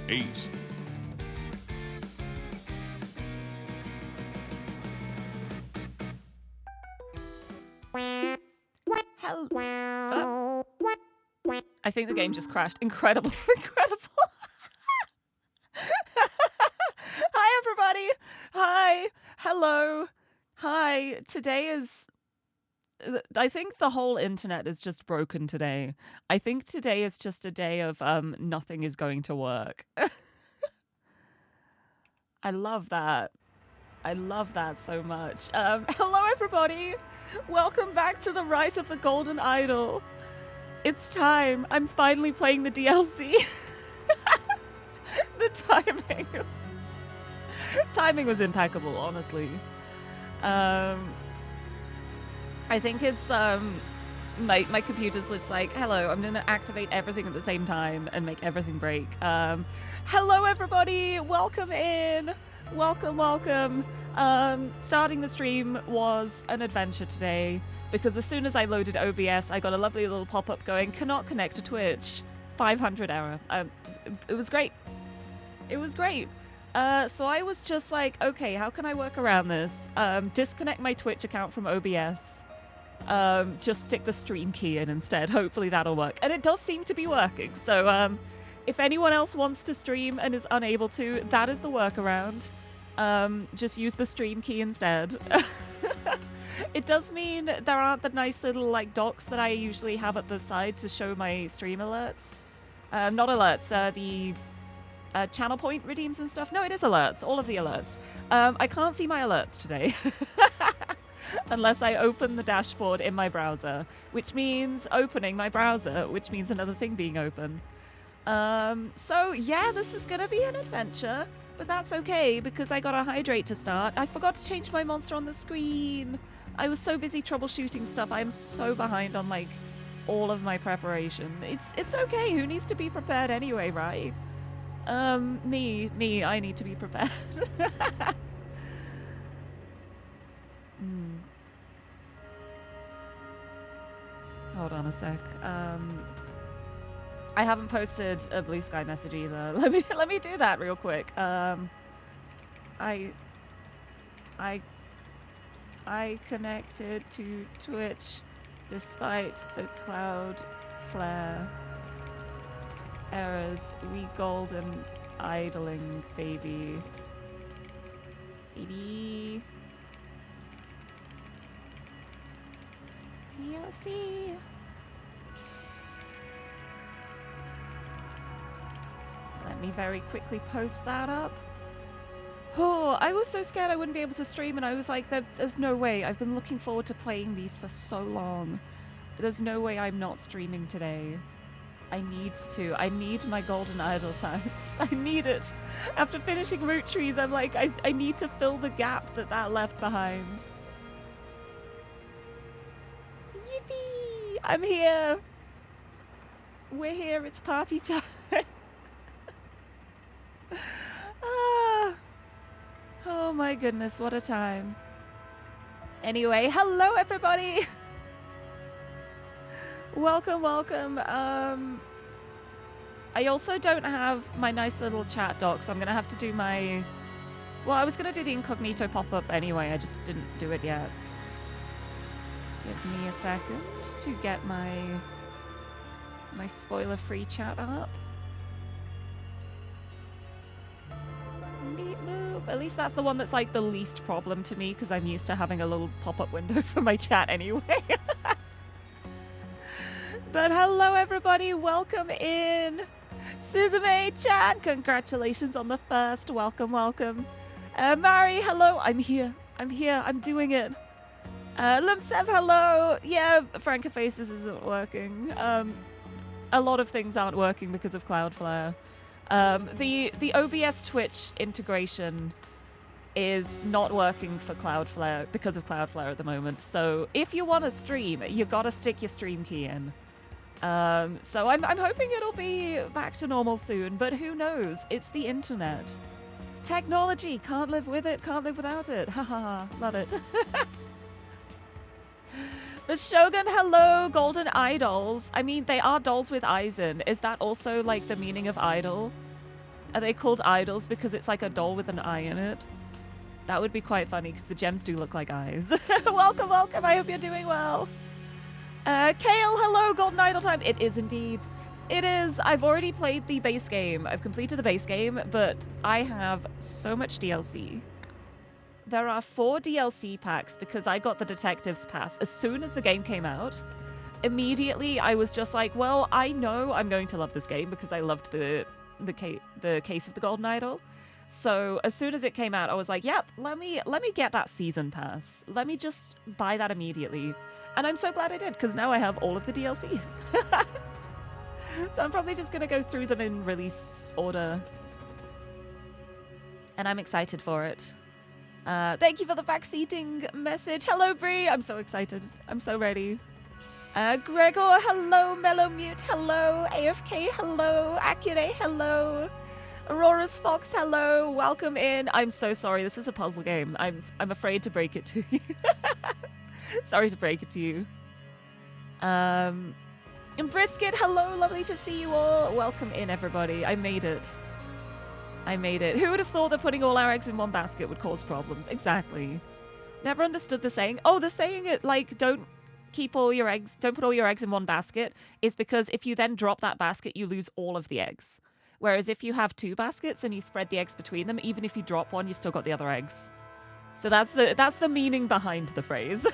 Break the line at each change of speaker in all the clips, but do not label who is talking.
8.
Hell. I think the game just crashed. Incredible. Incredible. Hi, everybody. Hi. Hello. Hi. Today is... I think the whole internet is just broken today. I think today is just a day of nothing is going to work. I love that. I love that so much. Hello, everybody. Welcome back to the Rise of the Golden Idol. It's time. I'm finally playing the DLC. The timing. Timing was impeccable, honestly. I think it's my computer's just like, hello, I'm gonna activate everything at the same time and make everything break. Hello, everybody. Welcome in. Welcome. Starting the stream was an adventure today because as soon as I loaded OBS, I got a lovely little pop-up going, cannot connect to Twitch. 500 error. It was great. It was great. So I was just like, okay, how can I work around this? Disconnect my Twitch account from OBS. Just stick the stream key in instead. Hopefully that'll work. And it does seem to be working. So if anyone else wants to stream and is unable to, that is the workaround. Just use the stream key instead. It does mean there aren't the nice little like docs that I usually have at the side to show my stream alerts. Not alerts, the channel point redeems and stuff. No, it is alerts. All of the alerts. I can't see my alerts today. Unless I open the dashboard in my browser, which means opening my browser, which means another thing being open. So yeah, this is gonna be an adventure, but that's okay because I got a hydrate to start. I forgot to change my monster on the screen. I was so busy troubleshooting stuff. I am so behind on like all of my preparation. It's okay. Who needs to be prepared anyway, right? Me, I need to be prepared. Hold on a sec. I haven't posted a Blue Sky message either. Let me do that real quick. I connected to Twitch despite the Cloudflare errors. We golden idling, baby. DLC. Let me very quickly post that up. Oh, I was so scared I wouldn't be able to stream, and I was like, there's no way. I've been looking forward to playing these for so long. There's no way I'm not streaming today. I need to. I need my golden idol times. I need it. After finishing Root Trees, I'm like, I need to fill the gap that left behind. Yippee! I'm here. We're here. It's party time. Oh my goodness, what a time. Anyway, hello everybody. Welcome. I also don't have my nice little chat doc, so I'm going to have to do my... Well, I was going to do the incognito pop-up anyway, I just didn't do it yet. Give me a second to get my spoiler-free chat up. Beep boop. At least that's the one that's like the least problem to me, because I'm used to having a little pop-up window for my chat anyway. But hello everybody, welcome in. Suzume-chan, congratulations on the first. Welcome. Mari, hello. I'm here. I'm doing it. Lumsev, hello. Yeah, Francofaces isn't working. A lot of things aren't working because of Cloudflare. The OBS Twitch integration is not working for Cloudflare because of Cloudflare at the moment. So if you want to stream, you gotta stick your stream key in. So I'm hoping it'll be back to normal soon, but who knows? It's the internet. Technology, can't live with it, can't live without it. Haha, love it. The Shogun, hello, golden idols. I mean, they are dolls with eyes in. Is that also like the meaning of idol? Are they called idols because it's like a doll with an eye in it? That would be quite funny because the gems do look like eyes. Welcome, welcome. I hope you're doing well. Kale, hello, Golden Idol time. It is indeed. It is. I've already played the base game. I've completed the base game, but I have so much DLC. There are 4 DLC packs because I got the Detective's Pass as soon as the game came out. Immediately, I was just like, well, I know I'm going to love this game because I loved the Case of the Golden Idol. So as soon as it came out, I was like, yep, let me get that season pass. Let me just buy that immediately. And I'm so glad I did because now I have all of the DLCs. So I'm probably just going to go through them in release order. And I'm excited for it. Thank you for the backseating message. Hello, Bree. I'm so excited. I'm so ready. Gregor, hello. Mellow Mute, hello. AFK, hello. Akire, hello. Aurora's Fox, hello. Welcome in. I'm so sorry. This is a puzzle game. I'm afraid to break it to you. Sorry to break it to you. And Brisket, hello, lovely to see you all. Welcome in, everybody. I made it. I made it. Who would have thought that putting all our eggs in one basket would cause problems? Exactly. Never understood the saying. Oh, the saying it like don't put all your eggs in one basket is because if you then drop that basket, you lose all of the eggs. Whereas if you have 2 baskets and you spread the eggs between them, even if you drop one, you've still got the other eggs. So that's the meaning behind the phrase.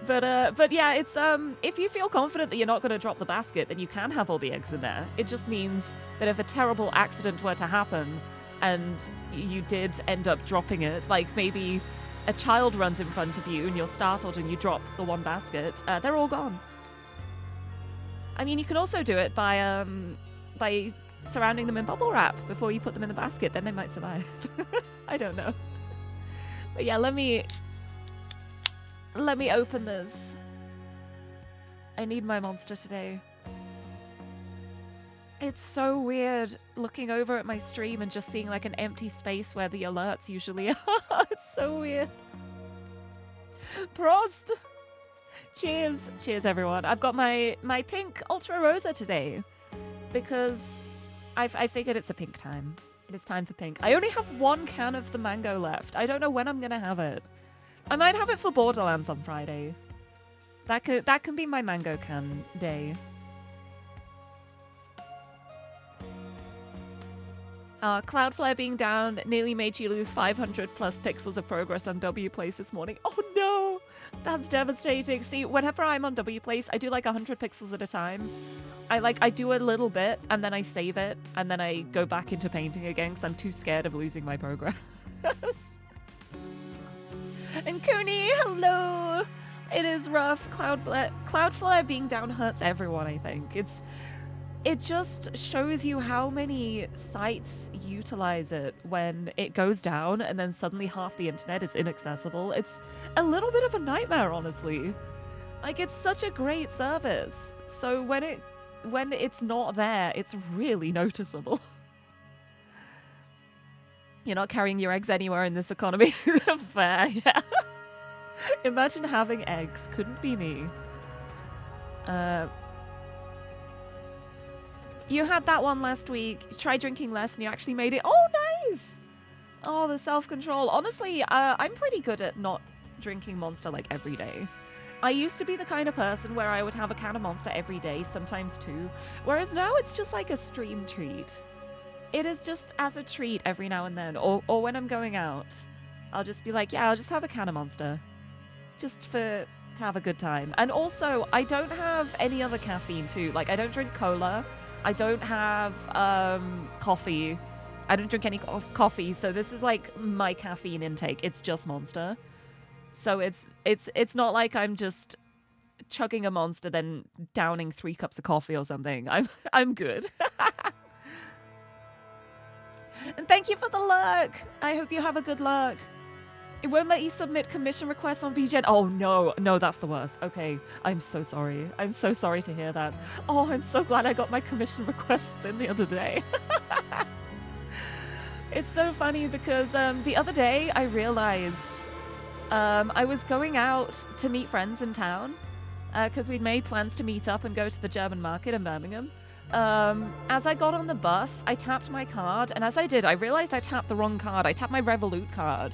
But yeah, it's if you feel confident that you're not going to drop the basket, then you can have all the eggs in there. It just means that if a terrible accident were to happen and you did end up dropping it, like maybe a child runs in front of you and you're startled and you drop the one basket, they're all gone. I mean, you can also do it by surrounding them in bubble wrap before you put them in the basket. Then they might survive. I don't know. But yeah, let me open this. I need my monster today. It's so weird looking over at my stream and just seeing like an empty space where the alerts usually are. It's so weird. Prost! Cheers. Cheers, everyone. I've got my pink Ultra Rosa today because I figured it's a pink time. It is time for pink. I only have 1 can of the mango left. I don't know when I'm going to have it. I might have it for Borderlands on Friday. That can be my mango can day. Cloudflare being down nearly made you lose 500 plus pixels of progress on Wplace this morning. Oh no! That's devastating. See, whenever I'm on Wplace, I do like 100 pixels at a time. I do a little bit, and then I save it, and then I go back into painting again because I'm too scared of losing my progress. And Cooney, hello! It is rough. Cloudflare being down hurts everyone, I think. It just shows you how many sites utilize it when it goes down and then suddenly half the internet is inaccessible. It's a little bit of a nightmare, honestly. Like, it's such a great service. So when it's not there, it's really noticeable. You're not carrying your eggs anywhere in this economy. Fair, yeah. Imagine having eggs. Couldn't be me. You had that one last week. You tried drinking less and you actually made it. Oh, nice! Oh, the self-control. Honestly, I'm pretty good at not drinking Monster like every day. I used to be the kind of person where I would have a can of Monster every day, sometimes 2. Whereas now it's just like a stream treat. It is just as a treat every now and then. Or when I'm going out, I'll just be like, yeah, I'll just have a can of Monster. Just to have a good time. And also, I don't have any other caffeine too. Like, I don't drink cola. I don't have coffee. I don't drink any coffee, so this is like my caffeine intake. It's just Monster. So it's not like I'm just chugging a Monster then downing 3 cups of coffee or something. I'm good. And thank you for the lurk. I hope you have a good lurk. It won't let you submit commission requests on VGen. Oh, no, that's the worst. Okay, I'm so sorry. I'm so sorry to hear that. Oh, I'm so glad I got my commission requests in the other day. It's so funny because the other day I realized I was going out to meet friends in town because we'd made plans to meet up and go to the German market in Birmingham. As I got on the bus, I tapped my card, and as I did, I realized I tapped the wrong card. I tapped my Revolut card,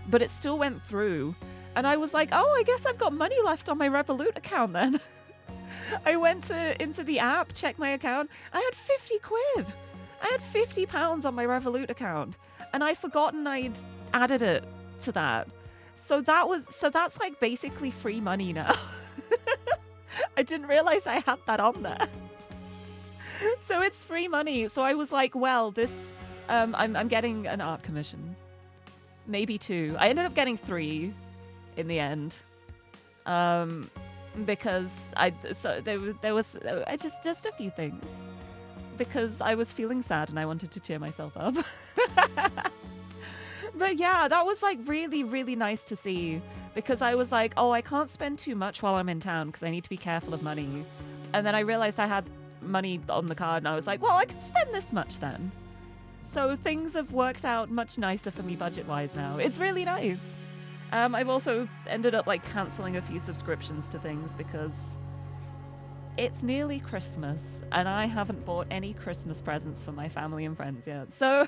but it still went through. And I was like, oh, I guess I've got money left on my Revolut account then. I went into the app, checked my account. I had 50 quid. I had £50 on my Revolut account, and I'd forgotten I'd added it to that. So that's like basically free money now. I didn't realize I had that on there. So it's free money. So I was like, well, this I'm getting an art commission. Maybe 2. I ended up getting 3 in the end. Because there was just a few things. Because I was feeling sad and I wanted to cheer myself up. But yeah, that was like really, really nice to see, because I was like, oh, I can't spend too much while I'm in town because I need to be careful of money. And then I realized I had money on the card and I was like, well, I can spend this much then. So things have worked out much nicer for me budget-wise now. It's really nice. I've also ended up like cancelling a few subscriptions to things because it's nearly Christmas and I haven't bought any Christmas presents for my family and friends yet. So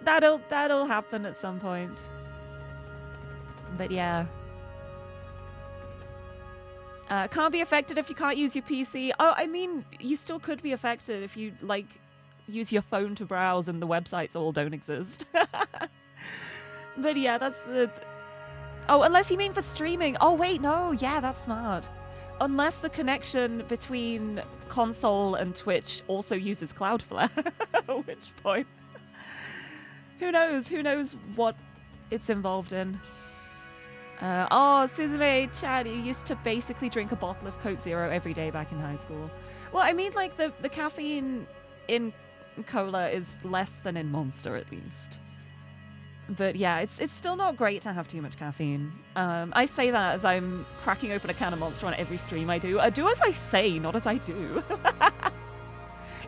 that'll happen at some point. But yeah. Can't be affected if you can't use your PC. Oh, I mean, you still could be affected if you like use your phone to browse and the websites all don't exist. But yeah, that's the... Oh, unless you mean for streaming. Oh, wait, no. Yeah, that's smart. Unless the connection between console and Twitch also uses Cloudflare. At which point... Who knows? Who knows what it's involved in? Oh, Suzume-chan, you used to basically drink a bottle of Coke Zero every day back in high school. Well, I mean, like, the caffeine in cola is less than in Monster, at least. But yeah, it's still not great to have too much caffeine. I say that as I'm cracking open a can of Monster on every stream I do. I do as I say, not as I do.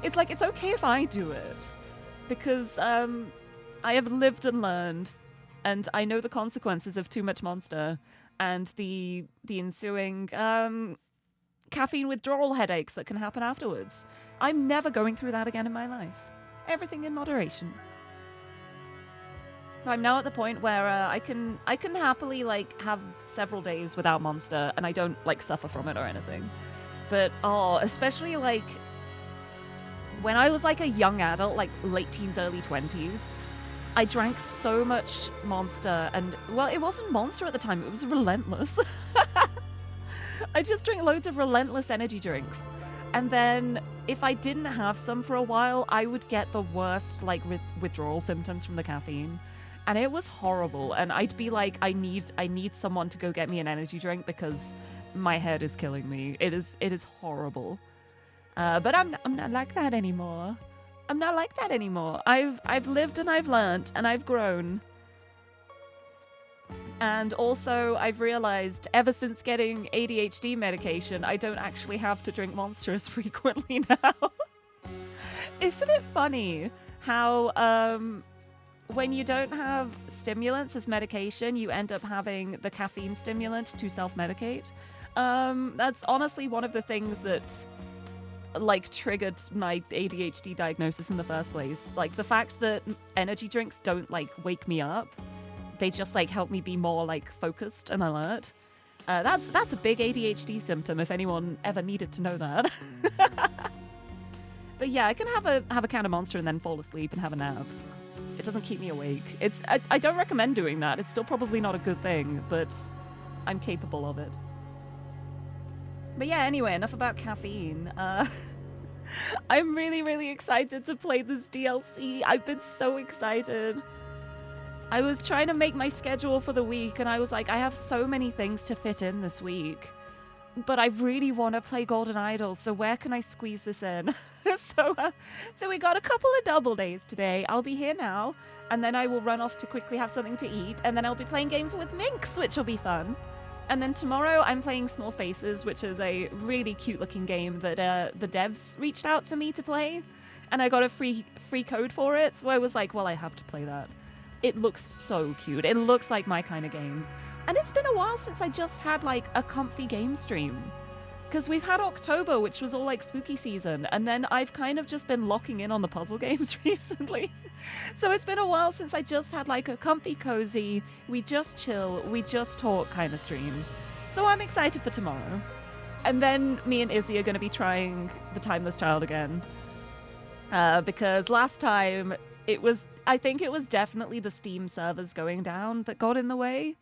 It's like, it's okay if I do it. Because I have lived and learned, and I know the consequences of too much Monster and the ensuing caffeine withdrawal headaches that can happen afterwards. I'm never going through that again in my life. Everything in moderation. I'm now at the point where I can happily like have several days without Monster and I don't like suffer from it or anything. But especially like when I was like a young adult, like late teens, early 20s, I drank so much Monster, and well, it wasn't Monster at the time, it was Relentless. I just drank loads of Relentless energy drinks. And then if I didn't have some for a while, I would get the worst like withdrawal symptoms from the caffeine. And it was horrible. And I'd be like, I need someone to go get me an energy drink because my head is killing me. It is horrible. But I'm not like that anymore. I'm not like that anymore. I've lived and I've learnt and I've grown. And also I've realized ever since getting ADHD medication, I don't actually have to drink Monster as frequently now. Isn't it funny how when you don't have stimulants as medication, you end up having the caffeine stimulant to self-medicate? That's honestly one of the things that like triggered my ADHD diagnosis in the first place. Like the fact that energy drinks don't like wake me up. They just like help me be more like focused and alert. That's a big ADHD symptom if anyone ever needed to know that. But yeah, I can have a can of Monster and then fall asleep and have a nap. It doesn't keep me awake. I don't recommend doing that. It's still probably not a good thing, but I'm capable of it. But yeah, anyway, enough about caffeine. I'm really, really excited to play this DLC. I've been so excited. I was trying to make my schedule for the week, and I was like, I have so many things to fit in this week. But I really want to play Golden Idol, so where can I squeeze this in? So we got a couple of double days today. I'll be here now, and then I will run off to quickly have something to eat, and then I'll be playing games with Minx, which will be fun. And then tomorrow I'm playing Small Spaces, which is a really cute-looking game that the devs reached out to me to play, and I got a free code for it, so I was like, well, I have to play that. It looks so cute. It looks like my kind of game. And it's been a while since I just had, like, a comfy game stream. because we've had October, which was all like spooky season, and then I've kind of just been locking in on the puzzle games recently. So it's been a while since I just had like a comfy, cozy, we just chill, we just talk kind of stream. So I'm excited for tomorrow. And then me and Izzy are going to be trying the Timeless Child again. Because last time I think it was definitely the Steam servers going down that got in the way.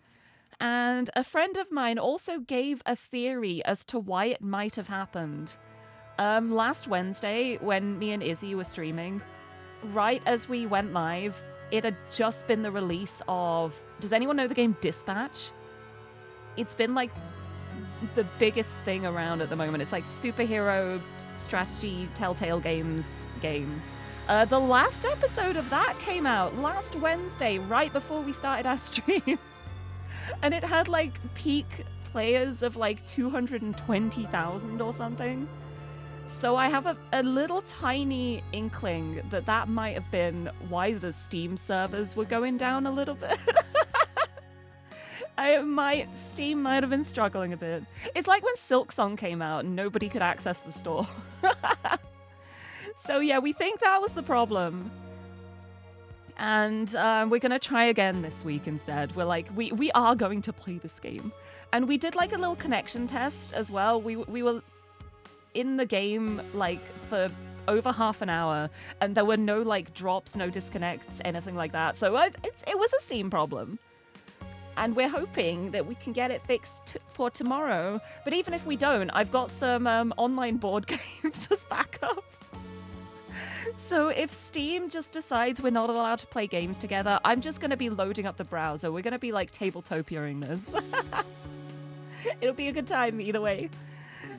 And a friend of mine also gave a theory as to why it might have happened. Last Wednesday, when me and Izzy were streaming, right as we went live, it had just been the release of... Does anyone know the game Dispatch? It's been like the biggest thing around at the moment. It's like superhero strategy Telltale Games game. The last episode of that came out last Wednesday, right before we started our stream. And it had like peak players of like 220,000 or something. So I have a little tiny inkling that might have been why the Steam servers were going down a little bit. Steam might have been struggling a bit. It's like when Silksong came out and nobody could access the store. So yeah, we think that was the problem. And we're going to try again this week instead. We're like, we are going to play this game. And we did like a little connection test as well. We were in the game like for over half an hour, and there were no like drops, no disconnects, anything like that. So it was a Steam problem. And we're hoping that we can get it fixed for tomorrow. But even if we don't, I've got some online board games as backups. So if Steam just decides we're not allowed to play games together, I'm just going to be loading up the browser. We're going to be like Tabletopia-ing this. It'll be a good time either way.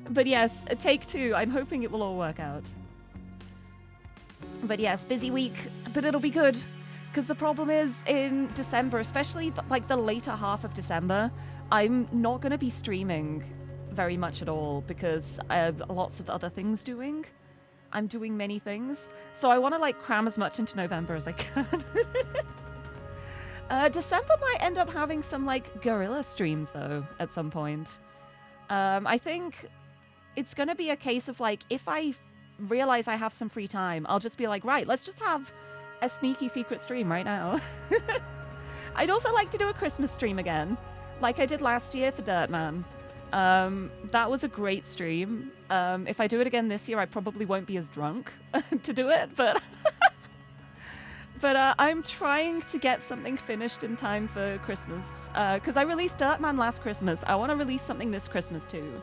But yes, take two. I'm hoping it will all work out. But yes, busy week, but it'll be good. Because the problem is in December, especially like the later half of December, I'm not going to be streaming very much at all because I have lots of other things doing. I'm doing many things. So I want to like cram as much into November as I can. December might end up having some like guerrilla streams though at some point. I think it's going to be a case of like, if I realize I have some free time, I'll just be like, right, let's just have a sneaky secret stream right now. I'd also like to do a Christmas stream again, like I did last year for Dirtman. That was a great stream. If I do it again this year, I probably won't be as drunk to do it, but I'm trying to get something finished in time for Christmas, because I released Dirtman last Christmas. I want to release something this Christmas too.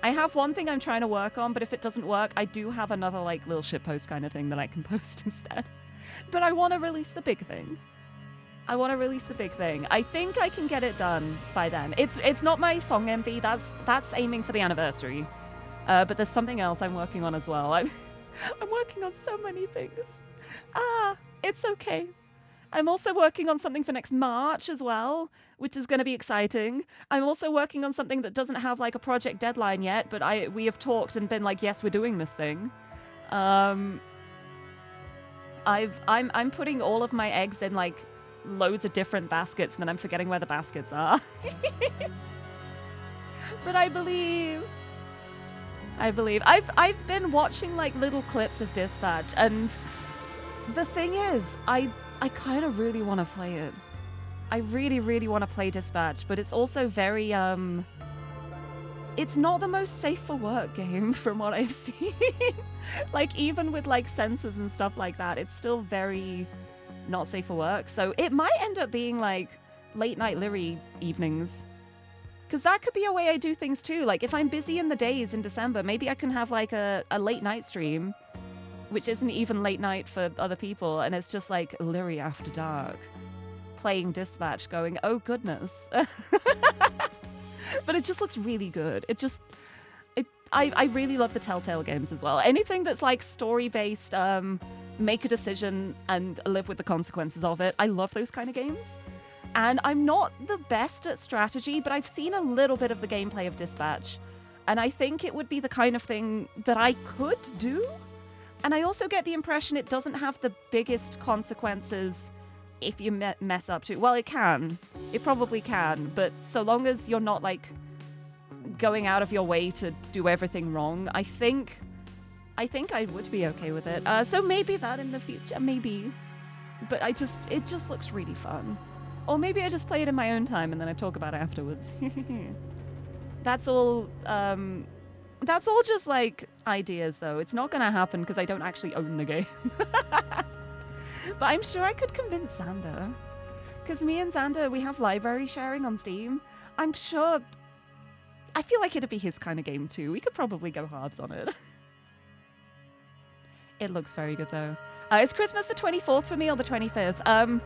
I have one thing I'm trying to work on, but if it doesn't work, I do have another like little shitpost kind of thing that I can post instead. But I want to release the big thing. I think I can get it done by then. It's not my song envy. That's aiming for the anniversary. But there's something else I'm working on as well. I'm working on so many things. It's okay. I'm also working on something for next March as well, which is going to be exciting. I'm also working on something that doesn't have like a project deadline yet, but we have talked and been like, yes, we're doing this thing. I'm putting all of my eggs in like loads of different baskets, and then I'm forgetting where the baskets are. But I believe I've been watching like little clips of Dispatch, and the thing is, I kind of really want to play it. I really, really want to play Dispatch, but it's also very it's not the most safe for work game from what I've seen. Like even with like sensors and stuff like that, it's still very not safe for work. So it might end up being like late night Lirie evenings. Because that could be a way I do things too. Like if I'm busy in the days in December, maybe I can have like a late night stream, which isn't even late night for other people. And it's just like Lirie after dark, playing Dispatch going, oh goodness. But it just looks really good. I really love the Telltale games as well. Anything that's like story-based, make a decision and live with the consequences of it. I love those kind of games. And I'm not the best at strategy, but I've seen a little bit of the gameplay of Dispatch. And I think it would be the kind of thing that I could do. And I also get the impression it doesn't have the biggest consequences if you mess up too. Well, it can. It probably can. But so long as you're not like going out of your way to do everything wrong, I think I would be okay with it. So maybe that in the future, maybe. But it just looks really fun. Or maybe I just play it in my own time and then I talk about it afterwards. That's all just like ideas though. It's not gonna happen because I don't actually own the game. But I'm sure I could convince Xander. Because me and Xander, we have library sharing on Steam. I'm sure... I feel like it'd be his kind of game too. We could probably go halves on it. It looks very good though. Is Christmas the 24th for me or the 25th?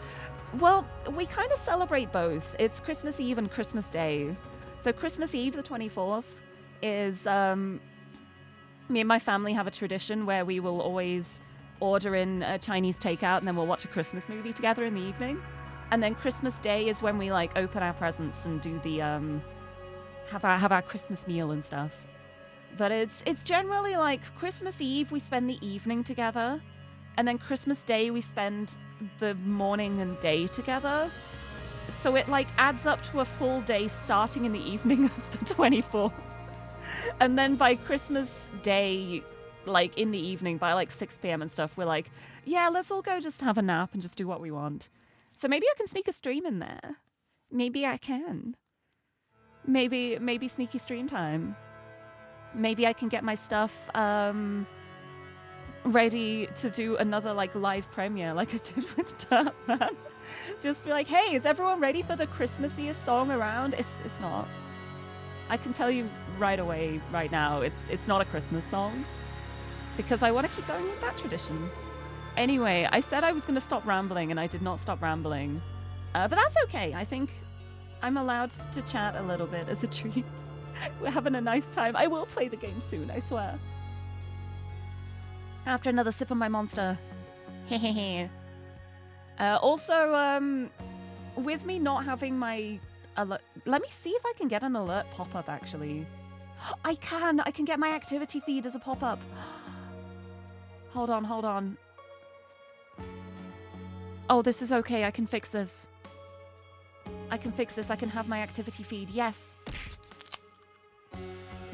Well, we kind of celebrate both. It's Christmas Eve and Christmas Day. So Christmas Eve, the 24th, is... me and my family have a tradition where we will always order in a Chinese takeout and then we'll watch a Christmas movie together in the evening. And then Christmas Day is when we like open our presents and do the have our Christmas meal and stuff. But it's generally like Christmas Eve we spend the evening together, and then Christmas Day we spend the morning and day together. So it like adds up to a full day starting in the evening of the 24th. And then by Christmas Day, like in the evening by like 6 p.m. and stuff, we're like, yeah, let's all go just have a nap and just do what we want. So maybe I can sneak a stream in there. Maybe I can. Maybe sneaky stream time. Maybe I can get my stuff ready to do another like live premiere like I did with Dirtman. Just be like, hey, is everyone ready for the Christmassiest song around? It's not. I can tell you right away, right now, it's not a Christmas song. Because I want to keep going with that tradition. Anyway, I said I was going to stop rambling, and I did not stop rambling. But that's okay. I think I'm allowed to chat a little bit as a treat. We're having a nice time. I will play the game soon, I swear. After another sip of my monster. Hehehe. Also, with me not having my alert... Let me see if I can get an alert pop-up, actually. I can get my activity feed as a pop-up. Hold on. Oh, this is okay. I can fix this. I can have my activity feed. Yes.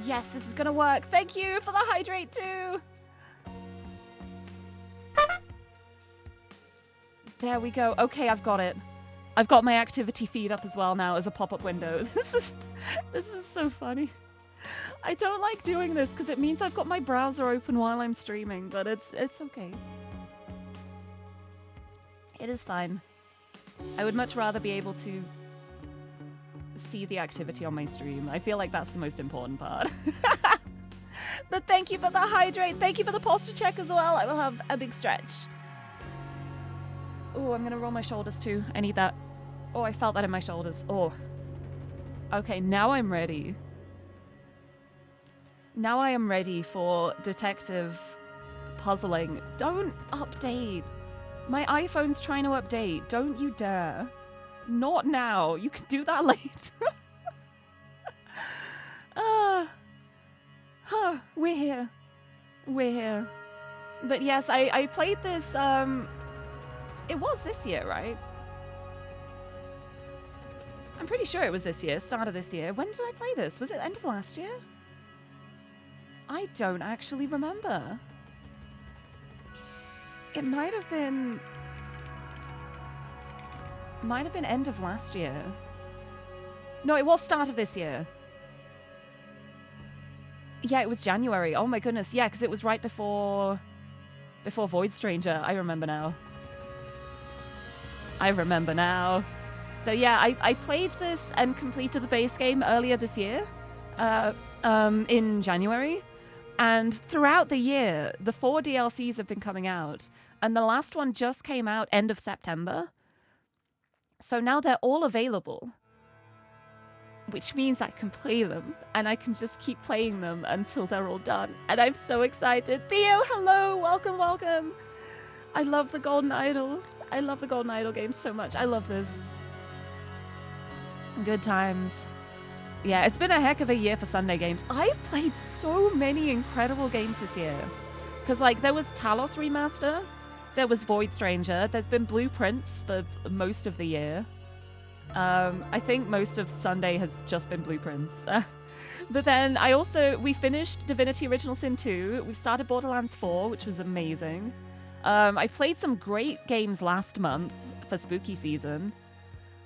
Yes, this is gonna work. Thank you for the hydrate too. There we go. Okay, I've got it. I've got my activity feed up as well now as a pop-up window. This is so funny. I don't like doing this because it means I've got my browser open while I'm streaming, but it's okay. It is fine. I would much rather be able to see the activity on my stream. I feel like that's the most important part. But thank you for the hydrate. Thank you for the posture check as well. I will have a big stretch. Oh, I'm going to roll my shoulders too. I need that. Oh, I felt that in my shoulders. Oh. Okay, now I'm ready. Now I am ready for detective puzzling. Don't update. My iPhone's trying to update. Don't you dare. Not now. You can do that later. We're here. We're here. But yes, I played this, it was this year, right? I'm pretty sure it was this year, start of this year. When did I play this? Was it end of last year? I don't actually remember. It might have been end of last year. No, it was start of this year. Yeah, it was January. Oh my goodness. Yeah, because it was right before Void Stranger. I remember now. So yeah, I played this and completed the base game earlier this year, in January. And throughout the year, the 4 DLCs have been coming out. And the last one just came out end of September. So now they're all available. Which means I can play them. And I can just keep playing them until they're all done. And I'm so excited. Theo, hello! Welcome, welcome! I love the Golden Idol. I love the Golden Idol games so much. I love this. Good times. Yeah, it's been a heck of a year for Sunday games. I've played so many incredible games this year. Because, like, there was Talos Remaster. There was Void Stranger. There's been Blueprints for most of the year. I think most of Sunday has just been Blueprints. But then we finished Divinity Original Sin 2. We started Borderlands 4, which was amazing. I played some great games last month for spooky season.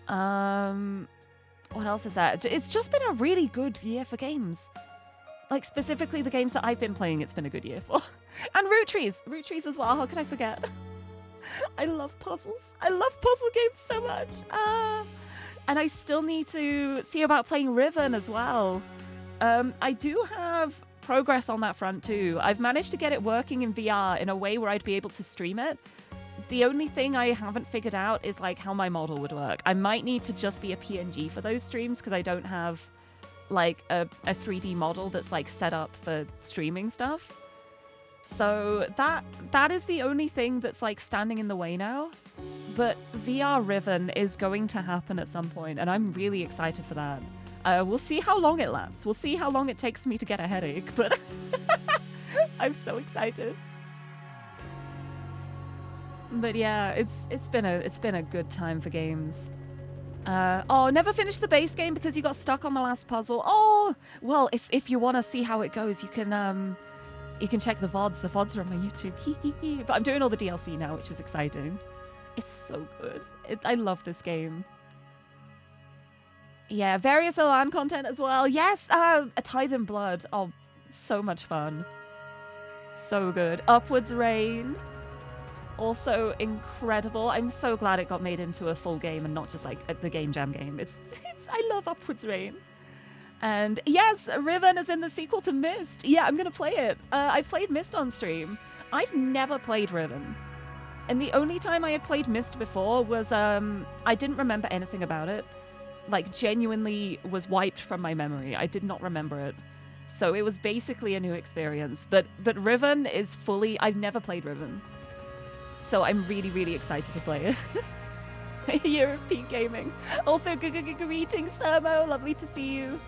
What else is that? It's just been a really good year for games. Like, specifically the games that I've been playing, it's been a good year for. And Root Trees as well. How could I forget? I love puzzles. I love puzzle games so much. And I still need to see about playing Riven as well. I do have progress on that front too. I've managed to get it working in VR in a way where I'd be able to stream it. The only thing I haven't figured out is like how my model would work. I might need to just be a PNG for those streams because I don't have like a 3D model that's like set up for streaming stuff. So that is the only thing that's like standing in the way now. But VR Riven is going to happen at some point, and I'm really excited for that. We'll see how long it lasts. We'll see how long it takes me to get a headache, but I'm so excited. But yeah, it's been a good time for games. Never finished the base game because you got stuck on the last puzzle. Oh, well, if you want to see how it goes, you can check the VODs. The VODs are on my YouTube. But I'm doing all the DLC now, which is exciting. It's so good. I love this game. Yeah, various Olan content as well. Yes, A Tithe in Blood. Oh, so much fun. So good. Upwards Rain. Also incredible. I'm so glad it got made into a full game and not just like the Game Jam game. I love Upwards Rain. And yes, Riven is in the sequel to Myst. Yeah, I'm going to play it. I played Myst on stream. I've never played Riven. And the only time I had played Myst before was, I didn't remember anything about it. Like, genuinely was wiped from my memory. I did not remember it. So it was basically a new experience. But Riven is fully... I've never played Riven. So I'm really, really excited to play it. A year of peak gaming. Also, greetings, Thermo. Lovely to see you.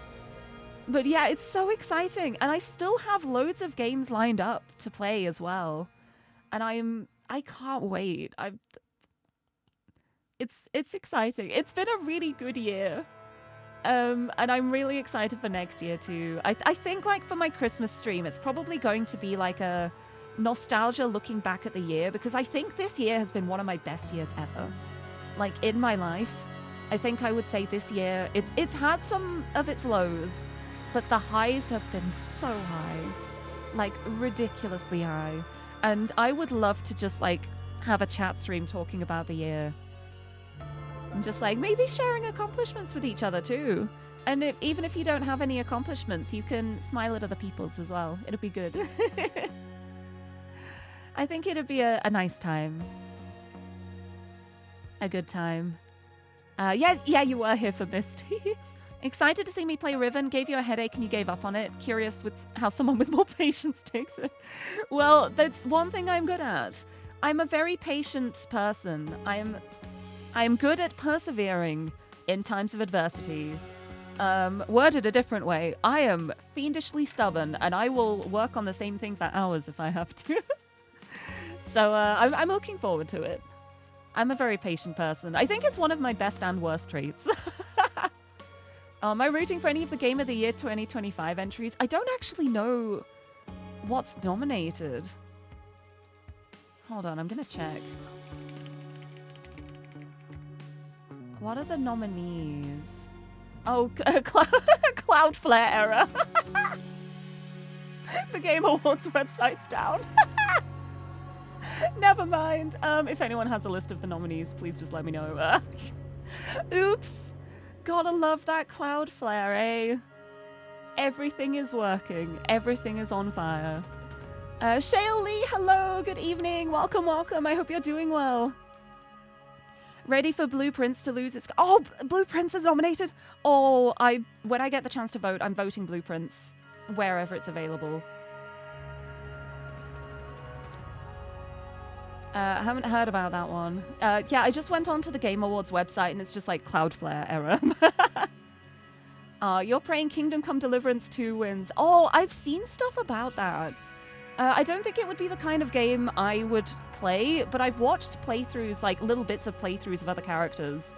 But yeah, it's so exciting. And I still have loads of games lined up to play as well. And I can't wait. It's exciting. It's been a really good year. And I'm really excited for next year too. I think like for my Christmas stream, it's probably going to be like a nostalgia looking back at the year, because I think this year has been one of my best years ever. Like in my life, I think I would say this year, it's had some of its lows, but the highs have been so high, like ridiculously high. And I would love to just like have a chat stream talking about the year. And just like maybe sharing accomplishments with each other too. And even if you don't have any accomplishments, you can smile at other people's as well. It'll be good. I think it'd be a nice time. A good time. Yeah, you were here for Myst. Excited to see me play Riven. Gave you a headache and you gave up on it. Curious with how someone with more patience takes it. Well, that's one thing I'm good at. I'm a very patient person. I am good at persevering in times of adversity. Worded a different way, I am fiendishly stubborn and I will work on the same thing for hours if I have to. So I'm looking forward to it. I'm a very patient person. I think it's one of my best and worst traits. Am I rooting for any of the Game of the Year 2025 entries? I don't actually know what's nominated. Hold on, I'm gonna check. What are the nominees? Oh, Cloudflare error. The Game Awards website's down. Never mind. If anyone has a list of the nominees, please just let me know. Oops. Gotta love that Cloudflare, eh? Everything is working. Everything is on fire. Shale Lee, hello. Good evening. Welcome, welcome. I hope you're doing well. Ready for Blueprints to lose its... Oh, Blueprints is nominated. Oh, when I get the chance to vote, I'm voting Blueprints wherever it's available. I haven't heard about that one. Yeah, I just went onto the Game Awards website and it's just like Cloudflare error. You're praying Kingdom Come Deliverance 2 wins. Oh, I've seen stuff about that. I don't think it would be the kind of game I would play, but I've watched playthroughs, like little bits of playthroughs of other characters.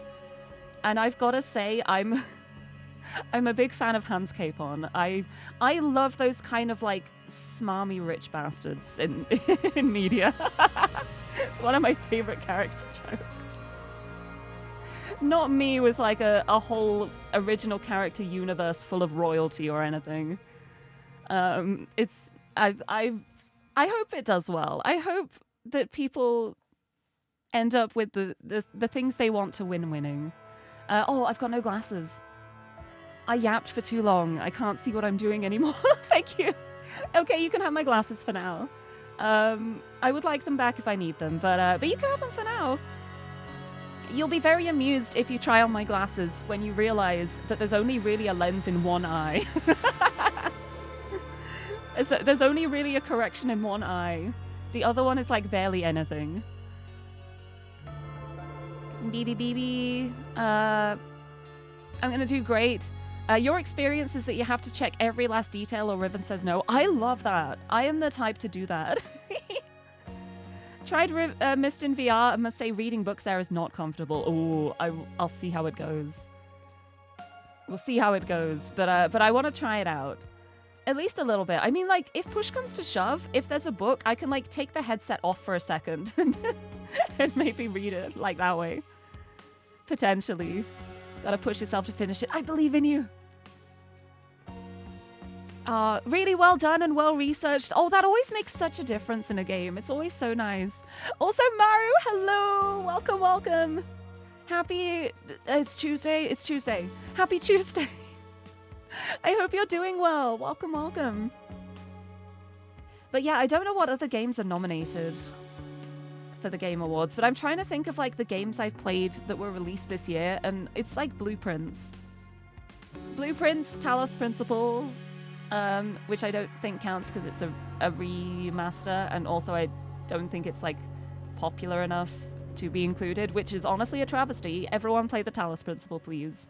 And I've got to say, I'm I'm a big fan of Hans Capon. I love those kind of like smarmy rich bastards in in media. It's one of my favorite character jokes. Not me with like a whole original character universe full of royalty or anything. It's I hope it does well. I hope that people end up with the things they want to win winning. Oh, I've got no glasses. I yapped for too long. I can't see what I'm doing anymore. Thank you. Okay, you can have my glasses for now. I would like them back if I need them, but you can have them for now. You'll be very amused if you try on my glasses when you realize that there's only really a lens in one eye. There's only really a correction in one eye. The other one is like barely anything. BB. I'm gonna do great. Your experience is that you have to check every last detail or Riven says no. I love that. I am the type to do that. Tried Mist in VR. I must say reading books there is not comfortable. Oh, I'll see how it goes. We'll see how it goes. But I want to try it out. At least a little bit. I mean, like, if push comes to shove, if there's a book, I can, like, take the headset off for a second and maybe read it, like, that way. Potentially. Gotta push yourself to finish it. I believe in you. Really well done and well researched. Oh, that always makes such a difference in a game. It's always so nice. Also, Maru, hello. Welcome, welcome. Happy... It's Tuesday. It's Tuesday. Happy Tuesday. I hope you're doing well. Welcome, welcome. But yeah, I don't know what other games are nominated for the Game Awards, but I'm trying to think of like the games I've played that were released this year, and it's like Blueprints. Blueprints, Talos Principle, which I don't think counts because it's a remaster, and also I don't think it's like popular enough to be included, which is honestly a travesty. Everyone play the Talos Principle, please.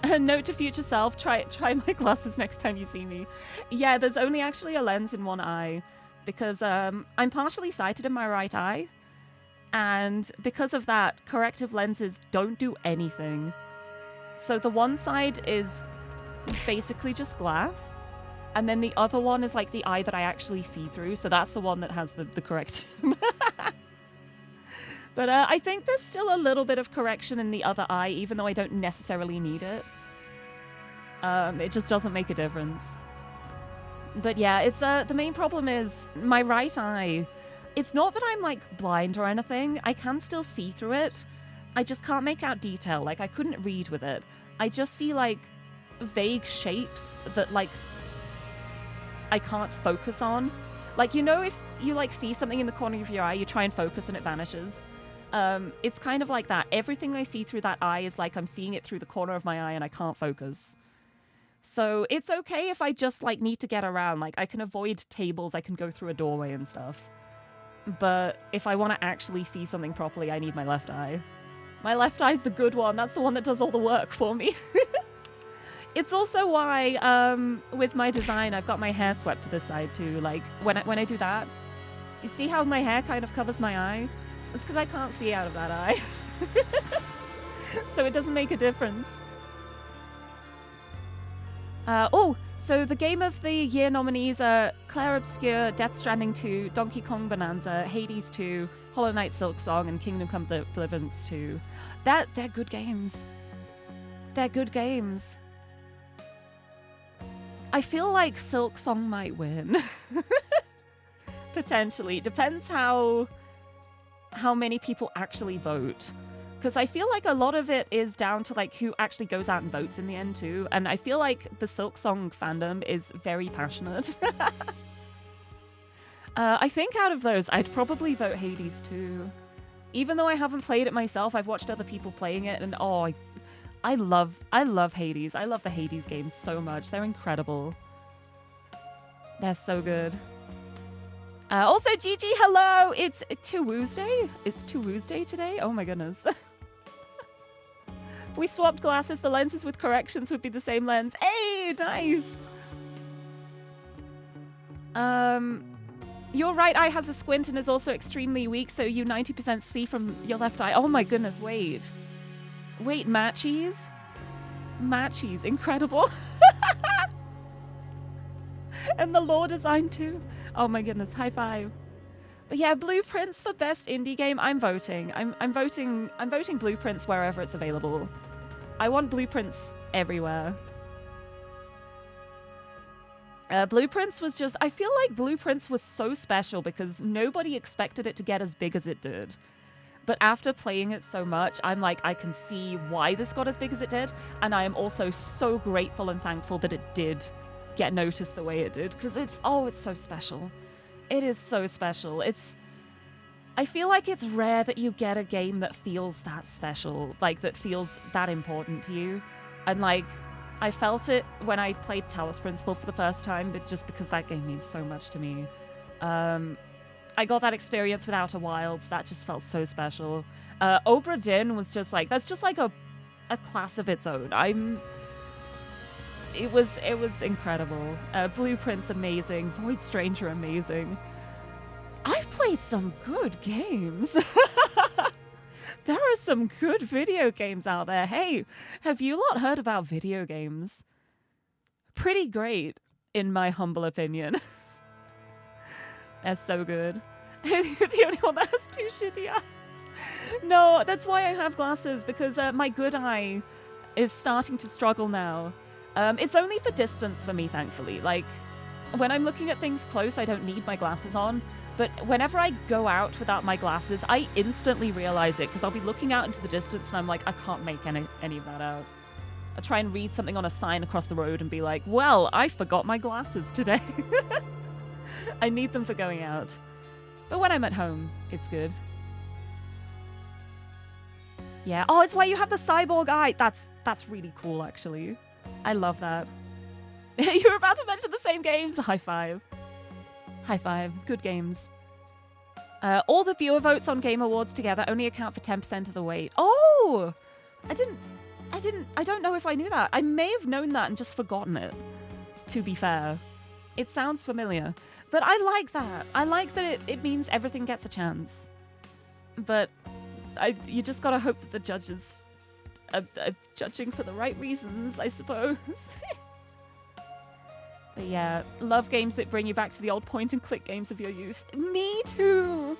A note to future self, try my glasses next time you see me. Yeah, there's only actually a lens in one eye because I'm partially sighted in my right eye, and because of that, corrective lenses don't do anything. So the one side is basically just glass, and then the other one is like the eye that I actually see through, so that's the one that has the correction. But I think there's still a little bit of correction in the other eye, even though I don't necessarily need it. It just doesn't make a difference. But yeah, it's the main problem is my right eye. It's not that I'm like blind or anything. I can still see through it. I just can't make out detail. Like I couldn't read with it. I just see like vague shapes that like I can't focus on. Like, you know, if you like see something in the corner of your eye, you try and focus and it vanishes. It's kind of like that. Everything I see through that eye is like I'm seeing it through the corner of my eye and I can't focus. So it's okay if I just like need to get around. Like I can avoid tables, I can go through a doorway and stuff. But if I want to actually see something properly, I need my left eye. My left eye's the good one. That's the one that does all the work for me. It's also why with my design, I've got my hair swept to the side too. Like when I do that, you see how my hair kind of covers my eye? It's because I can't see out of that eye. So it doesn't make a difference. So the Game of the Year nominees are Claire Obscure, Death Stranding 2, Donkey Kong Bonanza, Hades 2, Hollow Knight Silk Song, and Kingdom Come Deliverance 2. They're good games. They're good games. I feel like Silk Song might win. Potentially. Depends how many people actually vote. Because I feel like a lot of it is down to like who actually goes out and votes in the end too. And I feel like the Silk Song fandom is very passionate. I think out of those, I'd probably vote Hades too. Even though I haven't played it myself, I've watched other people playing it, and oh, I love Hades. I love the Hades games so much. They're incredible. They're so good. Also, Gigi, hello! It's Tuesday? It's Tuesday today? Oh my goodness. We swapped glasses. The lenses with corrections would be the same lens. Hey, nice! Your right eye has a squint and is also extremely weak, so you 90% see from your left eye. Oh my goodness, wait. Wait, Matchies? Matchies, incredible. And the lore design too. Oh my goodness, high five. But yeah, Blueprints for best indie game. I'm voting. I'm voting Blueprints wherever it's available. I want Blueprints everywhere. Blueprints was just, I feel like Blueprints was so special because nobody expected it to get as big as it did. But after playing it so much, I'm like, I can see why this got as big as it did. And I am also so grateful and thankful that it did get noticed the way it did. Because it's so special. It is so special. I feel like it's rare that you get a game that feels that special. Like, that feels that important to you. And like, I felt it when I played Talos Principle for the first time, but just because that game means so much to me. I got that experience with Outer Wilds. That just felt so special. Obra Dinn was just like, that's just like a class of its own. It was incredible. Blueprints amazing. Void Stranger amazing. I've played some good games. There are some good video games out there. Hey, have you lot heard about video games? Pretty great, in my humble opinion. They're so good. The only one that has two shitty eyes. No, that's why I have glasses, because my good eye is starting to struggle now. It's only for distance for me, thankfully. Like, when I'm looking at things close, I don't need my glasses on. But whenever I go out without my glasses, I instantly realize it, because I'll be looking out into the distance and I'm like, I can't make any of that out. I try and read something on a sign across the road and be like, well, I forgot my glasses today. I need them for going out. But when I'm at home, it's good. Yeah. Oh, it's why you have the cyborg eye. That's really cool, actually. I love that. You were about to mention the same games. High five. High five. Good games. All the viewer votes on Game Awards together only account for 10% of the weight. Oh! I don't know if I knew that. I may have known that and just forgotten it, to be fair. It sounds familiar. But I like that. I like that it means everything gets a chance. But you just gotta hope that the judges are judging for the right reasons, I suppose. But yeah, love games that bring you back to the old point-and-click games of your youth. Me too!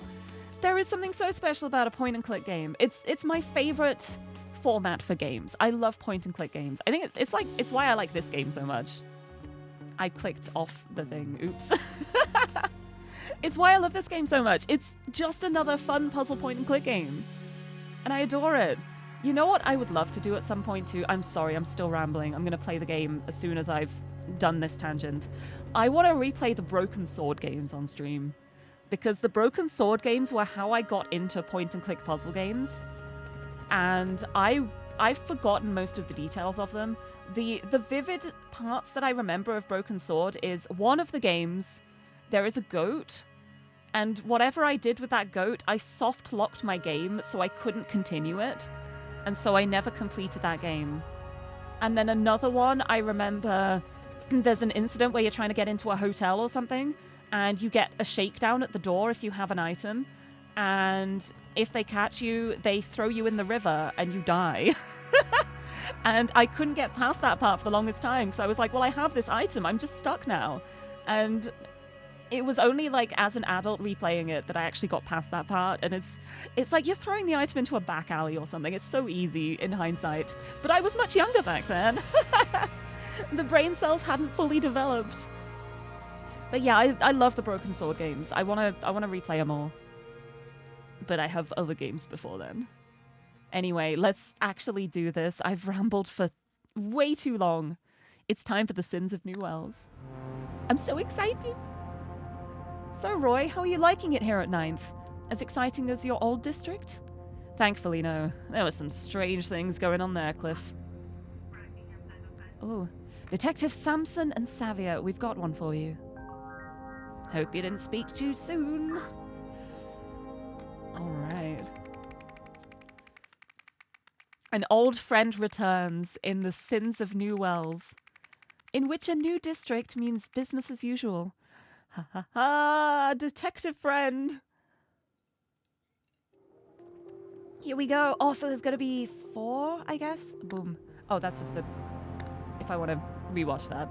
There is something so special about a point-and-click game. It's my favorite format for games. I love point-and-click games. I think it's why I like this game so much. I clicked off the thing. Oops. It's why I love this game so much. It's just another fun puzzle point-and-click game. And I adore it. You know what I would love to do at some point too? I'm sorry, I'm still rambling. I'm going to play the game as soon as I've done this tangent. I want to replay the Broken Sword games on stream. Because the Broken Sword games were how I got into point-and-click puzzle games. And I've forgotten most of the details of them. The vivid parts that I remember of Broken Sword is one of the games, there is a goat, and whatever I did with that goat, I soft-locked my game so I couldn't continue it, and so I never completed that game. And then another one, I remember there's an incident where you're trying to get into a hotel or something, and you get a shakedown at the door if you have an item, and if they catch you, they throw you in the river and you die. And I couldn't get past that part for the longest time because I was like, well, I have this item, I'm just stuck now. And it was only like as an adult replaying it that I actually got past that part, and it's like you're throwing the item into a back alley or something. It's so easy in hindsight, but I was much younger back then. The brain cells hadn't fully developed. But yeah, I love the Broken Sword games. I wanna replay them all, but I have other games before then. Anyway, let's actually do this. I've rambled for way too long. It's time for the Sins of New Wells. I'm so excited. So, Roy, how are you liking it here at 9th? As exciting as your old district? Thankfully, no. There were some strange things going on there, Cliff. Oh, Detective Samson and Savia, we've got one for you. Hope you didn't speak too soon. All right. An old friend returns in the Sins of New Wells, in which a new district means business as usual. Ha ha ha! Detective friend! Here we go. Oh, so there's gonna be 4, I guess? Boom. Oh, that's just the... If I want to rewatch that.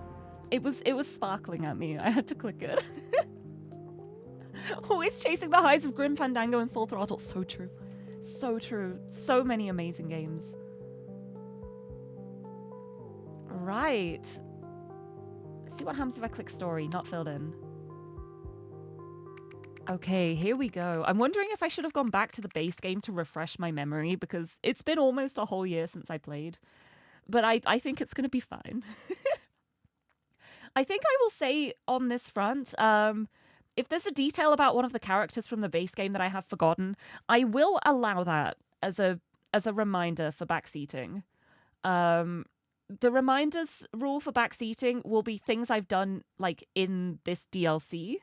It was sparkling at me. I had to click it. Always chasing the highs of Grim Fandango and Full Throttle. So true. So true. So many amazing games. Right. Let's see what happens if I click story. Not filled in. Okay, here we go. I'm wondering if I should have gone back to the base game to refresh my memory, because it's been almost a whole year since I played. But I think it's going to be fine. I think I will say on this front, if there's a detail about one of the characters from the base game that I have forgotten, I will allow that as a reminder for backseating. The reminders rule for backseating will be things I've done like in this DLC.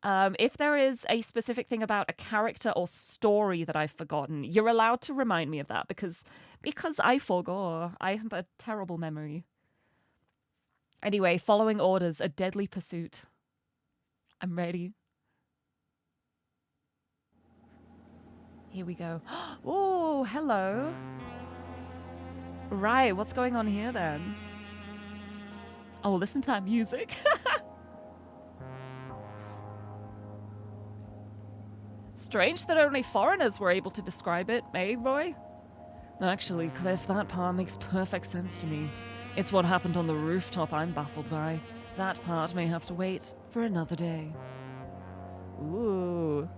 If there is a specific thing about a character or story that I've forgotten, you're allowed to remind me of that because I forgot. I have a terrible memory. Anyway, following orders, a deadly pursuit. I'm ready. Here we go. Oh, hello. Right, what's going on here then? Oh, listen to that music. Strange that only foreigners were able to describe it, eh, Roy? Actually, Cliff, that part makes perfect sense to me. It's what happened on the rooftop I'm baffled by. That part may have to wait for another day. Ooh.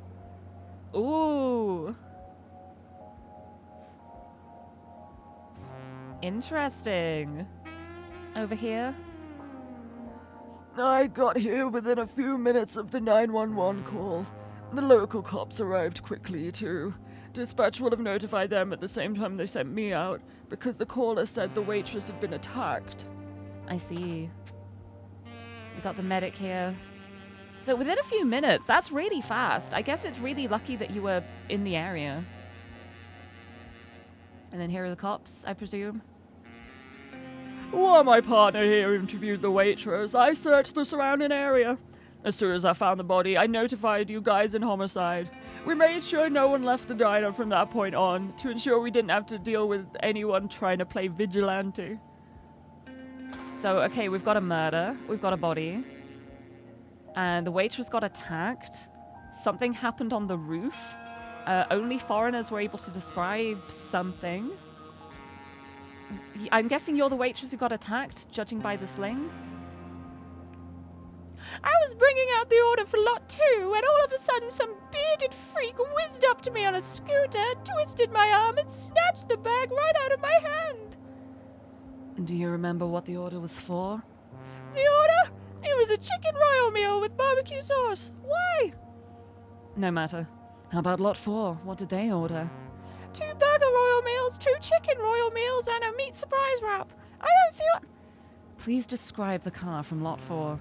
Ooh. Interesting. Over here?
I got here within a few minutes of the 911 call. The local cops arrived quickly, too. Dispatch would have notified them at the same time they sent me out, because the caller said the waitress had been attacked.
I see. We got the medic here. So within a few minutes, that's really fast. I guess it's really lucky that you were in the area. And then here are the cops, I presume.
While my partner here interviewed the waitress, I searched the surrounding area. As soon as I found the body, I notified you guys in homicide. We made sure no one left the diner from that point on, to ensure we didn't have to deal with anyone trying to play vigilante.
So, okay, we've got a murder, we've got a body, and the waitress got attacked. Something happened on the roof. Only foreigners were able to describe something. I'm guessing you're the waitress who got attacked, judging by the sling?
I was bringing out the order for lot 2 when all of a sudden some bearded freak whizzed up to me on a scooter, twisted my arm, and snatched the bag right out of my hand.
Do you remember what the order was for?
The order? It was a chicken royal meal with barbecue sauce. Why?
No matter. How about lot 4? What did they order?
2 burger royal meals, 2 chicken royal meals, and a meat surprise wrap. I don't see what...
Please describe the car from lot 4.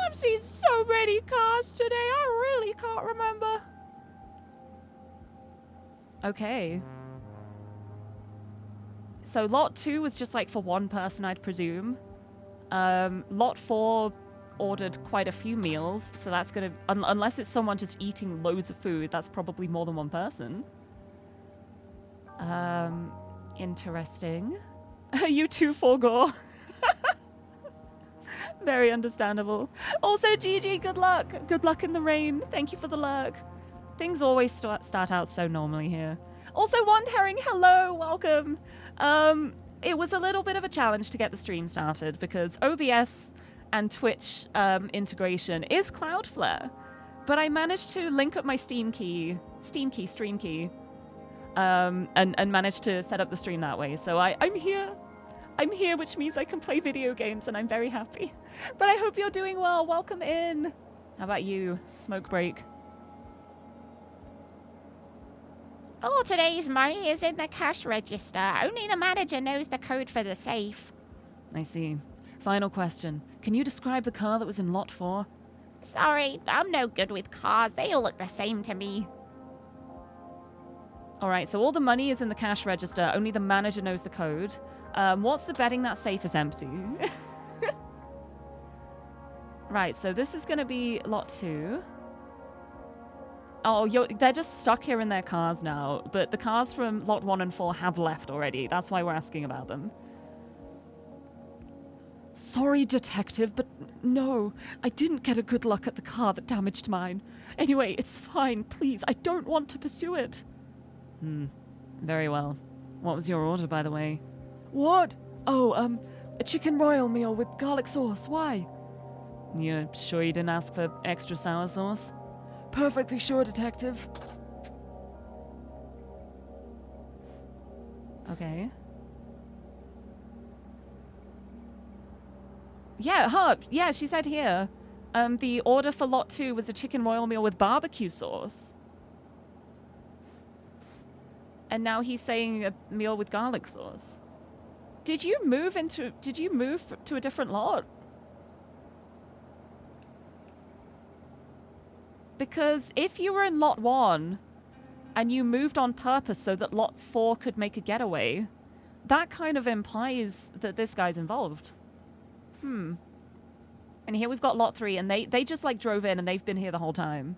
I've seen so many cars today, I really can't remember.
Okay. So lot 2 was just like for one person, I'd presume. Lot 4 ordered quite a few meals, so that's gonna... unless it's someone just eating loads of food, that's probably more than one person. Interesting. You too, Forgore. Very understandable. Also, Gigi, good luck. Good luck in the rain. Thank you for the lurk. Things always start out so normally here. Also, Wand Herring, hello, welcome. It was a little bit of a challenge to get the stream started because OBS and Twitch integration is Cloudflare. But I managed to link up my stream key, and managed to set up the stream that way. So I'm here. I'm here, which means I can play video games, and I'm very happy. But I hope you're doing well. Welcome in. How about you? Smoke break.
All today's money is in the cash register. Only the manager knows the code for the safe.
I see. Final question. Can you describe the car that was in lot 4?
Sorry, I'm no good with cars. They all look the same to me.
All right, so all the money is in the cash register. Only the manager knows the code. What's the betting that safe is empty? Right, so this is going to be lot 2. Oh, they're just stuck here in their cars now. But the cars from lot 1 and 4 have left already. That's why we're asking about them.
Sorry, detective, but no. I didn't get a good look at the car that damaged mine. Anyway, it's fine. Please, I don't want to pursue it.
Very well. What was your order, by the way?
What? Oh, a chicken royal meal with garlic sauce. Why?
You're sure you didn't ask for extra sour sauce?
Perfectly sure, detective.
Okay. Yeah, yeah, she said here. The order for lot 2 was a chicken royal meal with barbecue sauce. And now he's saying a meal with garlic sauce. Did you move to a different lot? Because if you were in lot 1 and you moved on purpose so that lot 4 could make a getaway, that kind of implies that this guy's involved. And here we've got lot 3, and they just like drove in and they've been here the whole time.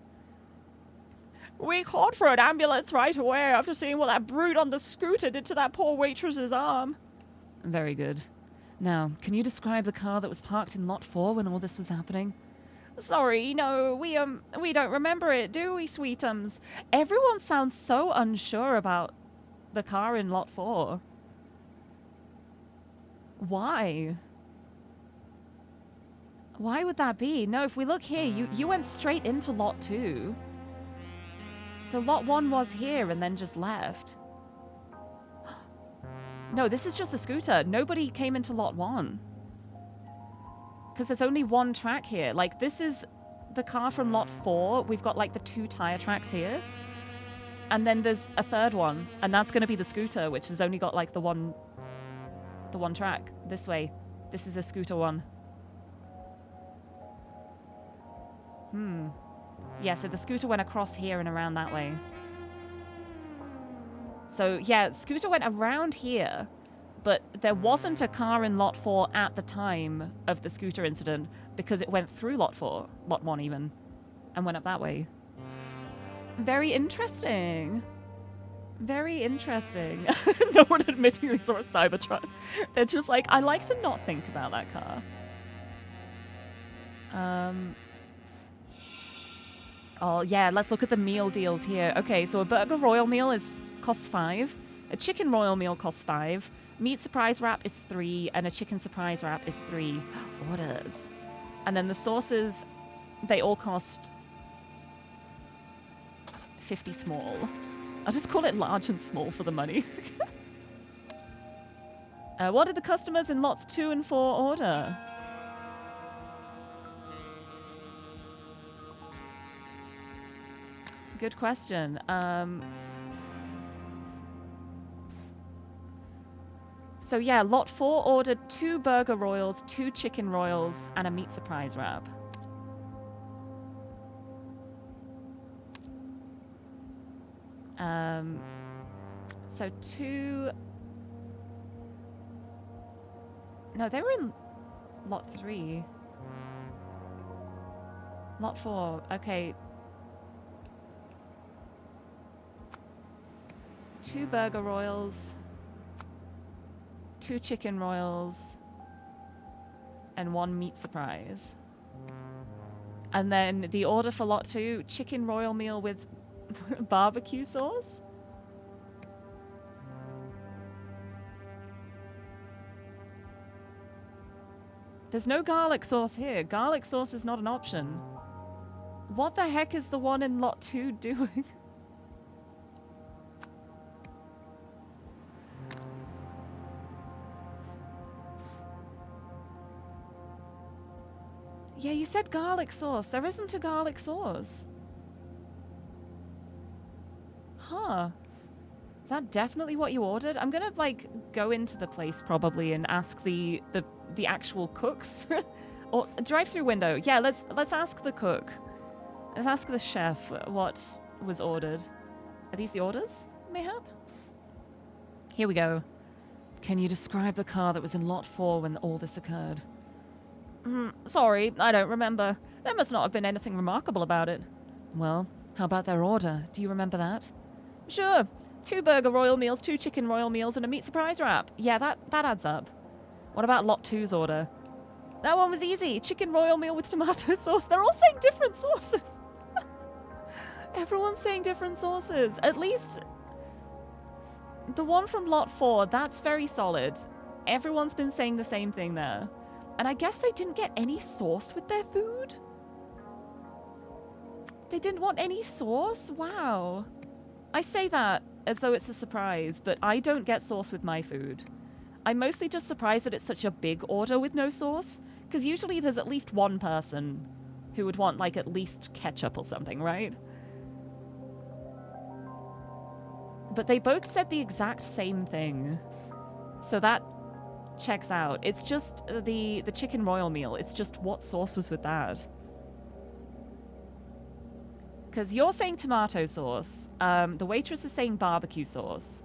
We called for an ambulance right away after seeing what that brute on the scooter did to that poor waitress's arm.
Very good. Now, can you describe the car that was parked in lot 4 when all this was happening?
Sorry, no, we don't remember it, do we, sweetums?
Everyone sounds so unsure about the car in lot 4. Why? Why would that be? No, if we look here, you went straight into lot 2. So lot 1 was here and then just left. No, this is just the scooter. Nobody came into lot 1. Because there's only one track here. Like, this is the car from lot 4. We've got, like, the 2 tire tracks here. And then there's a third one. And that's going to be the scooter, which has only got, like, the one track. This way. This is the scooter one. Yeah, so the scooter went across here and around that way. So, yeah, scooter went around here, but there wasn't a car in lot 4 at the time of the scooter incident because it went through lot 4, lot 1 even, and went up that way. Very interesting. Very interesting. No one admitting they saw a Cybertruck. They're just like, I like to not think about that car. Oh, yeah, let's look at the meal deals here. Okay, so a burger royal meal costs 5. A chicken royal meal costs 5. Meat surprise wrap is 3. And a chicken surprise wrap is 3. Orders. And then the sauces, they all cost 50 small. I'll just call it large and small for the money. What did the customers in lots 2 and 4 order? Good question. So yeah, lot 4 ordered 2 burger royals, 2 chicken royals, and a meat surprise wrap. So 2... No, they were in lot 3. Lot 4. Okay. 2 burger royals, 2 chicken royals, and 1 meat surprise. And then the order for lot 2, chicken royal meal with barbecue sauce? There's no garlic sauce here. Garlic sauce is not an option. What the heck is the one in lot 2 doing? Yeah, you said garlic sauce. There isn't a garlic sauce. Huh. Is that definitely what you ordered? I'm gonna, like, go into the place probably and ask the actual cooks. Or drive-through window. Yeah, let's ask the cook. Let's ask the chef what was ordered. Are these the orders, mayhap? Here we go. Can you describe the car that was in lot 4 when all this occurred? Sorry, I don't remember. There must not have been anything remarkable about it. Well, how about their order? Do you remember that? Sure. 2 burger royal meals, 2 chicken royal meals, and a meat surprise wrap. Yeah, that adds up. What about lot 2's order? That one was easy. Chicken royal meal with tomato sauce. They're all saying different sauces. Everyone's saying different sauces. At least the one from lot 4, that's very solid. Everyone's been saying the same thing there. And I guess they didn't get any sauce with their food? They didn't want any sauce? Wow. I say that as though it's a surprise, but I don't get sauce with my food. I'm mostly just surprised that it's such a big order with no sauce, because usually there's at least one person who would want, like, at least ketchup or something, right? But they both said the exact same thing. So that checks out. It's just the chicken royal meal. It's just what sauce was with that? Because you're saying tomato sauce. The waitress is saying barbecue sauce.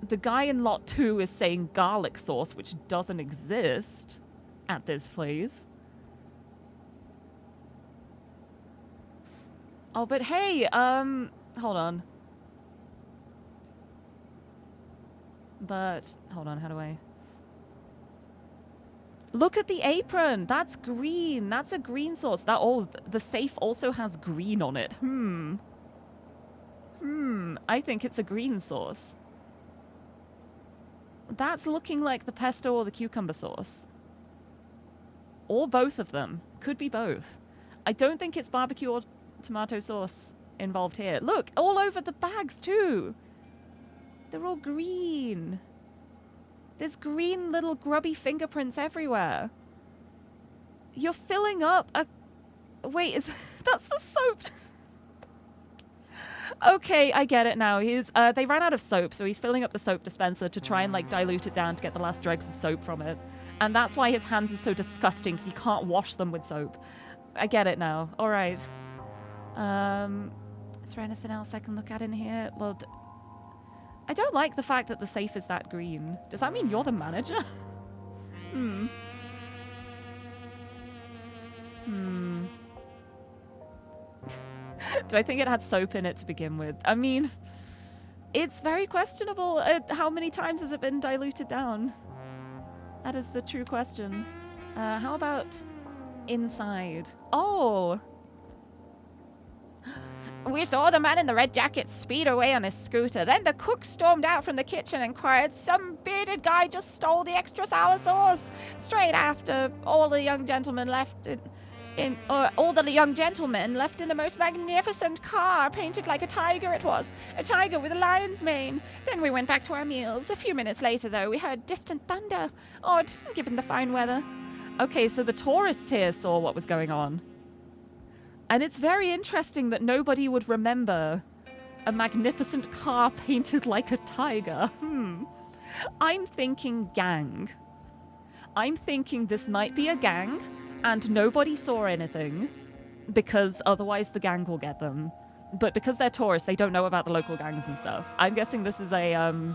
The guy in lot 2 is saying garlic sauce, which doesn't exist at this place. Oh, but hey, hold on. But, hold on, how do I... Look at the apron. That's green. That's a green sauce. The safe also has green on it. I think it's a green sauce. That's looking like the pesto or the cucumber sauce. Or both of them. Could be both. I don't think it's barbecue or tomato sauce involved here. Look, all over the bags too. They're all green. There's green little grubby fingerprints everywhere. You're filling up a... Wait, that's the soap. Okay, I get it now. They ran out of soap, so he's filling up the soap dispenser to try and, like, dilute it down to get the last dregs of soap from it. And that's why his hands are so disgusting, because he can't wash them with soap. I get it now. All right. Is there anything else I can look at in here? Well, I don't like the fact that the safe is that green. Does that mean you're the manager? Do I think it had soap in it to begin with? I mean, it's very questionable. How many times has it been diluted down? That is the true question. How about inside? Oh!
We saw the man in the red jacket speed away on his scooter. Then the cook stormed out from the kitchen and cried, "Some bearded guy just stole the extra sour sauce!" Straight after, all the young gentlemen left in the most magnificent car, painted like a tiger it was. A tiger with a lion's mane. Then we went back to our meals. A few minutes later, though, we heard distant thunder. Odd, given the fine weather.
Okay, so the tourists here saw what was going on. And it's very interesting that nobody would remember a magnificent car painted like a tiger. I'm thinking gang. I'm thinking this might be a gang, and nobody saw anything, because otherwise the gang will get them. But because they're tourists, they don't know about the local gangs and stuff. I'm guessing this is a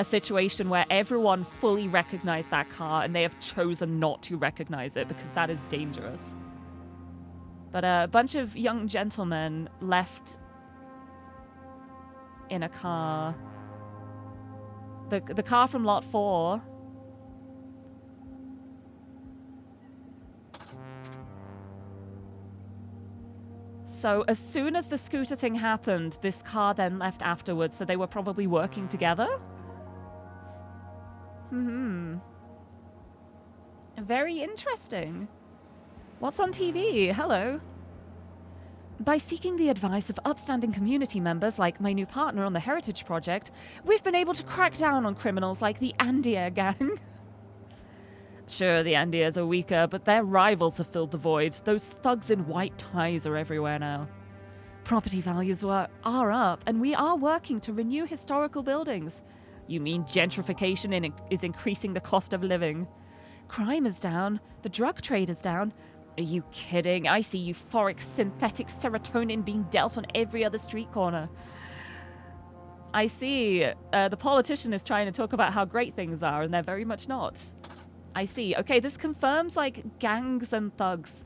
situation where everyone fully recognized that car, and they have chosen not to recognize it, because that is dangerous. But a bunch of young gentlemen left in a car. The car from lot 4. So as soon as the scooter thing happened, this car then left afterwards, so they were probably working together? Very interesting. What's on TV? Hello. By seeking the advice of upstanding community members like my new partner on the Heritage Project, we've been able to crack down on criminals like the Andier gang. Sure, the Andiers are weaker, but their rivals have filled the void. Those thugs in white ties are everywhere now. Property values are up, and we are working to renew historical buildings. You mean gentrification is increasing the cost of living? Crime is down. The drug trade is down. Are you kidding? I see euphoric synthetic serotonin being dealt on every other street corner. I see. The politician is trying to talk about how great things are, and they're very much not. I see. Okay, this confirms like gangs and thugs.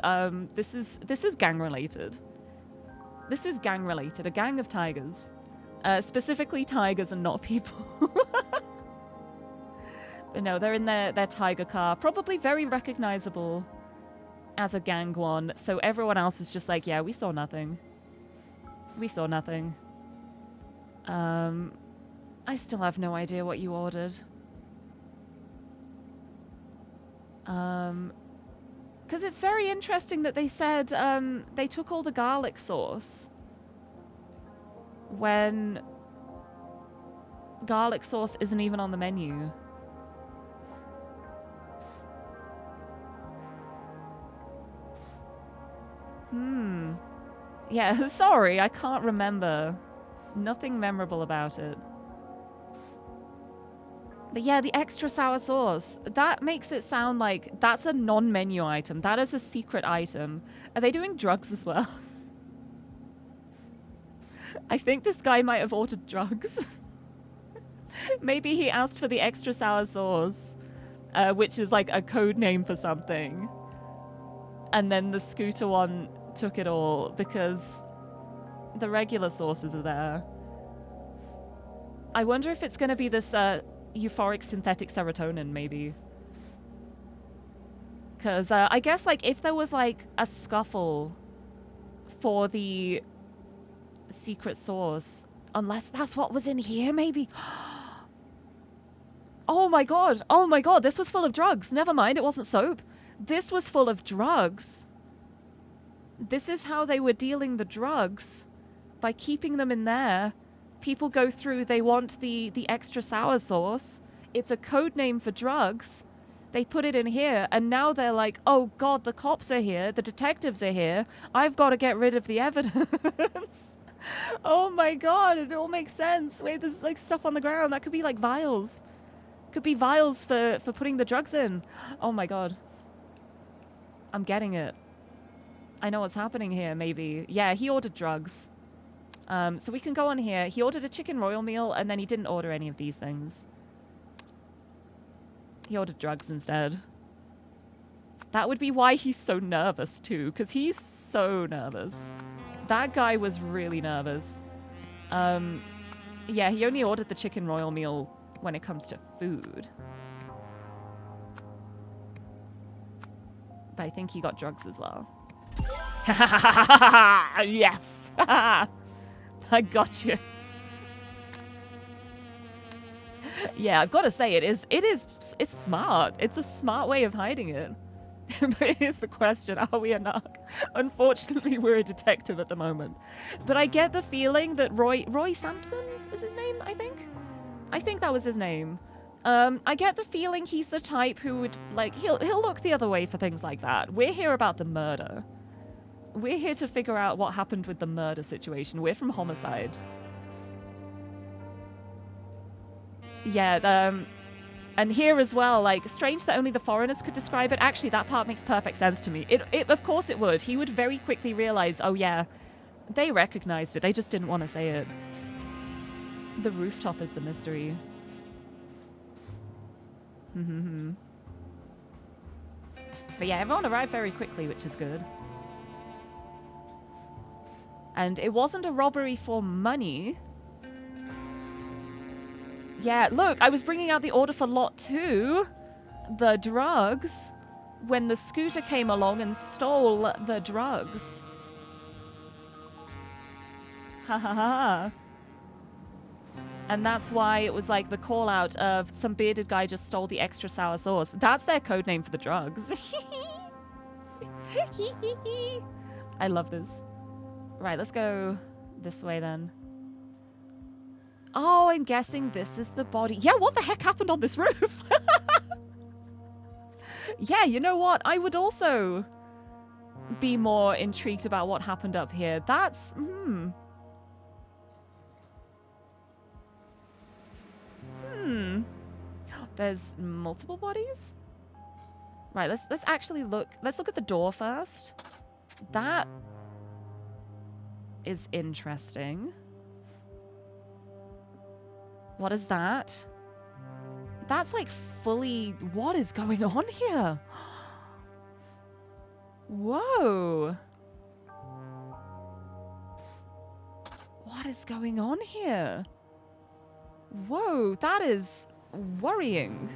This is gang related. This is gang related. A gang of tigers, specifically tigers and not people. But no, they're in their tiger car, probably very recognizable as a gang one. So everyone else is just like, yeah, we saw nothing. We saw nothing. I still have no idea what you ordered. Because it's very interesting that they said they took all the garlic sauce when garlic sauce isn't even on the menu. Yeah, sorry, I can't remember. Nothing memorable about it. But yeah, the extra sour sauce, that makes it sound like that's a non-menu item. That is a secret item. Are they doing drugs as well? I think this guy might have ordered drugs. Maybe he asked for the extra sour sauce, which is like a code name for something. And then the scooter one took it all because the regular sauces are there. I wonder if it's going to be this euphoric synthetic serotonin, maybe. Because I guess like if there was like a scuffle for the secret sauce, unless that's what was in here, maybe. Oh my god, this was full of drugs. Never mind, it wasn't soap. This was full of drugs. This is how they were dealing the drugs, by keeping them in there. People go through, they want the extra sour sauce. It's a code name for drugs. They put it in here, and now they're like, oh god, the cops are here, the detectives are here, I've got to get rid of the evidence. Oh my god, it all makes sense. Wait, there's like stuff on the ground. That could be like vials. Could be vials for putting the drugs in. Oh my god. I'm getting it. I know what's happening here, maybe. Yeah, he ordered drugs. So we can go on here. He ordered a chicken royal meal, and then he didn't order any of these things. He ordered drugs instead. That would be why he's so nervous, too, because he's so nervous. That guy was really nervous. Yeah, he only ordered the chicken royal meal when it comes to food. But I think he got drugs as well. Yes! I got you. Yeah, I've got to say, it's smart. It's a smart way of hiding it. But here's the question, are we a narc? Unfortunately, we're a detective at the moment. But I get the feeling that Roy Sampson was his name, I think? I think that was his name. I get the feeling he's the type who would, like, he'll look the other way for things like that. We're here about the murder. We're here to figure out what happened with the murder situation. We're from Homicide. Yeah, and here as well, like, strange that only the foreigners could describe it. Actually, that part makes perfect sense to me. Of course it would. He would very quickly realize, oh yeah, they recognized it. They just didn't want to say it. The rooftop is the mystery. But yeah, everyone arrived very quickly, which is good. And it wasn't a robbery for money. Yeah, look, I was bringing out the order for lot 2, the drugs, when the scooter came along and stole the drugs. Ha ha ha. And that's why it was like the call out of some bearded guy just stole the extra sour sauce. That's their code name for the drugs. I love this. Right, let's go this way then. Oh, I'm guessing this is the body. Yeah, what the heck happened on this roof? Yeah, you know what? I would also be more intrigued about what happened up here. That's... There's multiple bodies? Right, let's actually look. Let's look at the door first. That is interesting. What is that? That's like fully... What is going on here? Whoa. What is going on here? Whoa, that is worrying.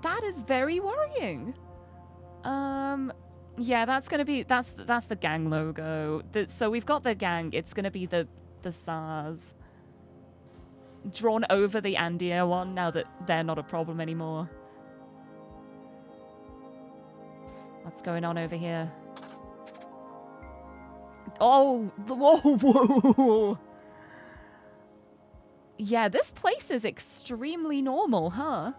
That is very worrying. Yeah, that's gonna be... That's the gang logo. So we've got the gang. It's gonna be the SARS. Drawn over the Andia one now that they're not a problem anymore. What's going on over here? Oh, whoa, whoa. Yeah, this place is extremely normal, huh?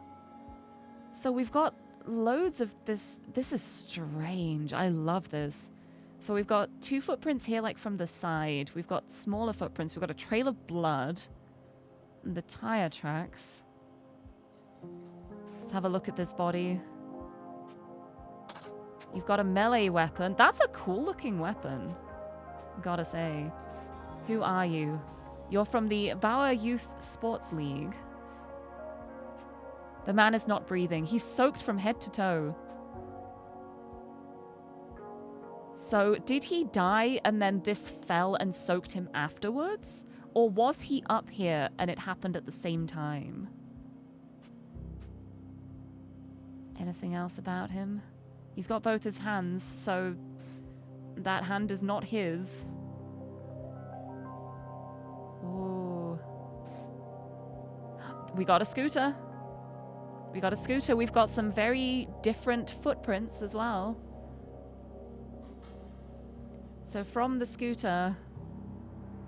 So we've got loads of this. This is strange. I love this. So we've got 2 footprints here, like from the side. We've got smaller footprints. We've got a trail of blood. And the tire tracks. Let's have a look at this body. You've got a melee weapon. That's a cool looking weapon. Gotta say. Who are you? You're from the Bauer Youth Sports League. The man is not breathing. He's soaked from head to toe. So, did he die and then this fell and soaked him afterwards? Or was he up here and it happened at the same time? Anything else about him? He's got both his hands, so that hand is not his. Ooh. We got a scooter. We got a scooter. We've got some very different footprints as well. So from the scooter,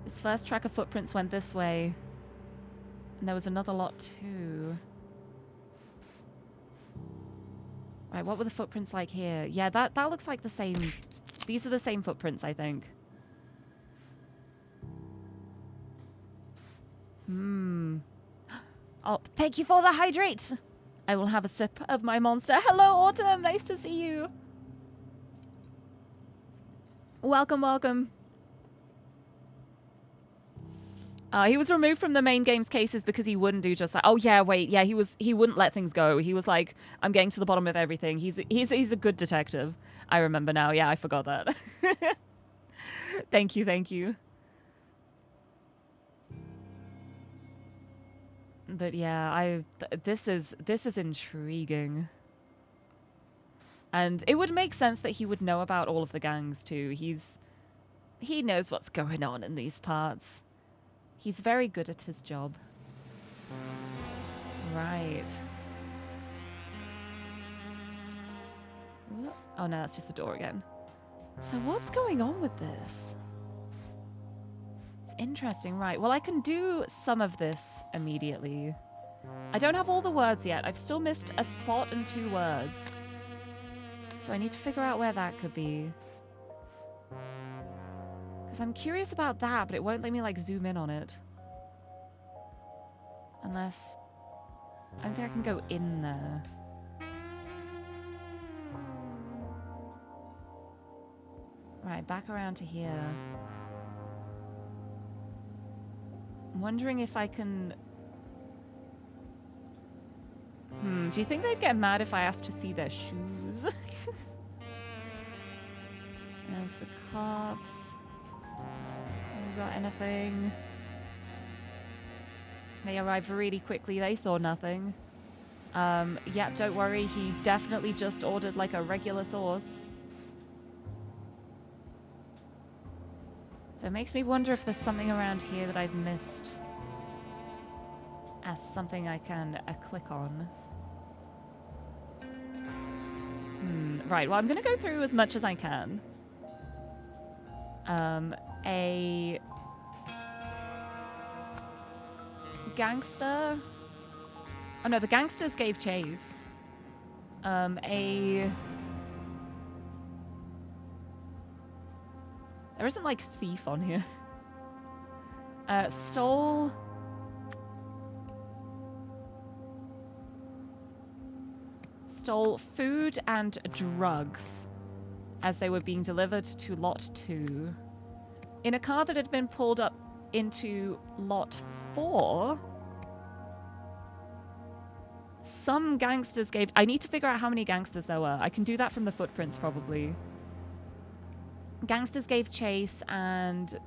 this first track of footprints went this way. And there was another lot too. Right, what were the footprints like here? Yeah, that looks like the same. These are the same footprints, I think. Oh, thank you for the hydrate. I will have a sip of my monster. Hello, Autumn. Nice to see you. Welcome, welcome. He was removed from the main game's cases because he wouldn't do just that. Oh yeah, wait, yeah, he wouldn't let things go. He was like, I'm getting to the bottom of everything. He's a good detective. I remember now. Yeah, I forgot that. Thank you, thank you. But yeah, this is intriguing. And it would make sense that he would know about all of the gangs too. He knows what's going on in these parts. He's very good at his job. Right. Oh no, that's just the door again. So what's going on with this? It's interesting, right. Well, I can do some of this immediately. I don't have all the words yet. I've still missed a spot and 2 words. So I need to figure out where that could be. Because I'm curious about that, but it won't let me, like, zoom in on it. Unless... I don't think I can go in there. Right, back around to here. I'm wondering if I can... do you think they'd get mad if I asked to see their shoes? There's the cops. You got anything? They arrived really quickly. They saw nothing. Yeah, don't worry. He definitely just ordered like a regular sauce. So it makes me wonder if there's something around here that I've missed. As something I can click on. Right, well, I'm going to go through as much as I can. A gangster. Oh no, the gangsters gave chase. There isn't like thief on here. Stole food and drugs as they were being delivered to Lot 2 in a car that had been pulled up into Lot 4. some gangsters gave... I need to figure out how many gangsters there were. I can do that from the footprints, probably. Gangsters gave chase, and...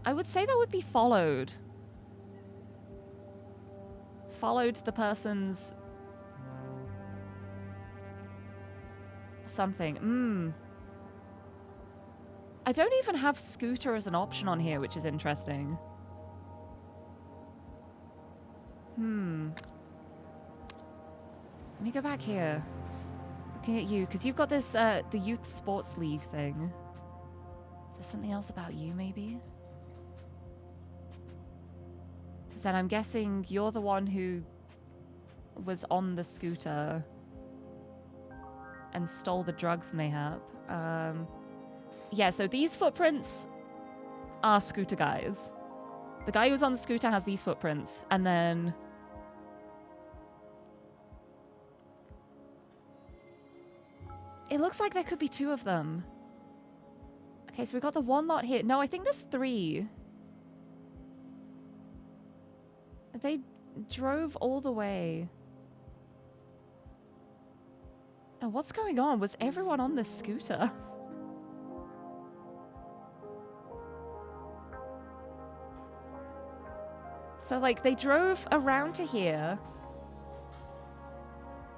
I would say that would be followed. Followed the person's... something. I don't even have scooter as an option on here, which is interesting. Let me go back here. Looking at you, because you've got this, the Youth Sports League thing. Is there something else about you, maybe? Because then I'm guessing you're the one who was on the scooter and stole the drugs, mayhap. Yeah, so these footprints are scooter guys. The guy who was on the scooter has these footprints, and then... It looks like there could be two of them. Okay, so we got the one lot here. No, I think there's three. They drove all the way. Oh, what's going on? Was everyone on this scooter? So, like, they drove around to here.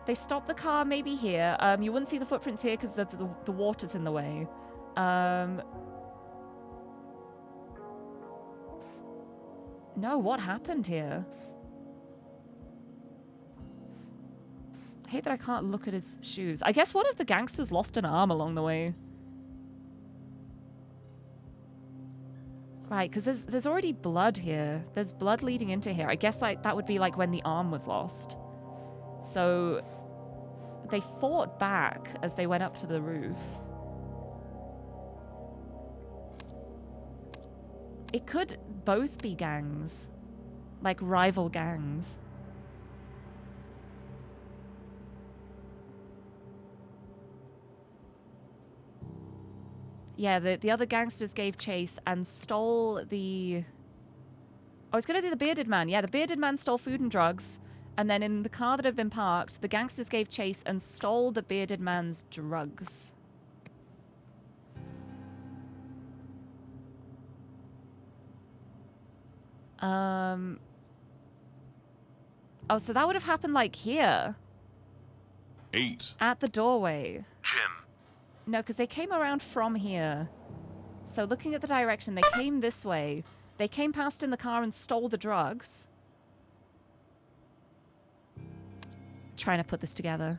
They stopped the car maybe here. You wouldn't see the footprints here because the water's in the way. No, what happened here? I hate that I can't look at his shoes. I guess one of the gangsters lost an arm along the way. Right, because there's already blood here. There's blood leading into here. I guess like that would be like when the arm was lost. So they fought back as they went up to the roof. It could both be gangs. Like rival gangs. Yeah, the other gangsters gave chase and stole the... I was going to do the bearded man. Yeah, the bearded man stole food and drugs. And then in the car that had been parked, the gangsters gave chase and stole the bearded man's drugs. Oh, so that would have happened like here.
8.
At the doorway.
Jim.
No, because they came around from here. So looking at the direction, they came this way. They came past in the car and stole the drugs. Trying to put this together.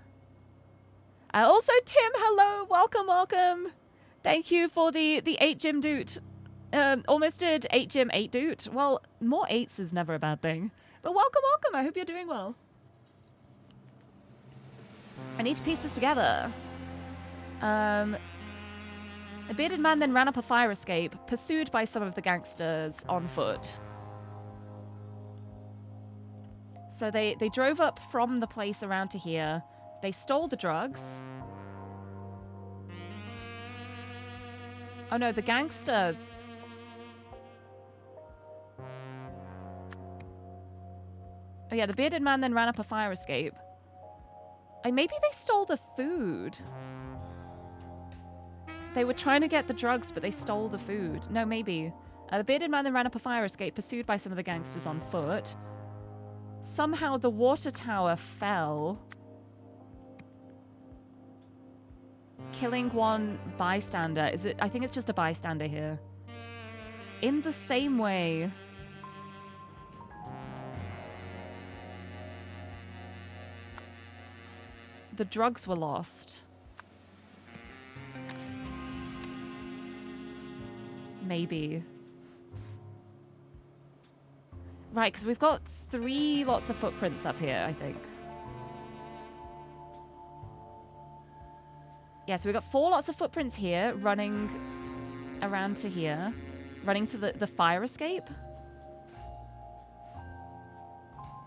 Also, Tim, hello. Welcome, welcome. Thank you for the 8 Jim doot. Almost did 8 Jim 8 doot. Well, more 8s is never a bad thing. But welcome, welcome. I hope you're doing well. I need to piece this together. A bearded man then ran up a fire escape, pursued by some of the gangsters on foot. So they drove up from the place around to here. They stole the drugs. Oh no, the gangster... Oh yeah, the bearded man then ran up a fire escape. Maybe they stole the food. They were trying to get the drugs, but they stole the food. No, maybe. The bearded man then ran up a fire escape, pursued by some of the gangsters on foot. Somehow the water tower fell, killing one bystander. Is it? I think it's just a bystander here. In the same way... the drugs were lost. Maybe. Right, because we've got 3 lots of footprints up here, I think. Yeah, so we've got 4 lots of footprints here, running around to here. Running to the fire escape.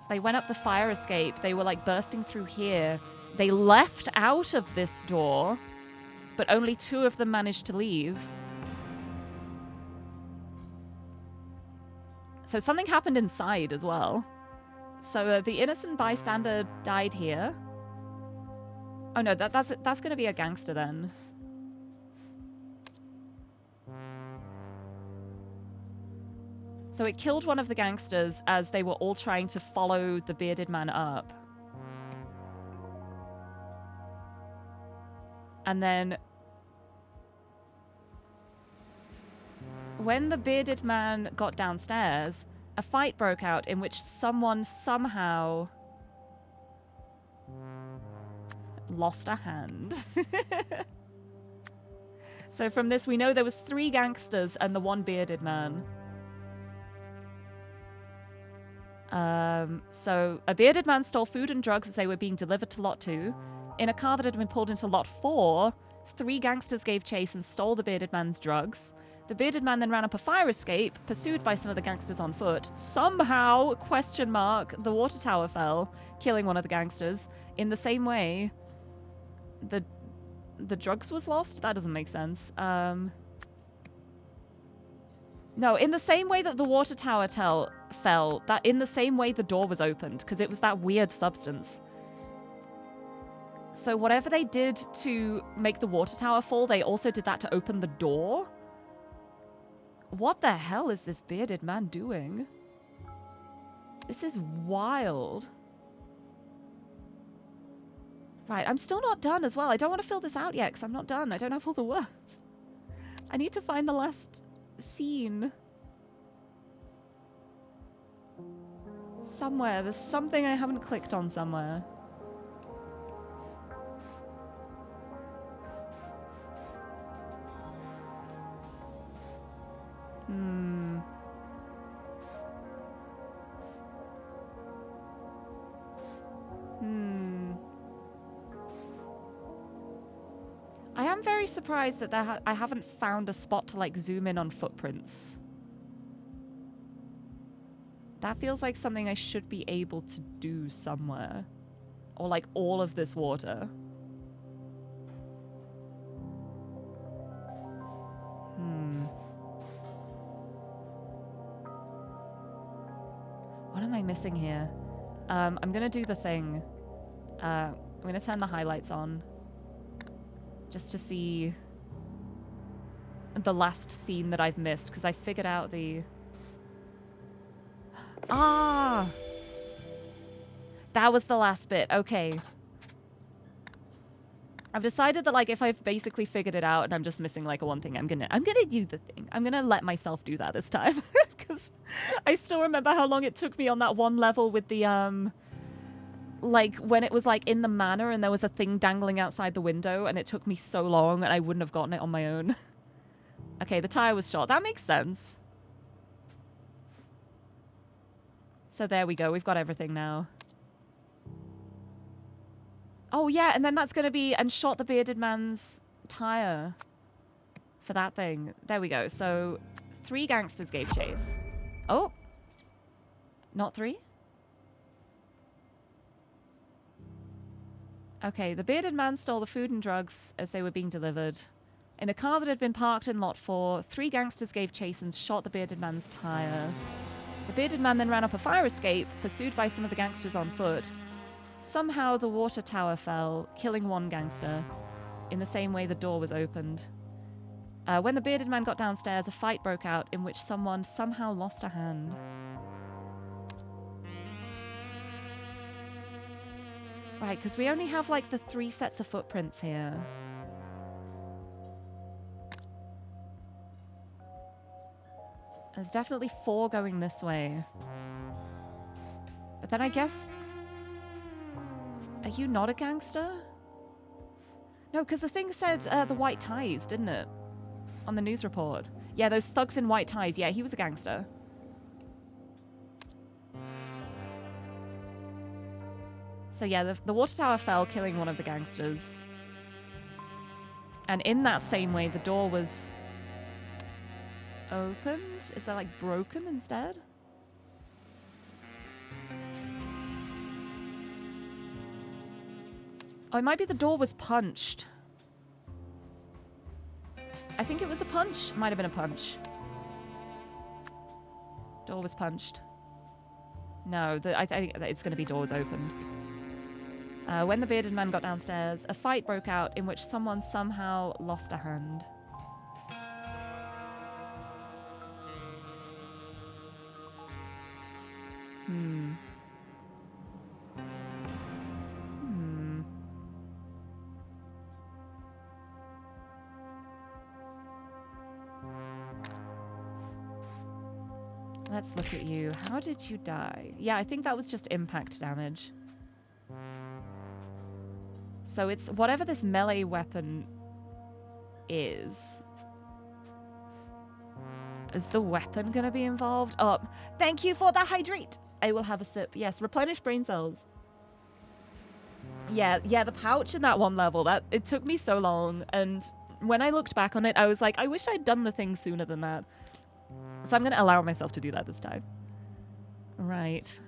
So they went up the fire escape. They were, like, bursting through here. They left out of this door, but only 2 of them managed to leave. So something happened inside as well. So the innocent bystander died here. Oh no, that's going to be a gangster then. So it killed one of the gangsters as they were all trying to follow the bearded man up. And then when the bearded man got downstairs, a fight broke out in which someone somehow lost a hand. So from this, we know there was 3 gangsters and the 1 bearded man. So a bearded man stole food and drugs as they were being delivered to Lot 2. In a car that had been pulled into Lot 4, 3 gangsters gave chase and stole the bearded man's drugs. The bearded man then ran up a fire escape, pursued by some of the gangsters on foot. Somehow, question mark, the water tower fell, killing one of the gangsters. In the same way, the drugs was lost? That doesn't make sense. No, in the same way that the water tower fell, that in the same way the door was opened, because it was that weird substance. So whatever they did to make the water tower fall, they also did that to open the door? What the hell is this bearded man doing? This is wild. Right, I'm still not done as well. I don't want to fill this out yet because I'm not done. I don't have all the words. I need to find the last scene. Somewhere. There's something I haven't clicked on somewhere. I am very surprised that I haven't found a spot to like zoom in on footprints. That feels like something I should be able to do somewhere. Or like all of this water. What am I missing here? I'm gonna do the thing. I'm gonna turn the highlights on. Just to see the last scene that I've missed, because I figured out the... Ah! That was the last bit. Okay. I've decided that, like, if I've basically figured it out and I'm just missing, like, a one thing, I'm gonna do the thing. I'm gonna let myself do that this time. Because I still remember how long it took me on that one level with the, like, when it was, like, in the manor and there was a thing dangling outside the window and it took me so long and I wouldn't have gotten it on my own. Okay, the tire was shot. That makes sense. So there we go. We've got everything now. Oh, yeah, and then that's going to be... And shot the bearded man's tire for that thing. There we go. So 3 gangsters gave chase. Oh. Not 3? Okay, the bearded man stole the food and drugs as they were being delivered. In a car that had been parked in Lot 4, 3 gangsters gave chase and shot the bearded man's tire. The bearded man then ran up a fire escape, pursued by some of the gangsters on foot. Somehow the water tower fell, killing 1 gangster, in the same way the door was opened. When the bearded man got downstairs, a fight broke out in which someone somehow lost a hand. Right, because we only have, like, the 3 sets of footprints here. There's definitely 4 going this way. But then I guess... Are you not a gangster? No, because the thing said the white ties, didn't it? On the news report. Yeah, those thugs in white ties. Yeah, he was a gangster. So yeah, the water tower fell, killing 1 of the gangsters. And in that same way, the door was opened? Is that like broken instead? Oh, it might be the door was punched. I think it was a punch. Might have been a punch. Door was punched. No, I think that it's going to be doors opened. When the bearded man got downstairs, a fight broke out in which someone somehow lost a hand. Hmm. Let's look at you. How did you die? Yeah, I think that was just impact damage. So it's whatever this melee weapon is. Is the weapon going to be involved? Oh, thank you for the hydrate. I will have a sip. Yes, replenish brain cells. Yeah, the pouch in that one level, it took me so long. And when I looked back on it, I was like, I wish I'd done the thing sooner than that. So I'm going to allow myself to do that this time. Right.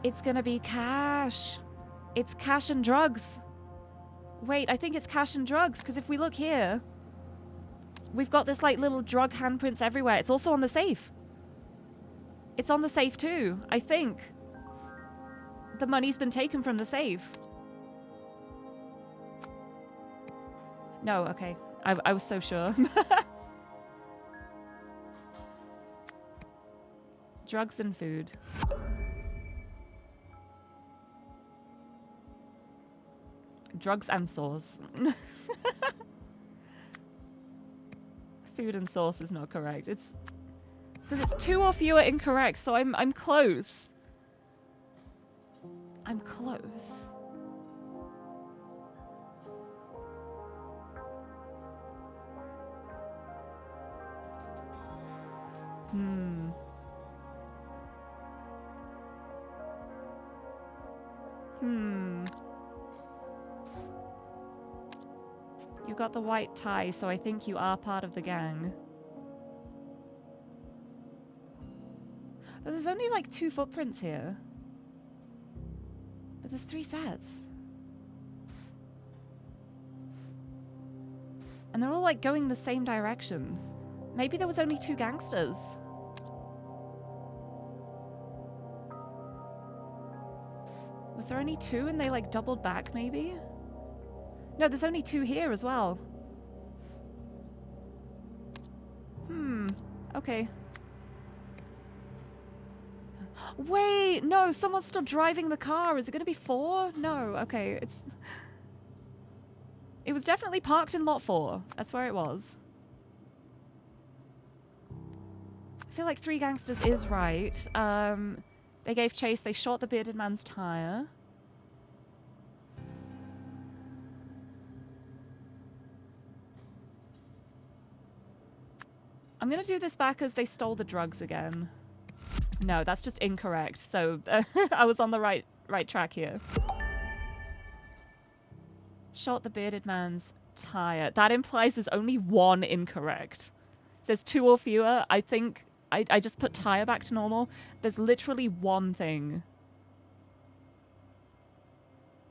It's gonna be cash. It's cash and drugs. Wait, I think it's cash and drugs, because if we look here, we've got this like little drug handprints everywhere. It's also on the safe. It's on the safe too, I think. The money's been taken from the safe. No, okay. I was so sure. Drugs and food. Drugs and sauce. Food and sauce is not correct. It's because it's 2 or fewer incorrect, so I'm close. I'm close. You got the white tie, so I think you are part of the gang. But there's only like 2 footprints here. But there's 3 sets. And they're all like going the same direction. Maybe there was only 2 gangsters. Was there only 2 and they like doubled back maybe? No, there's only 2 here as well. Okay. Wait, no, someone's still driving the car. Is it going to be 4? No, okay, it was definitely parked in lot 4. That's where it was. I feel like 3 gangsters is right. They gave chase, they shot the bearded man's tire. I'm gonna do this back as they stole the drugs again. No, that's just incorrect. So I was on the right track here. Shot the bearded man's tire. That implies there's only 1 incorrect. It says 2 or fewer. I think I just put tire back to normal. There's literally 1 thing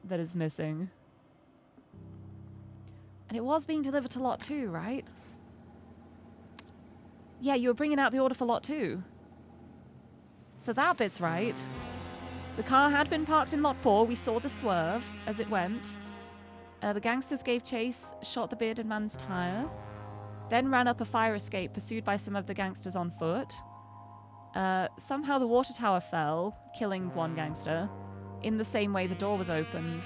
that is missing. And it was being delivered to lot 2, right? Yeah, you were bringing out the order for lot 2. So that bit's right. The car had been parked in lot 4. We saw the swerve as it went. The gangsters gave chase, shot the bearded man's tire, then ran up a fire escape pursued by some of the gangsters on foot. Somehow the water tower fell, killing 1 gangster, in the same way the door was opened.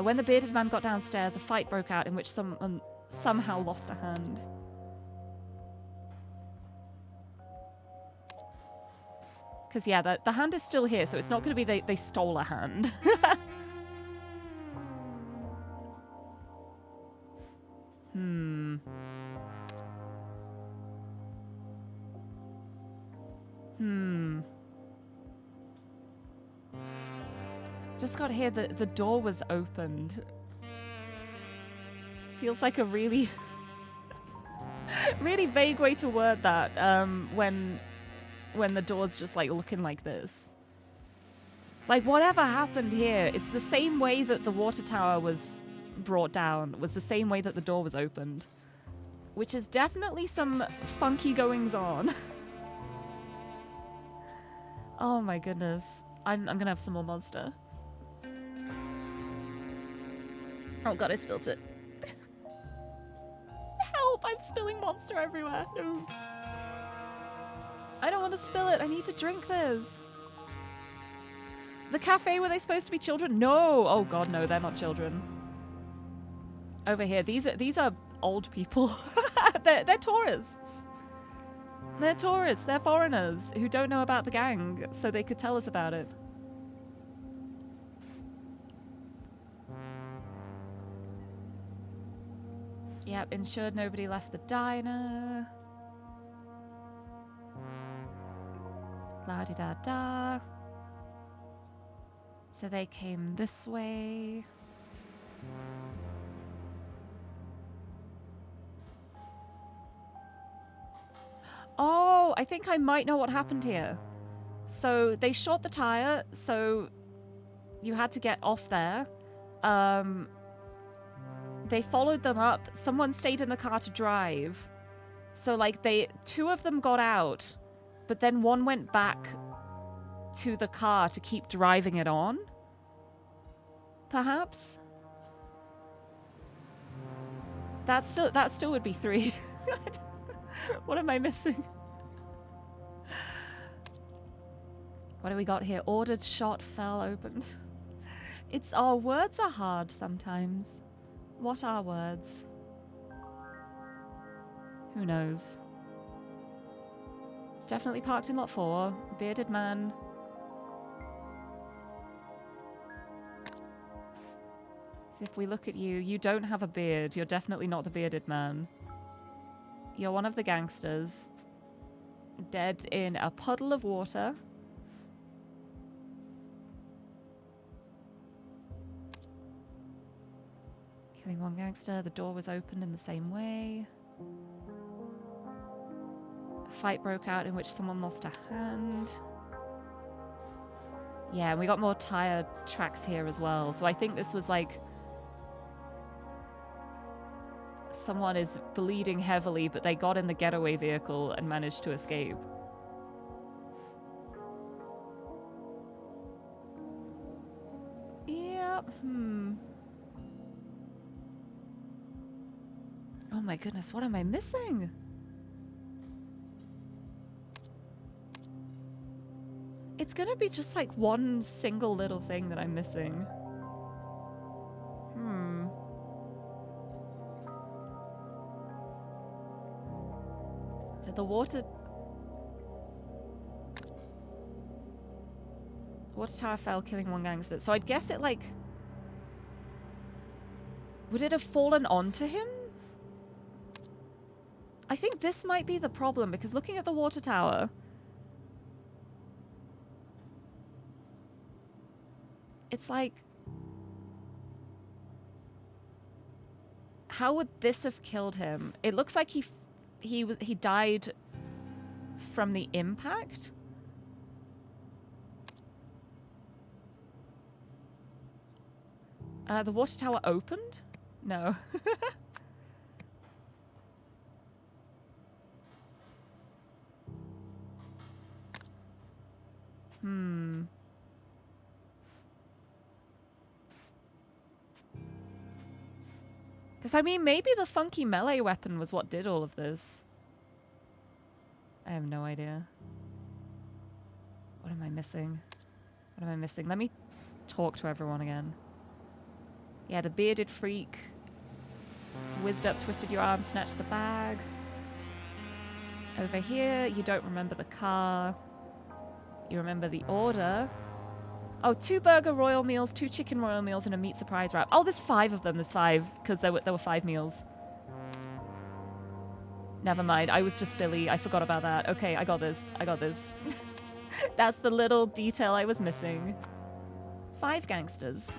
When the bearded man got downstairs, a fight broke out in which someone somehow lost a hand. Because, yeah, the hand is still here, so it's not going to be they stole a hand. Just got here that the door was opened. Feels like a really, really vague way to word that. When the door's just like looking like this. It's like whatever happened here. It's the same way that the water tower was brought down. Was the same way that the door was opened, which is definitely some funky goings on. Oh my goodness. I'm gonna have some more monster. Oh god, I spilt it. Help! I'm spilling monster everywhere. No. I don't want to spill it. I need to drink this. The cafe, were they supposed to be children? No! Oh god, no, they're not children. Over here, these are old people. they're tourists. They're tourists. They're foreigners who don't know about the gang, so they could tell us about it. Yep, ensured nobody left the diner. La-di-da-da. So they came this way. Oh, I think I might know what happened here. So they shot the tire, so you had to get off there. They followed them up. Someone stayed in the car to drive. So like two of them got out, but then one went back to the car to keep driving it on. Perhaps? That still would be 3. What am I missing? What do we got here? Ordered shot fell open. It's our words are hard sometimes. What are words? Who knows? It's definitely parked in lot 4. Bearded man. So if we look at you, you don't have a beard. You're definitely not the bearded man. You're one of the gangsters. Dead in a puddle of water. Killing one gangster. The door was opened in the same way. A fight broke out in which someone lost a hand. Yeah, and we got more tire tracks here as well. So I think this was like... someone is bleeding heavily, but they got in the getaway vehicle and managed to escape. Yep. Oh my goodness, what am I missing? It's gonna be just like one single little thing that I'm missing. Did the water tower fell, killing one gangster. So I'd guess it like... would it have fallen onto him? I think this might be the problem, because looking at the water tower... it's like... how would this have killed him? It looks like he died from the impact. The water tower opened? No. Because, I mean, maybe the funky melee weapon was what did all of this. I have no idea. What am I missing? What am I missing? Let me talk to everyone again. Yeah, the bearded freak. Whizzed up, twisted your arm, snatched the bag. Over here, you don't remember the car. You remember the order. Oh, 2 burger royal meals, 2 chicken royal meals, and a meat surprise wrap. Oh, there's 5 of them. There's 5, because there were 5 meals. Never mind. I was just silly. I forgot about that. Okay, I got this. I got this. That's the little detail I was missing. 5 gangsters.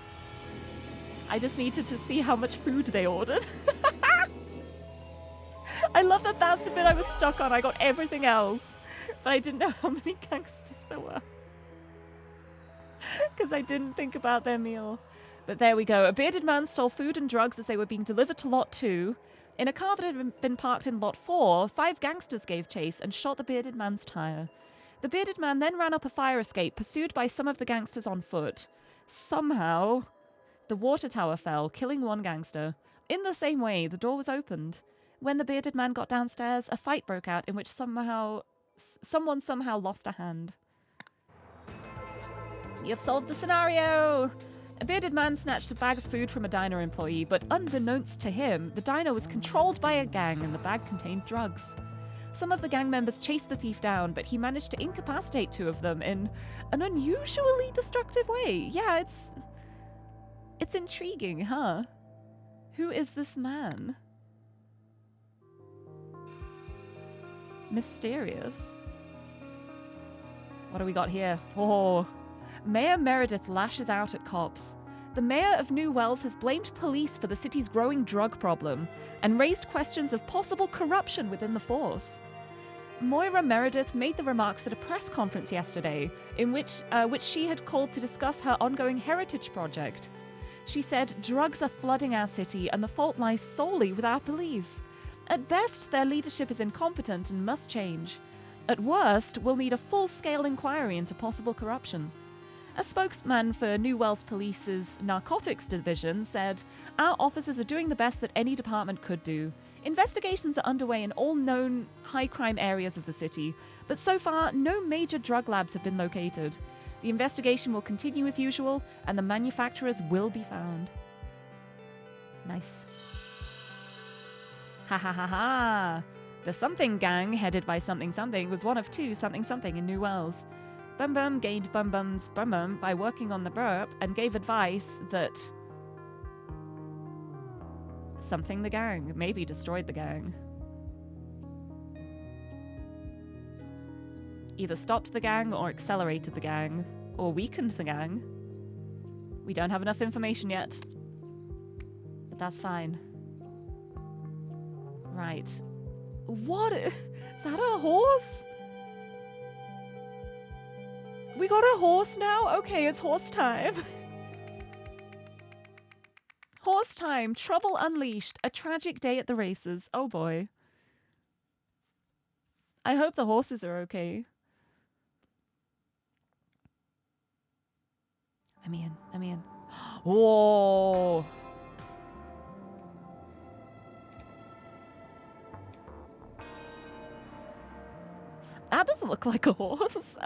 I just needed to see how much food they ordered. I love that that's the bit I was stuck on. I got everything else, but I didn't know how many gangsters there were. Because I didn't think about their meal. But there we go. A bearded man stole food and drugs as they were being delivered to Lot 2. In a car that had been parked in Lot 4, 5 gangsters gave chase and shot the bearded man's tire. The bearded man then ran up a fire escape, pursued by some of the gangsters on foot. Somehow, the water tower fell, killing one gangster. In the same way, the door was opened. When the bearded man got downstairs, a fight broke out in which someone somehow lost a hand. You've solved the scenario! A bearded man snatched a bag of food from a diner employee, but unbeknownst to him, the diner was controlled by a gang and the bag contained drugs. Some of the gang members chased the thief down, but he managed to incapacitate 2 of them in an unusually destructive way. Yeah, it's intriguing, huh? Who is this man? Mysterious. What do we got here? Oh, Mayor Meredith lashes out at cops. The mayor of New Wells has blamed police for the city's growing drug problem and raised questions of possible corruption within the force. Moira Meredith made the remarks at a press conference yesterday, in which she had called to discuss her ongoing heritage project. She said, "Drugs are flooding our city and the fault lies solely with our police. At best, their leadership is incompetent and must change. At worst, we'll need a full-scale inquiry into possible corruption." A spokesman for New Wells Police's Narcotics Division said, "Our officers are doing the best that any department could do. Investigations are underway in all known high-crime areas of the city, but so far, no major drug labs have been located. The investigation will continue as usual, and the manufacturers will be found." Nice. Ha ha ha ha! The Something Gang, headed by Something Something, was one of 2 Something Something in New Wells. Bum Bum gained Bum Bum's Bum Bum by working on the burp and gave advice that Something the gang maybe destroyed the gang. Either stopped the gang or accelerated the gang or weakened the gang. We don't have enough information yet, but that's fine. Right. What? Is that a horse? We got a horse now? Okay, it's horse time. Horse time. Trouble unleashed. A tragic day at the races. Oh boy. I hope the horses are okay. Let me in. Whoa. That doesn't look like a horse.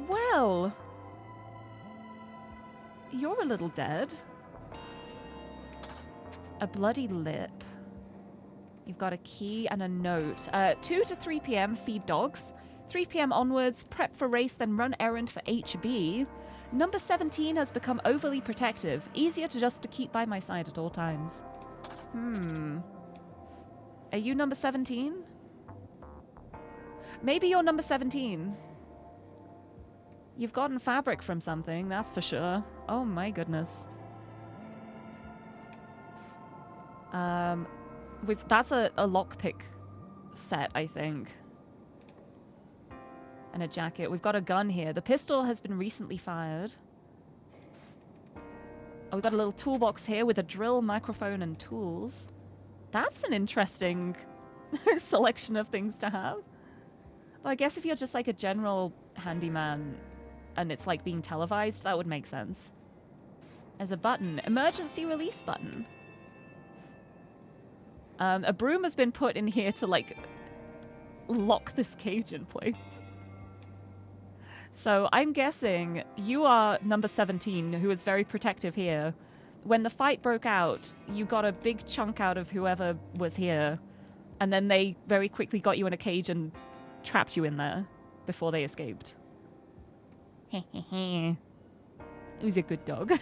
Well, you're a little dead. A bloody lip. You've got a key and a note. 2 to 3 p.m. feed dogs. 3 p.m. onwards, prep for race, then run errand for HB. Number 17 has become overly protective. Easier to just to keep by my side at all times. Are you number 17? Maybe you're number 17. You've gotten fabric from something, that's for sure. Oh my goodness. That's a lockpick set, I think. And a jacket. We've got a gun here. The pistol has been recently fired. Oh, we've got a little toolbox here with a drill, microphone, and tools. That's an interesting selection of things to have. But I guess if you're just like a general handyman and it's like being televised, that would make sense. There's a button. Emergency release button. A broom has been put in here to like lock this cage in place. So I'm guessing you are number 17, who is very protective here. When the fight broke out, you got a big chunk out of whoever was here. And then they very quickly got you in a cage and trapped you in there before they escaped. Who's a good dog?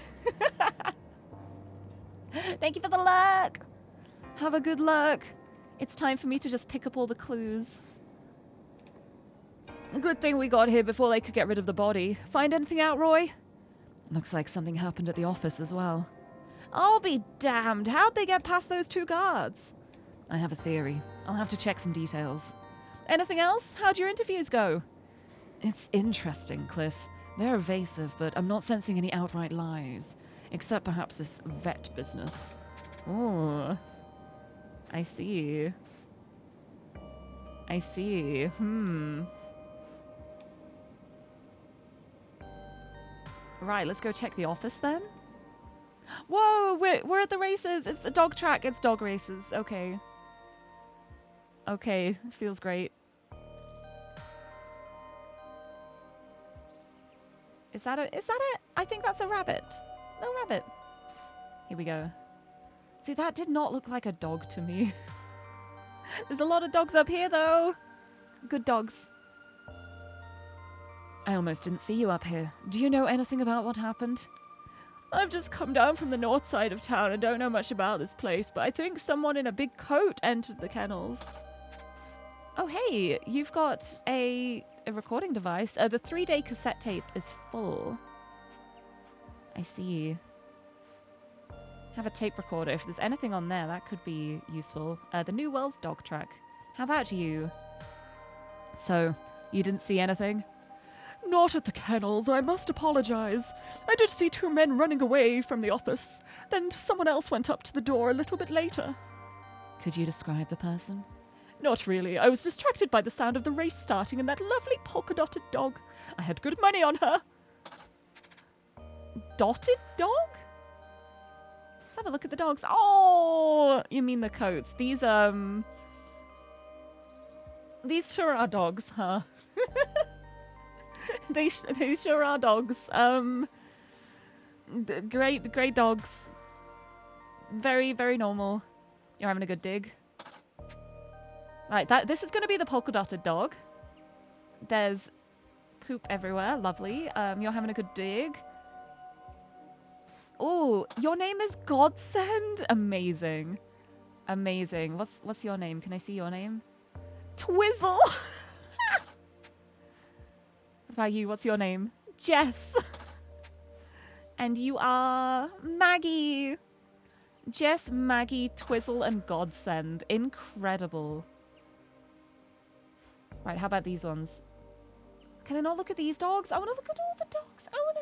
Thank you for the luck! Have a good luck. It's time for me to just pick up all the clues. Good thing we got here before they could get rid of the body. Find anything out, Roy? Looks like something happened at the office as well. I'll be damned. How'd they get past those 2 guards? I have a theory. I'll have to check some details. Anything else? How'd your interviews go? It's interesting, Cliff. They're evasive, but I'm not sensing any outright lies. Except perhaps this vet business. Oh. I see. I see. Right, let's go check the office then. Whoa, we're at the races. It's the dog track. It's dog races. Okay. Okay, feels great. Is that it? I think that's a rabbit. No rabbit. Here we go. See, that did not look like a dog to me. There's a lot of dogs up here, though. Good dogs. I almost didn't see you up here. Do you know anything about what happened?
I've just come down from the north side of town and don't know much about this place, but I think someone in a big coat entered the kennels.
Oh, hey, you've got a recording device. The 3-day cassette tape is full. I see. Have a tape recorder. If there's anything on there, that could be useful. The New Wells dog track. How about you? So, you didn't see anything?
Not at the kennels, I must apologize. I did see 2 men running away from the office. Then someone else went up to the door a little bit later.
Could you describe the person?
Not really. I was distracted by the sound of the race starting and that lovely polka-dotted dog. I had good money on her.
Dotted dog? Let's have a look at the dogs. Oh, you mean the coats. These sure are dogs, huh? They sure are dogs. Great dogs. Very, very normal. You're having a good dig. Right, this is going to be the polka dotted dog. There's poop everywhere. Lovely. You're having a good dig. Oh, your name is Godsend. Amazing. Amazing. What's your name? Can I see your name? Twizzle. What about you? What's your name? Jess. And you are Maggie. Jess, Maggie, Twizzle, and Godsend. Incredible. Right, how about these ones? Can I not look at these dogs? I want to look at all the dogs. I want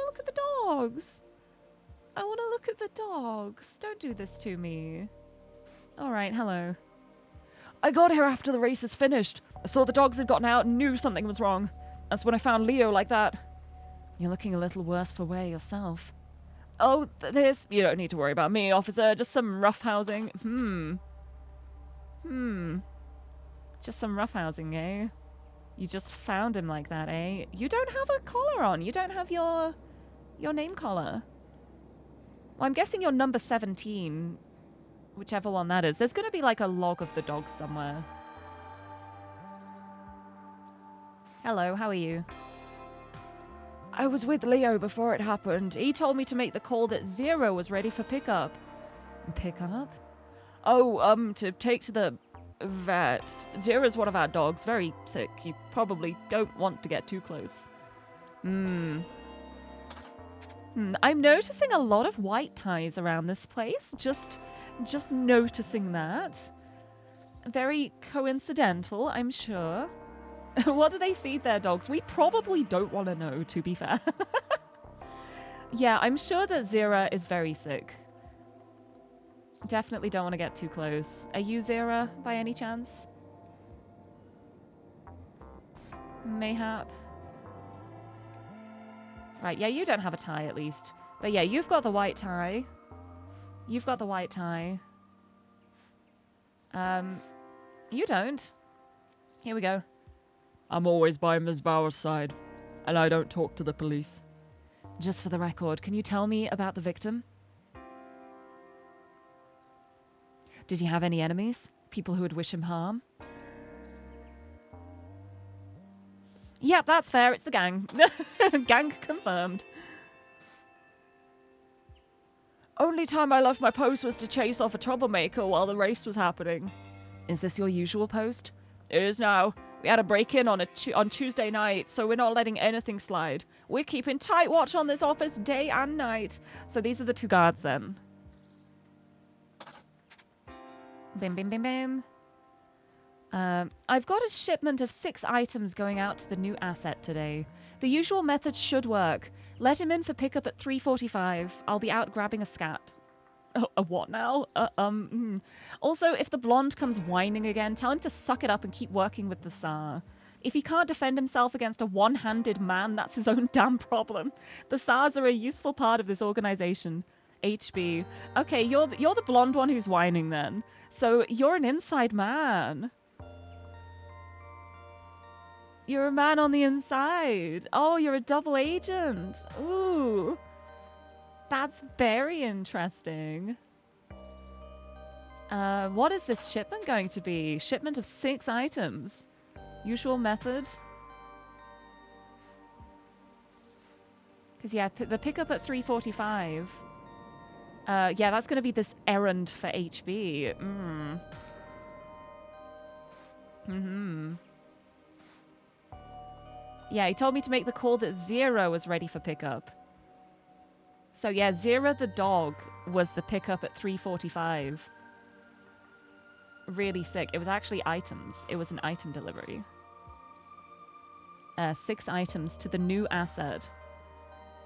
to look at the dogs. I want to look at the dogs. Don't do this to me. All right, hello.
I got here after the race is finished. I saw the dogs had gotten out and knew something was wrong. That's when I found Leo like that.
You're looking a little worse for wear yourself.
Oh, you don't need to worry about me, officer. Just some roughhousing.
Just some roughhousing, eh? You just found him like that, eh? You don't have a collar on. You don't have your name collar. Well, I'm guessing you're number 17. Whichever one that is. There's going to be like a log of the dogs somewhere. Hello, how are you?
I was with Leo before it happened. He told me to make the call that Zero was ready for pickup.
Pickup?
Oh, to take to the vet. Zero's one of our dogs, very sick. You probably don't want to get too close.
I'm noticing a lot of white ties around this place. Just noticing that. Very coincidental, I'm sure. What do they feed their dogs? We probably don't want to know, to be fair. Yeah, I'm sure that Zira is very sick. Definitely don't want to get too close. Are you Zira, by any chance? Mayhap. Right, yeah, you don't have a tie, at least. But yeah, you've got the white tie. You've got the white tie. You don't. Here we go.
I'm always by Ms. Bauer's side, and I don't talk to the police.
Just for the record, can you tell me about the victim? Did he have any enemies? People who would wish him harm? Yep, that's fair. It's the gang. Gang confirmed.
Only time I left my post was to chase off a troublemaker while the race was happening.
Is this your usual post?
It is now. We had a break-in on Tuesday night, so we're not letting anything slide. We're keeping tight watch on this office day and night.
So these are the two guards then. Bim, bim, bim, bim. I've got a shipment of 6 items going out to the new asset today. The usual method should work. Let him in for pickup at 3:45. I'll be out grabbing a scat. Oh, a what now? Also, if the blonde comes whining again, tell him to suck it up and keep working with the Tsar. If he can't defend himself against a one-handed man, that's his own damn problem. The Tsars are a useful part of this organization. HB. Okay, you're the blonde one who's whining then. So you're an inside man. You're a man on the inside. Oh, you're a double agent. Ooh. That's very interesting. What is this shipment going to be? Shipment of 6 items. Usual method. Because, yeah, the pickup at 3:45. Yeah, that's going to be this errand for HB. Yeah, he told me to make the call that Zero was ready for pickup. So yeah, Zira the dog was the pickup at 3:45. Really sick. It was actually items. It was an item delivery. 6 items to the new asset.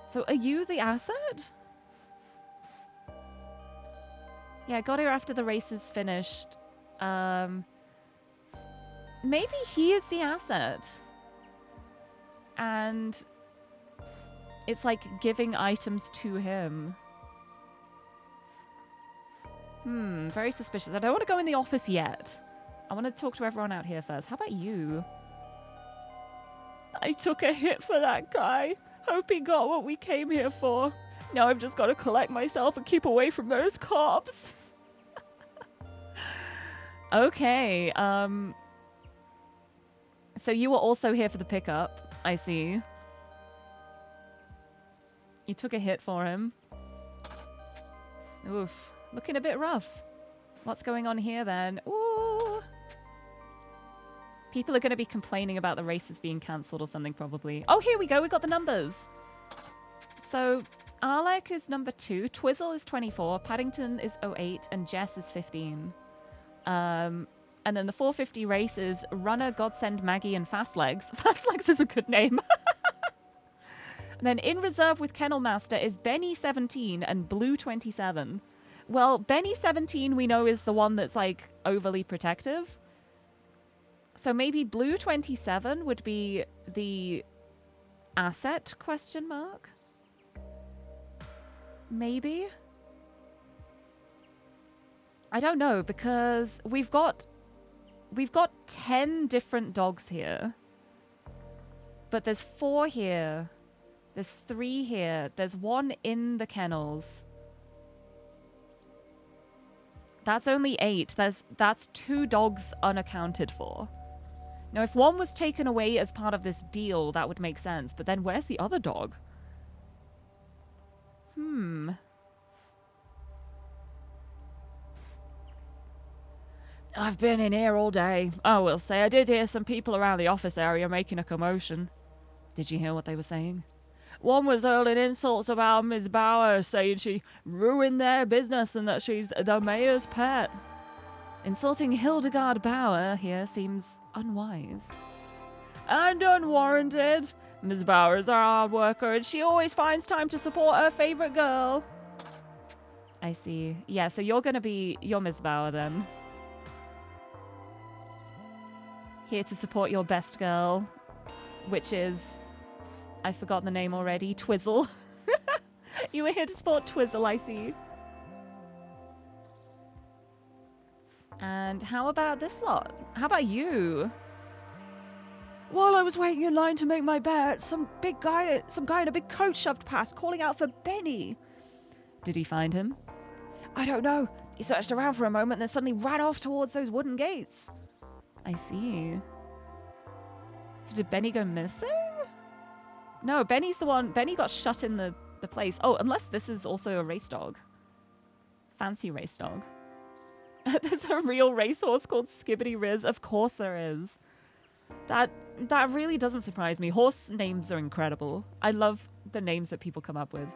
So are you the asset? Yeah, I got here after the race is finished. Maybe he is the asset. And it's like giving items to him. Very suspicious. I don't want to go in the office yet. I want to talk to everyone out here first. How about you?
I took a hit for that guy. Hope he got what we came here for. Now I've just got to collect myself and keep away from those cops.
Okay, so you were also here for the pickup, I see. You took a hit for him. Oof, looking a bit rough. What's going on here then? Ooh. People are going to be complaining about the races being cancelled or something probably. Oh, here we go, we got the numbers. So, Alec is number 2, Twizzle is 24, Paddington is 08, and Jess is 15. And then the 450 race is Runner, Godsend, Maggie, and Fastlegs. Fastlegs is a good name. And then in reserve with Kennel Master is Benny 17 and Blue 27. Well, Benny 17 we know is the one that's like overly protective. So maybe Blue 27 would be the asset question mark? Maybe? I don't know, because we've got 10 different dogs here. But there's 4 here. There's 3 here. There's 1 in the kennels. That's only 8. That's 2 dogs unaccounted for. Now, if 1 was taken away as part of this deal, that would make sense. But then where's the other dog? I've been in here all day. I will say, I did hear some people around the office area making a commotion. Did you hear what they were saying? One was hurling insults about Ms. Bauer, saying she ruined their business and that she's the mayor's pet. Insulting Hildegard Bauer here seems unwise. And unwarranted. Ms. Bauer's a hard worker and she always finds time to support her favorite girl. I see. Yeah, so you're Ms. Bauer then. Here to support your best girl, which is, I've forgotten the name already, Twizzle. You were here to support Twizzle, I see. And how about this lot? How about you?
While I was waiting in line to make my bet, some guy in a big coat shoved past, calling out for Benny.
Did he find him?
I don't know. He searched around for a moment and then suddenly ran off towards those wooden gates.
I see. So did Benny go missing? No, Benny's the one. Benny got shut in the place. Oh, unless this is also a race dog. Fancy race dog. There's a real racehorse called Skibbity Riz. Of course there is. That really doesn't surprise me. Horse names are incredible. I love the names that people come up with.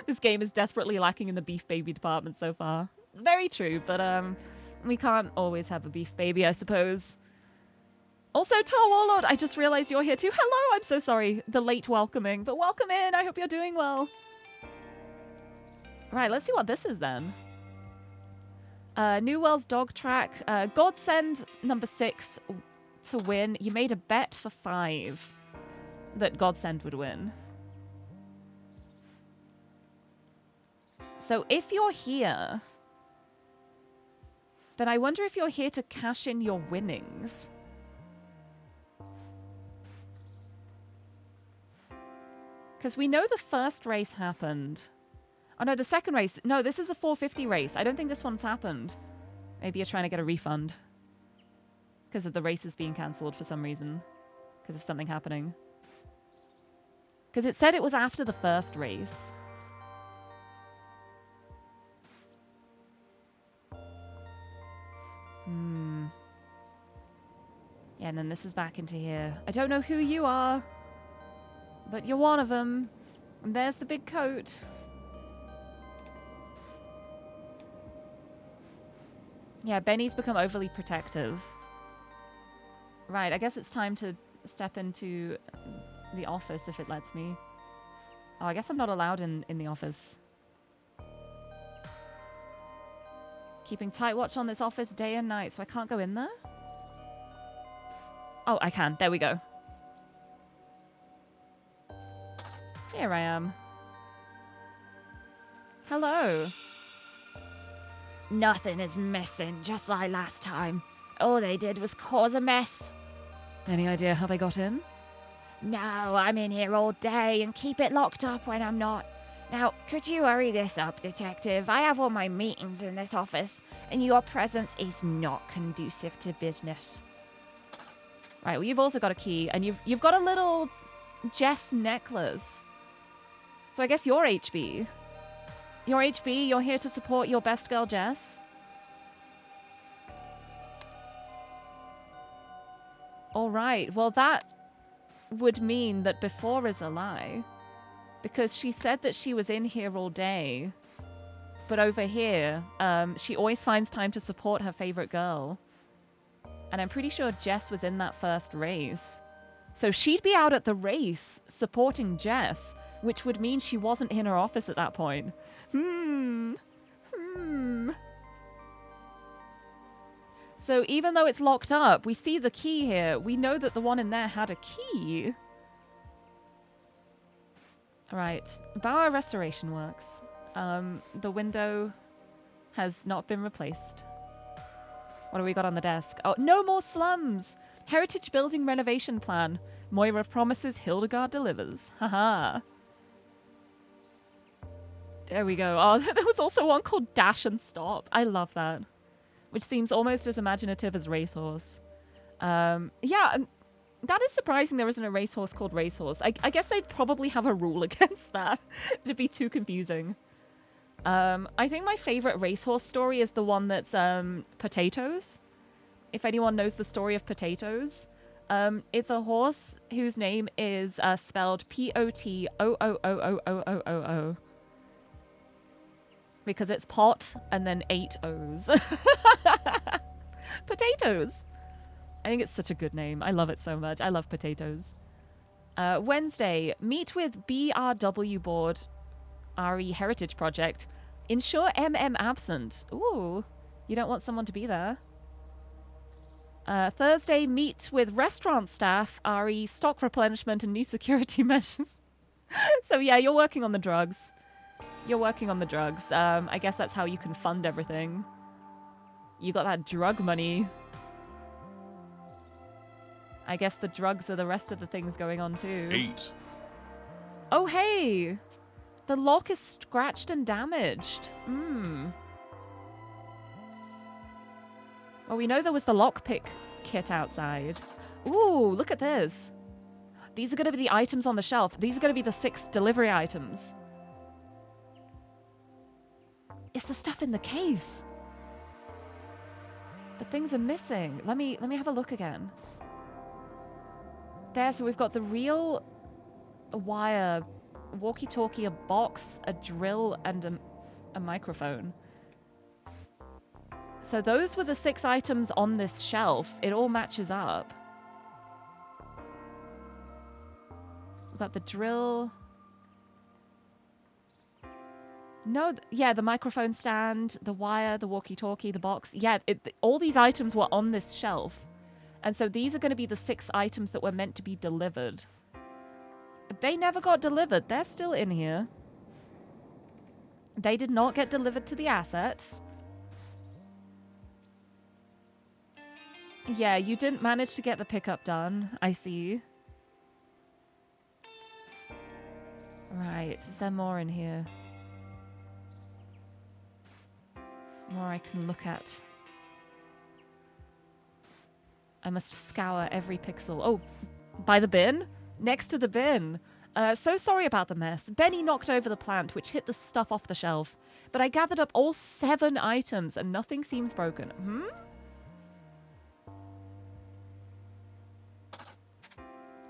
This game is desperately lacking in the beef baby department so far. Very true, but we can't always have a beef baby, I suppose. Also, Tar Warlord, I just realized you're here too. Hello, I'm so sorry. The late welcoming, but welcome in. I hope you're doing well. Right, let's see what this is then. New World's Dog Track. Godsend number 6 to win. You made a bet for 5 that Godsend would win. So if you're here, then I wonder if you're here to cash in your winnings. Because we know the first race happened. Oh no, the second race. No, this is the 450 race. I don't think this one's happened. Maybe you're trying to get a refund. Because of the races being cancelled for some reason. Because of something happening. Because it said it was after the first race. Yeah, and then this is back into here. I don't know who you are, but you're one of them. And there's the big coat. Yeah, Benny's become overly protective. Right, I guess it's time to step into the office if it lets me. Oh, I guess I'm not allowed in the office. Keeping tight watch on this office day and night, so I can't go in there? Oh, I can. There we go. Here I am. Hello.
Nothing is missing, just like last time. All they did was cause a mess.
Any idea how they got in?
No, I'm in here all day and keep it locked up when I'm not. Now, could you hurry this up, Detective? I have all my meetings in this office, and your presence is not conducive to business.
Right, well, you've also got a key, and you've got a little Jess necklace. So I guess you're HB. You're HB, you're here to support your best girl, Jess. All right, well, that would mean that before is a lie. Because she said that she was in here all day. But over here, she always finds time to support her favorite girl. And I'm pretty sure Jess was in that first race. So she'd be out at the race supporting Jess, which would mean she wasn't in her office at that point. So even though it's locked up, we see the key here. We know that the one in there had a key. Right, Bauer Restoration Works. The window has not been replaced. What do we got on the desk? Oh, no more slums! Heritage Building Renovation Plan. Moira promises, Hildegard delivers. Haha. There we go. Oh, there was also one called Dash and Stop. I love that. Which seems almost as imaginative as Racehorse. Yeah, that is surprising there isn't a racehorse called Racehorse. I guess they'd probably have a rule against that. It'd be too confusing. I think my favorite racehorse story is the one that's Potatoes. If anyone knows the story of Potatoes. It's a horse whose name is spelled P-O-T-O-O-O-O-O-O-O. Because it's pot and then 8 O's. Potatoes. I think it's such a good name. I love it so much. I love Potatoes. Wednesday, meet with BRW Board RE Heritage Project. Ensure MM absent. Ooh, you don't want someone to be there. Thursday, meet with restaurant staff, RE stock replenishment and new security measures. So yeah, you're working on the drugs. You're working on the drugs. I guess that's how you can fund everything. You got that drug money. I guess the drugs are the rest of the things going on too.
8.
Oh, hey! The lock is scratched and damaged. Well, we know there was the lockpick kit outside. Ooh, look at this. These are going to be the items on the shelf. These are going to be the 6 delivery items. It's the stuff in the case. But things are missing. Let me have a look again. There, so we've got the real wire, walkie-talkie, a box, a drill, and a microphone. So those were the 6 items on this shelf. It all matches up. We've got the drill. No, yeah, the microphone stand, the wire, the walkie-talkie, the box. Yeah, all these items were on this shelf. And so these are going to be the 6 items that were meant to be delivered. They never got delivered. They're still in here. They did not get delivered to the asset. Yeah, you didn't manage to get the pickup done. I see. Right, is there more in here? More I can look at. I must scour every pixel. Oh, by the bin? Next to the bin. So sorry about the mess. Benny knocked over the plant, which hit the stuff off the shelf. But I gathered up all 7 items, and nothing seems broken.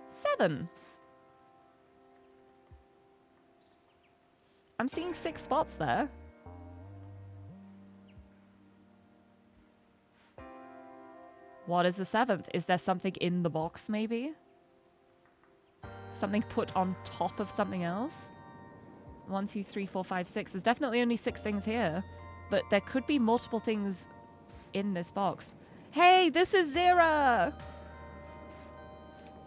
7. I'm seeing 6 spots there. What is the 7th? Is there something in the box, maybe? Something put on top of something else? 1, 2, 3, 4, 5, 6. There's definitely only 6 things here. But there could be multiple things in this box. Hey, this is Zira!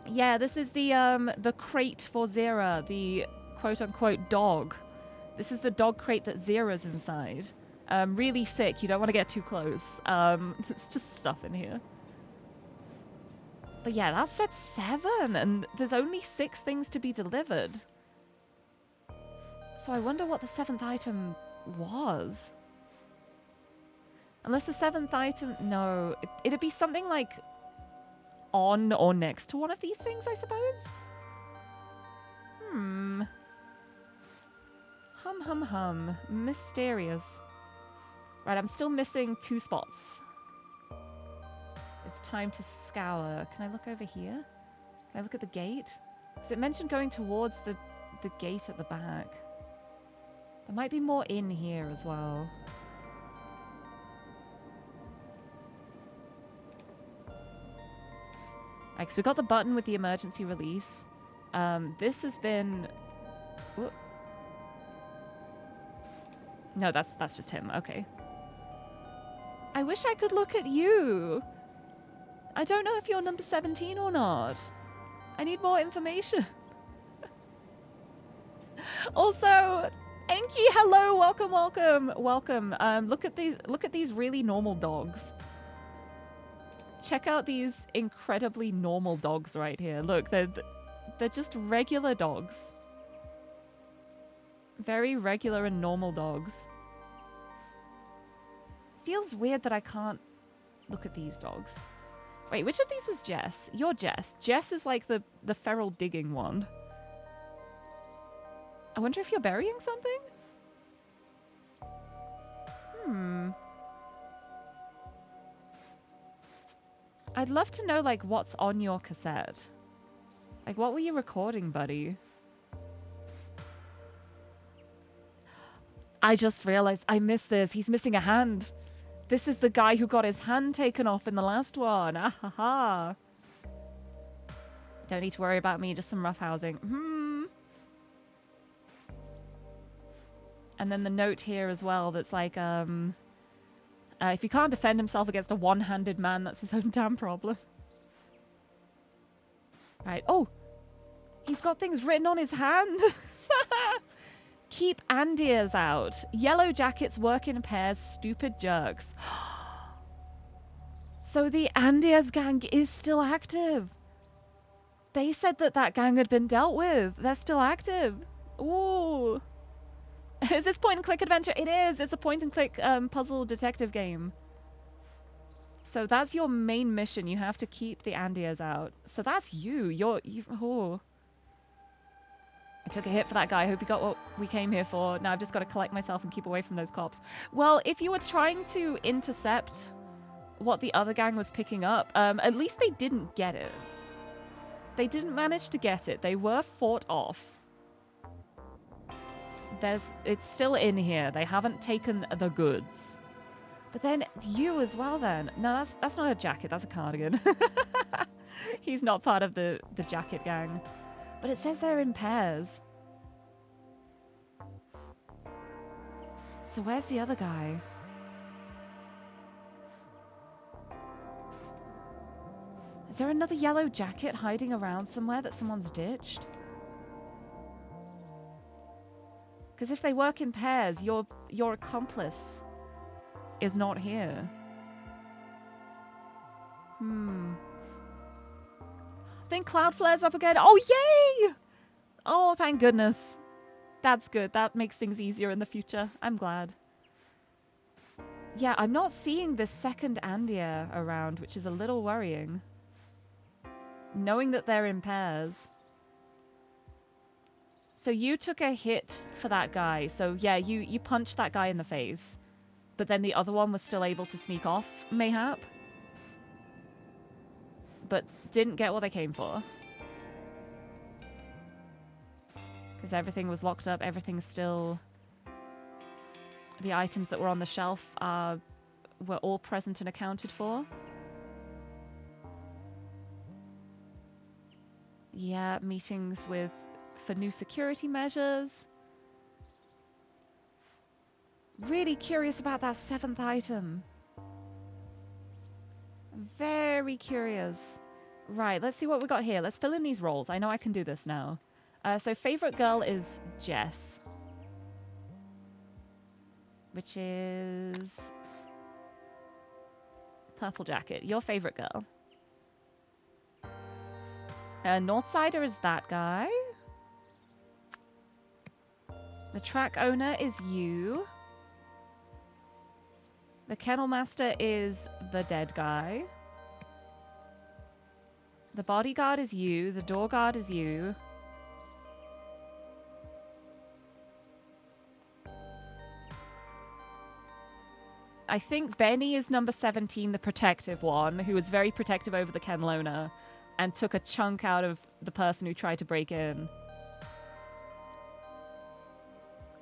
Yeah, this is the crate for Zira, the quote-unquote dog. This is the dog crate that Zira's inside. Really sick. You don't want to get too close. It's just stuff in here. But yeah, that said 7, and there's only 6 things to be delivered. So I wonder what the 7th item was. Unless the 7th item... No, it'd be something like on or next to one of these things, I suppose? Hum. Mysterious. Right, I'm still missing 2 spots. It's time to scour. Can I look over here? Can I look at the gate? Because it mentioned going towards the gate at the back. There might be more in here as well. Right, so we got the button with the emergency release. This has been... Ooh. No, that's just him. Okay. I wish I could look at you. I don't know if you're number 17 or not. I need more information. Also, Enki, hello, welcome. Look at these really normal dogs. Check out these incredibly normal dogs right here. Look, they're just regular dogs. Very regular and normal dogs. Feels weird that I can't look at these dogs. Wait, which of these was Jess? You're Jess. Jess is like the feral digging one. I wonder if you're burying something? I'd love to know, like, what's on your cassette. Like, what were you recording, buddy? I just realized I missed this. He's missing a hand. This is the guy who got his hand taken off in the last one. Ah ha ha. Don't need to worry about me, just some rough housing. And then the note here as well that's like, if he can't defend himself against a one-handed man, that's his own damn problem. Right. Oh! He's got things written on his hand! Keep Andiers out. Yellow jackets work in pairs, stupid jerks. So the Andiers gang is still active. They said that gang had been dealt with. They're still active. Ooh. Is this point-and-click adventure? It is. It's a point-and-click puzzle detective game. So that's your main mission. You have to keep the Andiers out. So that's you. Oh. I took a hit for that guy. I hope he got what we came here for. Now I've just got to collect myself and keep away from those cops. Well, if you were trying to intercept what the other gang was picking up, at least they didn't get it. They didn't manage to get it. They were fought off. It's still in here. They haven't taken the goods. But then it's you as well then. No, that's not a jacket, that's a cardigan. He's not part of the jacket gang. But it says they're in pairs. So where's the other guy? Is there another yellow jacket hiding around somewhere that someone's ditched? Because if they work in pairs, your accomplice is not here. I think Cloudflare's up again. Oh, yay! Oh, thank goodness. That's good. That makes things easier in the future. I'm glad. Yeah, I'm not seeing this second Andia around, which is a little worrying. Knowing that they're in pairs. So you took a hit for that guy. So yeah, you punched that guy in the face. But then the other one was still able to sneak off, mayhap. But didn't get what they came for. Because everything was locked up, everything's still... The items that were on the shelf were all present and accounted for. Yeah, meetings for new security measures. Really curious about that 7th item. Very curious. Right, let's see what we got here. Let's fill in these roles. I know I can do this now. So favorite girl is Jess. Which is... Purple jacket. Your favorite girl. Northsider is that guy. The track owner is you. The kennel master is the dead guy. The bodyguard is you. The door guard is you. I think Benny is number 17, the protective one, who was very protective over the kennel owner and took a chunk out of the person who tried to break in.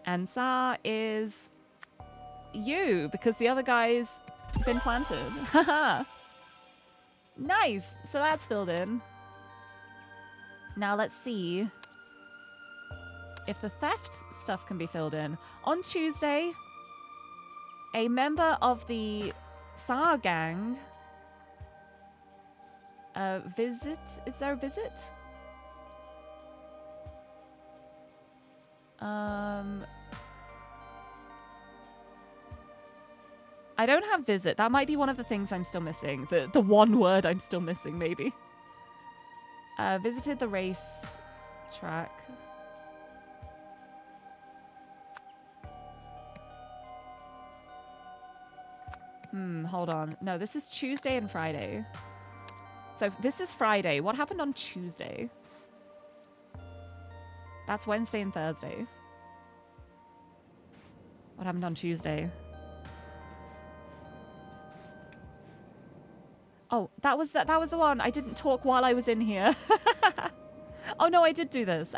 And Sa is you, because the other guy's been planted. Haha. Nice. So that's filled in. Now let's see if the theft stuff can be filled in. On Tuesday, a member of the Sa gang visit. Is there a visit? I don't have visit. That might be one of the things I'm still missing. The one word I'm still missing, maybe. Visited the race track. Hold on. No, this is Tuesday and Friday. So this is Friday. What happened on Tuesday? That's Wednesday and Thursday. What happened on Tuesday? Oh, that was the one. I didn't talk while I was in here. Oh no, I did do this.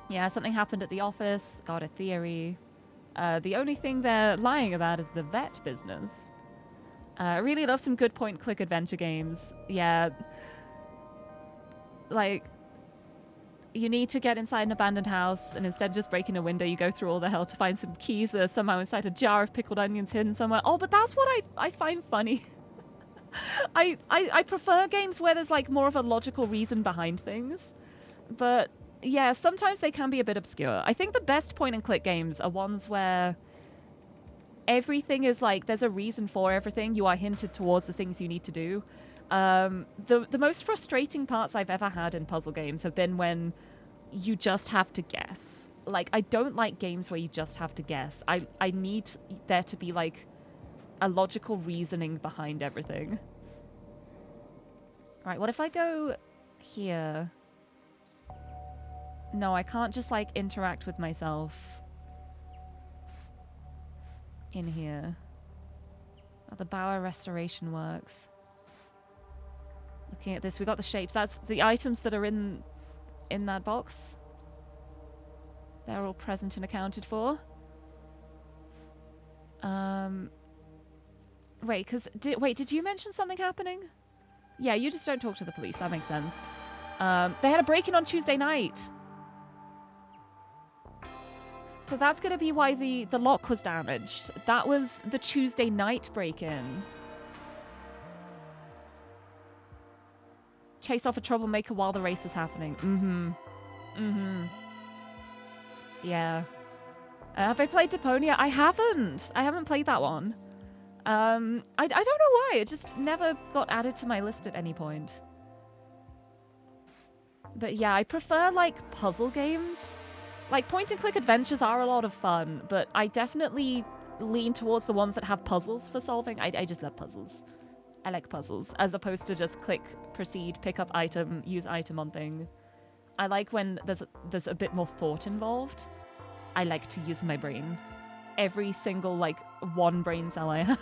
Yeah, something happened at the office. Got a theory. The only thing they're lying about is the vet business. I really love some good point-click adventure games. Yeah. Like, you need to get inside an abandoned house, and instead of just breaking a window, you go through all the hell to find some keys that are somehow inside a jar of pickled onions hidden somewhere. Oh, but that's what I find funny. I prefer games where there's, like, more of a logical reason behind things. But, yeah, sometimes they can be a bit obscure. I think the best point-and-click games are ones where everything is, like, there's a reason for everything. You are hinted towards the things you need to do. The most frustrating parts I've ever had in puzzle games have been when you just have to guess. Like, I don't like games where you just have to guess. I need there to be, like, a logical reasoning behind everything. Right, what if I go here? No, I can't just, like, interact with myself in here. Oh, the Bauer Restoration Works. Looking at this, we got the shapes. That's the items that are in that box. They're all present and accounted for. Wait, did you mention something happening? Yeah, you just don't talk to the police. That makes sense. They had a break-in on Tuesday night. So that's going to be why the lock was damaged. That was the Tuesday night break-in. Chase off a troublemaker while the race was happening. Yeah. Have I played Deponia? I haven't. I haven't played that one. I don't know why. It just never got added to my list at any point. But yeah, I prefer, like, puzzle games. Like, point-and-click adventures are a lot of fun, but I definitely lean towards the ones that have puzzles for solving. I just love puzzles. I like puzzles, as opposed to just click, proceed, pick up item, use item on thing. I like when there's a bit more thought involved. I like to use my brain. Every single, like, one brain cell I have.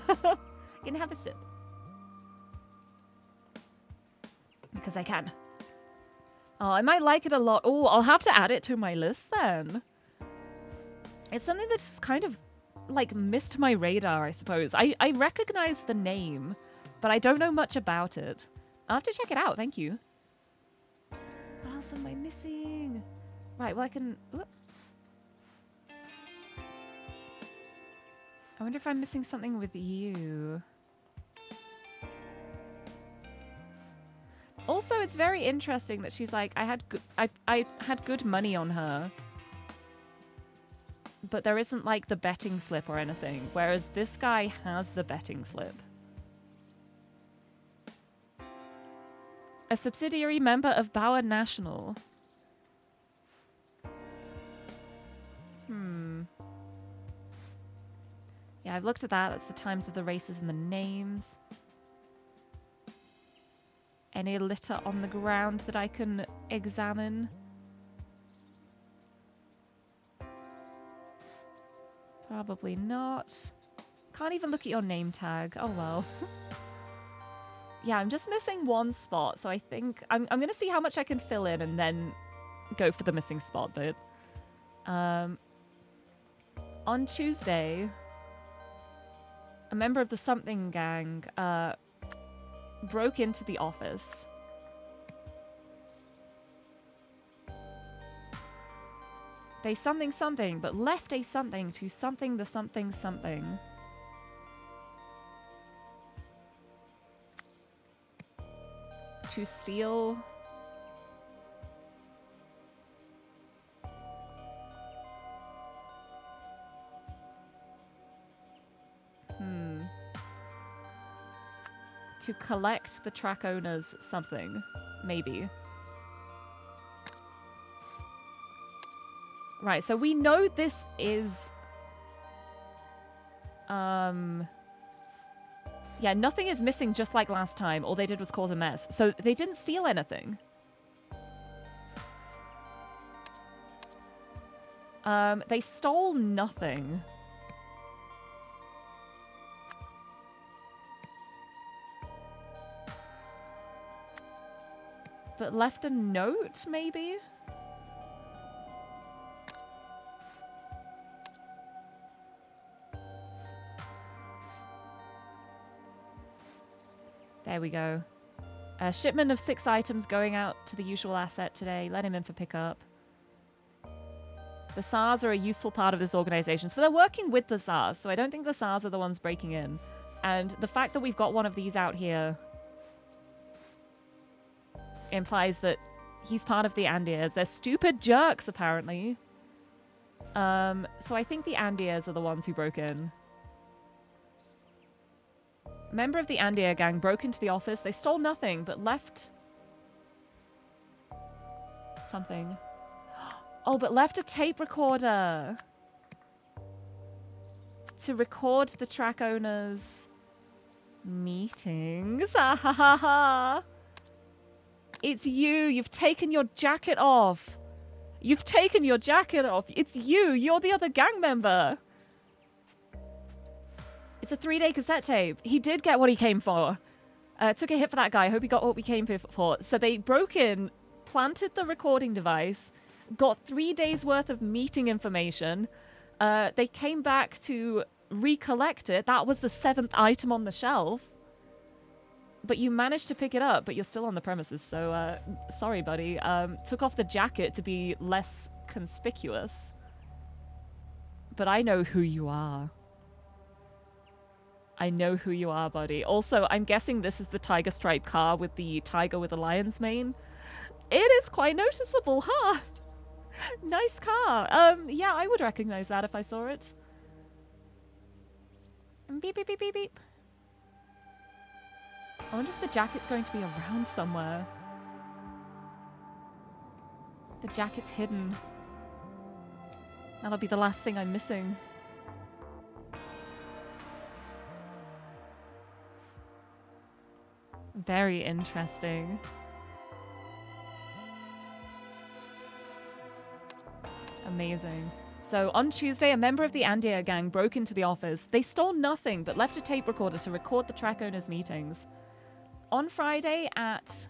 Can have a sip. Because I can. Oh, I might like it a lot. Oh, I'll have to add it to my list then. It's something that's kind of, like, missed my radar, I suppose. I recognize the name, but I don't know much about it. I'll have to check it out, thank you. What else am I missing? Right, well I can... Ooh. I wonder if I'm missing something with you. Also, it's very interesting that she's like, I had good money on her. But there isn't, like, the betting slip or anything. Whereas this guy has the betting slip. A subsidiary member of Bauer National. Yeah, I've looked at that. That's the times of the races and the names. Any litter on the ground that I can examine? Probably not. Can't even look at your name tag. Oh well. Yeah, I'm just missing one spot, so I think I'm going to see how much I can fill in and then go for the missing spot bit. On Tuesday, a member of the something gang broke into the office. They something, but left a something to something the something. To steal... To collect the track owner's something. Maybe. Right, so we know this is... Yeah, nothing is missing just like last time. All they did was cause a mess. So they didn't steal anything. They stole nothing. But left a note, maybe? There we go. A shipment of 6 items going out to the usual asset today. Let him in for pickup. The SARS are a useful part of this organization. So they're working with the SARS. So I don't think the SARS are the ones breaking in. And the fact that we've got one of these out here implies that he's part of the Andiers. They're stupid jerks, apparently. So I think the Andiers are the ones who broke in. A member of the Andier gang broke into the office. They stole nothing, but left... something. Oh, but left a tape recorder. To record the track owner's meetings. Ha ha ha ha. It's you. You've taken your jacket off. You've taken your jacket off. It's you. You're the other gang member. It's a 3-day cassette tape. He did get what he came for. Took a hit for that guy. Hope he got what we came for. So they broke in, planted the recording device, got 3 days worth of meeting information. They came back to recollect it. That was the 7th item on the shelf. But you managed to pick it up, but you're still on the premises, so sorry, buddy. Took off the jacket to be less conspicuous. But I know who you are. I know who you are, buddy. Also, I'm guessing this is the tiger stripe car with the tiger with the lion's mane. It is quite noticeable, huh? Nice car. Yeah, I would recognize that if I saw it.
Beep, beep, beep, beep, beep.
I wonder if the jacket's going to be around somewhere. The jacket's hidden. That'll be the last thing I'm missing. Very interesting. Amazing. So on Tuesday, a member of the Andia gang broke into the office. They stole nothing but left a tape recorder to record the track owners' meetings. On Friday at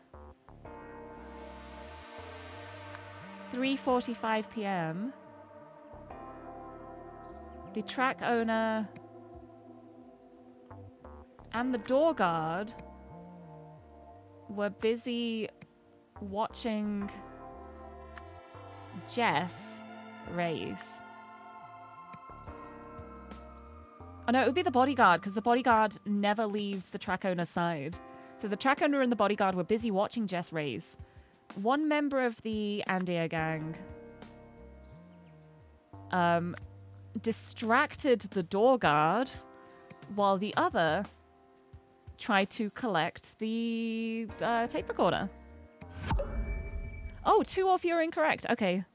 3:45 p.m., the track owner and the door guard were busy watching Jess race. Oh no, it would be the bodyguard, because the bodyguard never leaves the track owner's side. So the track owner and the bodyguard were busy watching Jess race. One member of the Andia gang distracted the door guard while the other tried to collect the tape recorder. Oh, 2 off, you're incorrect. Okay.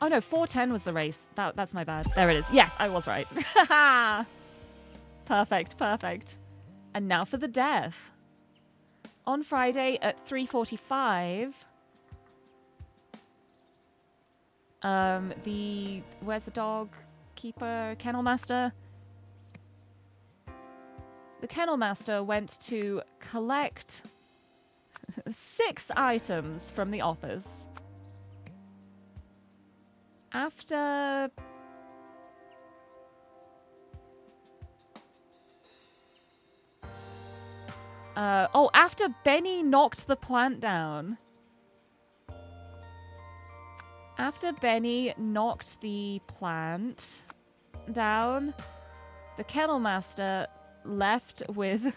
Oh no, 4:10 was the race. That's my bad. There it is. Yes, I was right. Perfect, perfect. And now for the death. On Friday at 3:45, where's the dog keeper, kennel master? The kennel master went to collect 6 items from the office. After after Benny knocked the plant down. After Benny knocked the plant down, the kennel master left with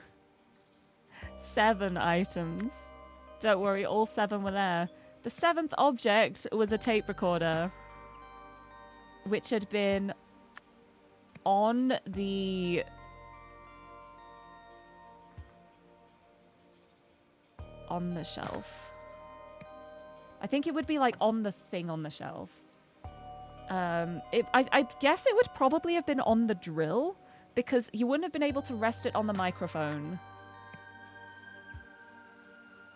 7 items. Don't worry, all 7 were there. The 7th object was a tape recorder, which had been on the shelf. I think it would be like on the thing on the shelf. I guess it would probably have been on the drill, because you wouldn't have been able to rest it on the microphone.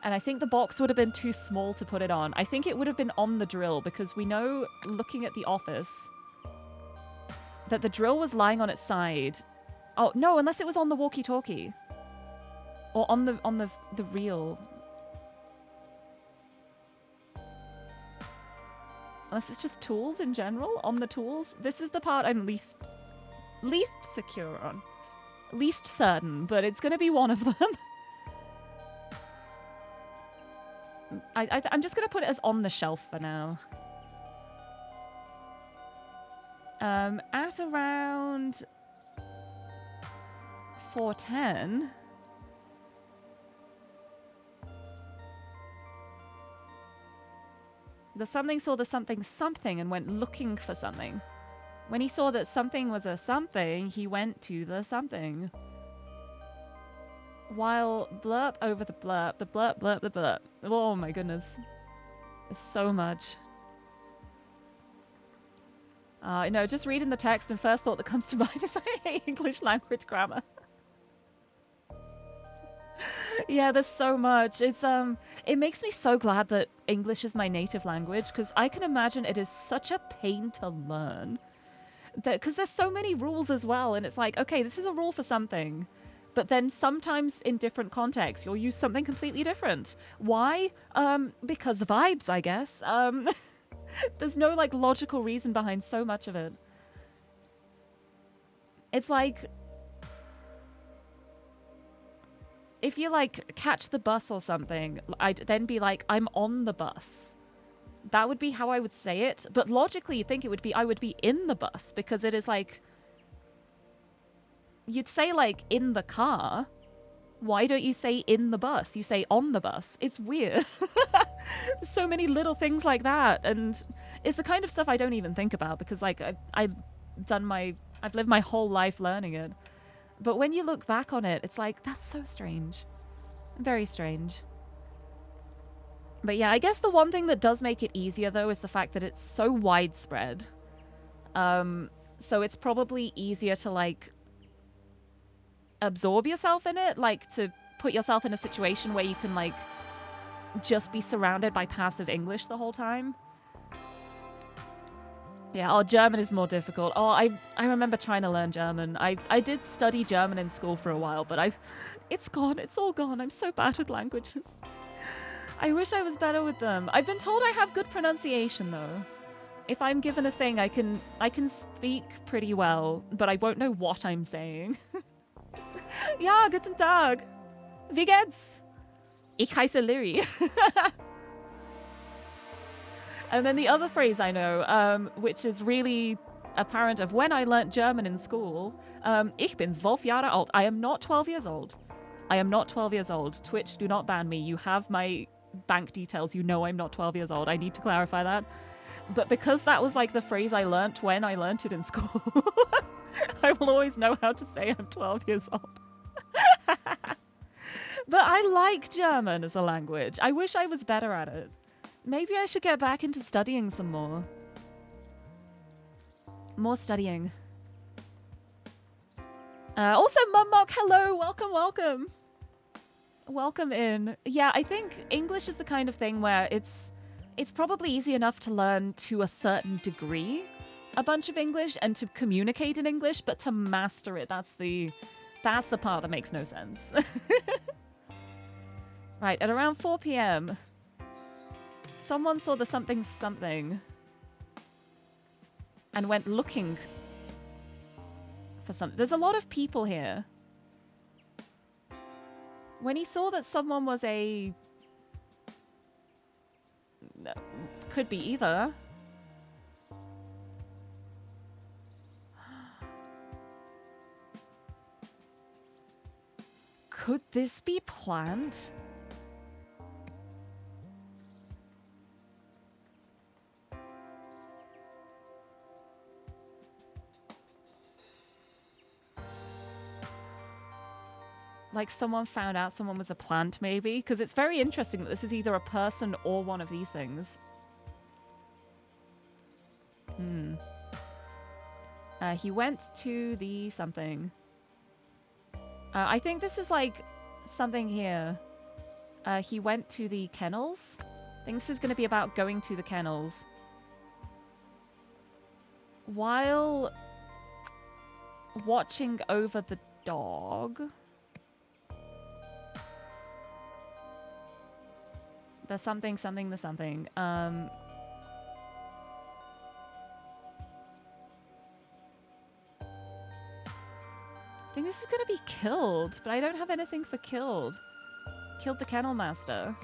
And I think the box would have been too small to put it on. I think it would have been on the drill, because we know, looking at the office, that the drill was lying on its side. Oh, no, unless it was on the walkie-talkie. Or on the reel. Unless it's just tools in general, on the tools. This is the part I'm least secure on. Least certain, but it's going to be one of them. I'm just going to put it as on the shelf for now. At around 4:10... the something saw the something and went looking for something. When he saw that something was a something, he went to the something. While blurp over the blurp, the blurp, blurp, the blurp. Oh my goodness. There's so much. No, just reading the text and first thought that comes to mind is I hate English language grammar. Yeah, there's so much. It's it makes me so glad that English is my native language, because I can imagine it is such a pain to learn. That because there's so many rules as well, and it's like, okay, this is a rule for something, but then sometimes in different contexts, you'll use something completely different. Why? Because vibes, I guess. There's no, like, logical reason behind so much of it. It's like, if you, like, catch the bus or something, I'd then be like, I'm on the bus. That would be how I would say it. But logically, you'd think it would be, I would be in the bus, because it is like, you'd say, like, in the car. Why don't you say in the bus? You say on the bus. It's weird. So many little things like that. And it's the kind of stuff I don't even think about, because, like, I've lived my whole life learning it. But when you look back on it, it's like, that's so strange. Very strange. But yeah, I guess the one thing that does make it easier, though, is the fact that it's so widespread. So it's probably easier to, like, absorb yourself in it, like, to put yourself in a situation where you can, like, just be surrounded by passive English the whole time. Yeah, German is more difficult. I remember trying to learn German. I did study German in school for a while, but it's gone. It's all gone. I'm so bad with languages. I wish I was better with them. I've been told I have good pronunciation, though. If I'm given a thing, I can speak pretty well, but I won't know what I'm saying. Ja, guten Tag. Wie geht's? Ich heiße Lirie. And then the other phrase I know, which is really apparent of when I learnt German in school, ich bin 12 Jahre alt. I am not 12 years old. I am not 12 years old. Twitch, do not ban me. You have my bank details. You know I'm not 12 years old. I need to clarify that. But because that was like the phrase I learnt when I learnt it in school, I will always know how to say I'm 12 years old. But I like German as a language. I wish I was better at it. Maybe I should get back into studying some more. More studying. Also, Mummock, hello, welcome, welcome. Welcome in. Yeah, I think English is the kind of thing where it's probably easy enough to learn to a certain degree a bunch of English and to communicate in English, but to master it, that's the part that makes no sense. Right, at around 4 p.m., someone saw the something and went looking for something. There's a lot of people here. When he saw that someone was a... Could be either. Could this be planned? Like someone found out someone was a plant, maybe? Because it's very interesting that this is either a person or one of these things. He went to the something. I think this is like something here. He went to the kennels. I think this is going to be about going to the kennels. While watching over the dog... The something. I think this is gonna be killed, but I don't have anything for killed. Killed the kennel master.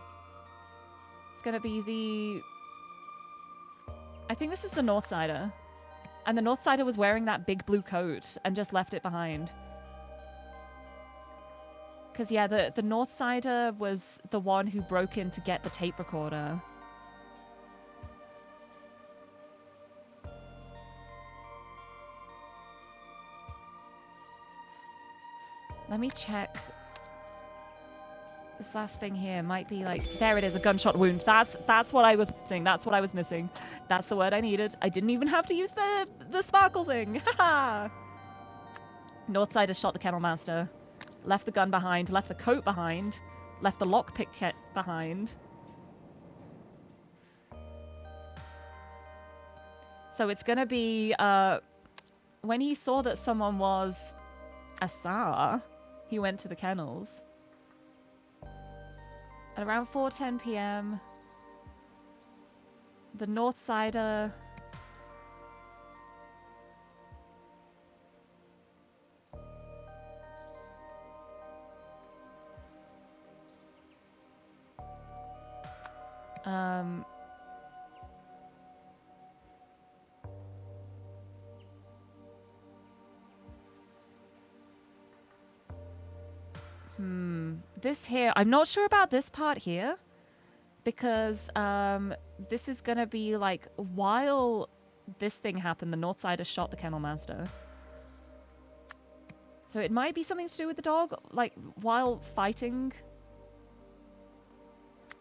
It's gonna be the... I think this is the Northsider. And the Northsider was wearing that big blue coat and just left it behind. Because, yeah, the Northsider was the one who broke in to get the tape recorder. Let me check. This last thing here might be like... There it is, a gunshot wound. That's what I was missing. That's what I was missing. That's the word I needed. I didn't even have to use the sparkle thing. Haha! Northsider shot the kennel master. Left the gun behind, left the coat behind, left the lockpick kit behind. So it's gonna be, when he saw that someone was Asar, he went to the kennels. At around 4:10 p.m., the North Sider... This here, I'm not sure about this part here. Because this is gonna be like, while this thing happened, the North Sider shot the Kennel Master. So it might be something to do with the dog, like, while fighting...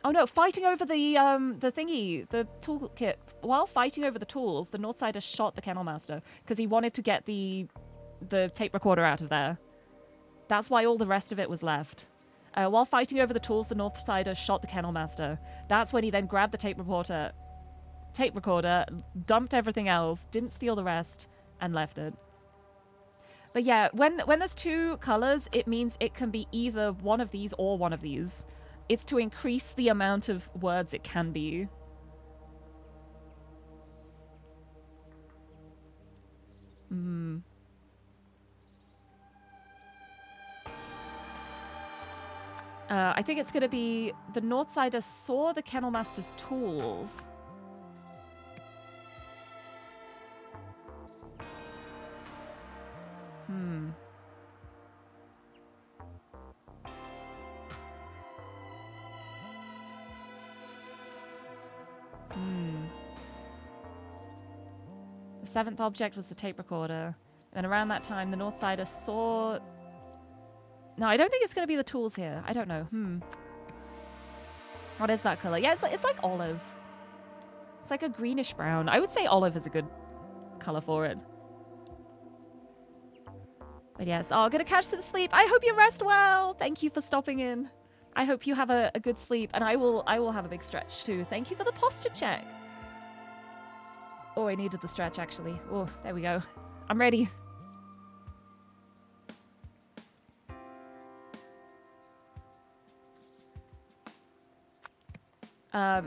Oh no, fighting over the thingy, the toolkit. While fighting over the tools, the North Sider shot the Kennel Master because he wanted to get the tape recorder out of there. That's why all the rest of it was left. While fighting over the tools, the North Sider shot the Kennel Master. That's when he then grabbed the tape recorder, dumped everything else, didn't steal the rest, and left it. But yeah, when there's two colors, it means it can be either one of these or one of these. It's to increase the amount of words it can be. I think it's going to be the North Sider saw the Kennel Master's tools. The seventh object was the tape recorder. And around that time, the North Sider saw... No, I don't think it's going to be the tools here. I don't know. What is that color? Yeah, it's like olive. It's like a greenish brown. I would say olive is a good color for it. But yes, I'm going to catch some sleep. I hope you rest well. Thank you for stopping in. I hope you have a good sleep, and I will have a big stretch too. Thank you for the posture check. Oh, I needed the stretch actually. Oh, there we go. I'm ready.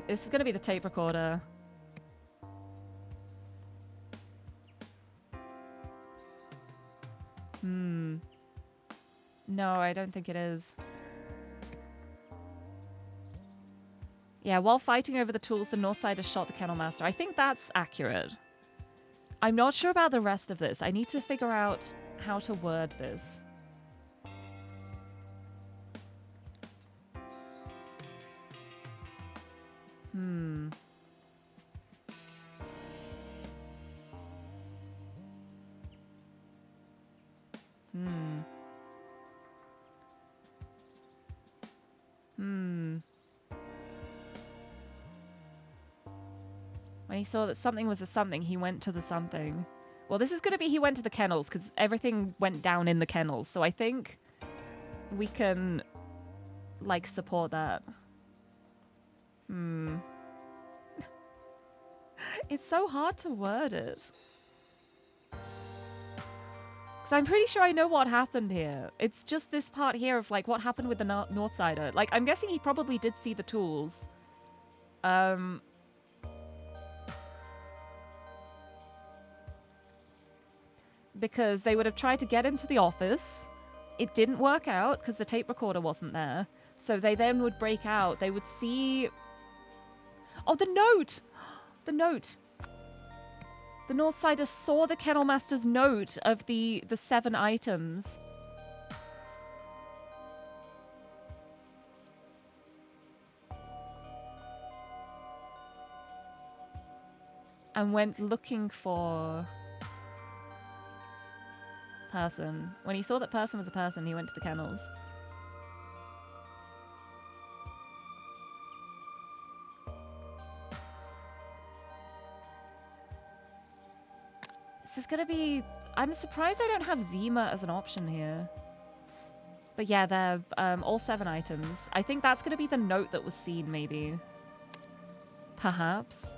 This is going to be the tape recorder. No, I don't think it is. Yeah, while fighting over the tools, the North Sider shot the Kennel Master. I think that's accurate. I'm not sure about the rest of this. I need to figure out how to word this. When he saw that something was a something, he went to the something. Well, this is going to be he went to the kennels, because everything went down in the kennels. So I think we can, like, support that. It's so hard to word it. Because I'm pretty sure I know what happened here. It's just this part here of, like, what happened with the North Sider. Like, I'm guessing he probably did see the tools. Because they would have tried to get into the office. It didn't work out because the tape recorder wasn't there. So they then would break out. They would see... Oh, the note! The note! The North Sider saw the Kennel Master's note of the 7 items. And went looking for... person. When he saw that person was a person, he went to the kennels. This is gonna be... I'm surprised I don't have Zima as an option here. But yeah, they're all 7 items. I think that's gonna be the note that was seen, maybe. Perhaps.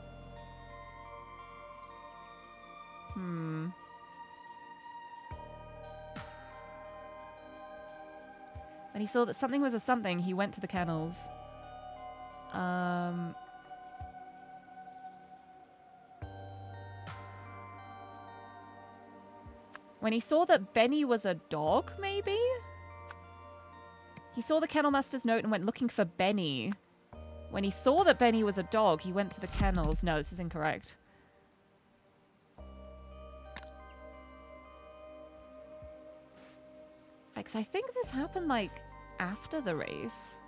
When he saw that something was a something, he went to the kennels. When he saw that Benny was a dog, maybe? He saw the kennel master's note and went looking for Benny. When he saw that Benny was a dog, he went to the kennels. No, this is incorrect. Because I think this happened, like, after the race.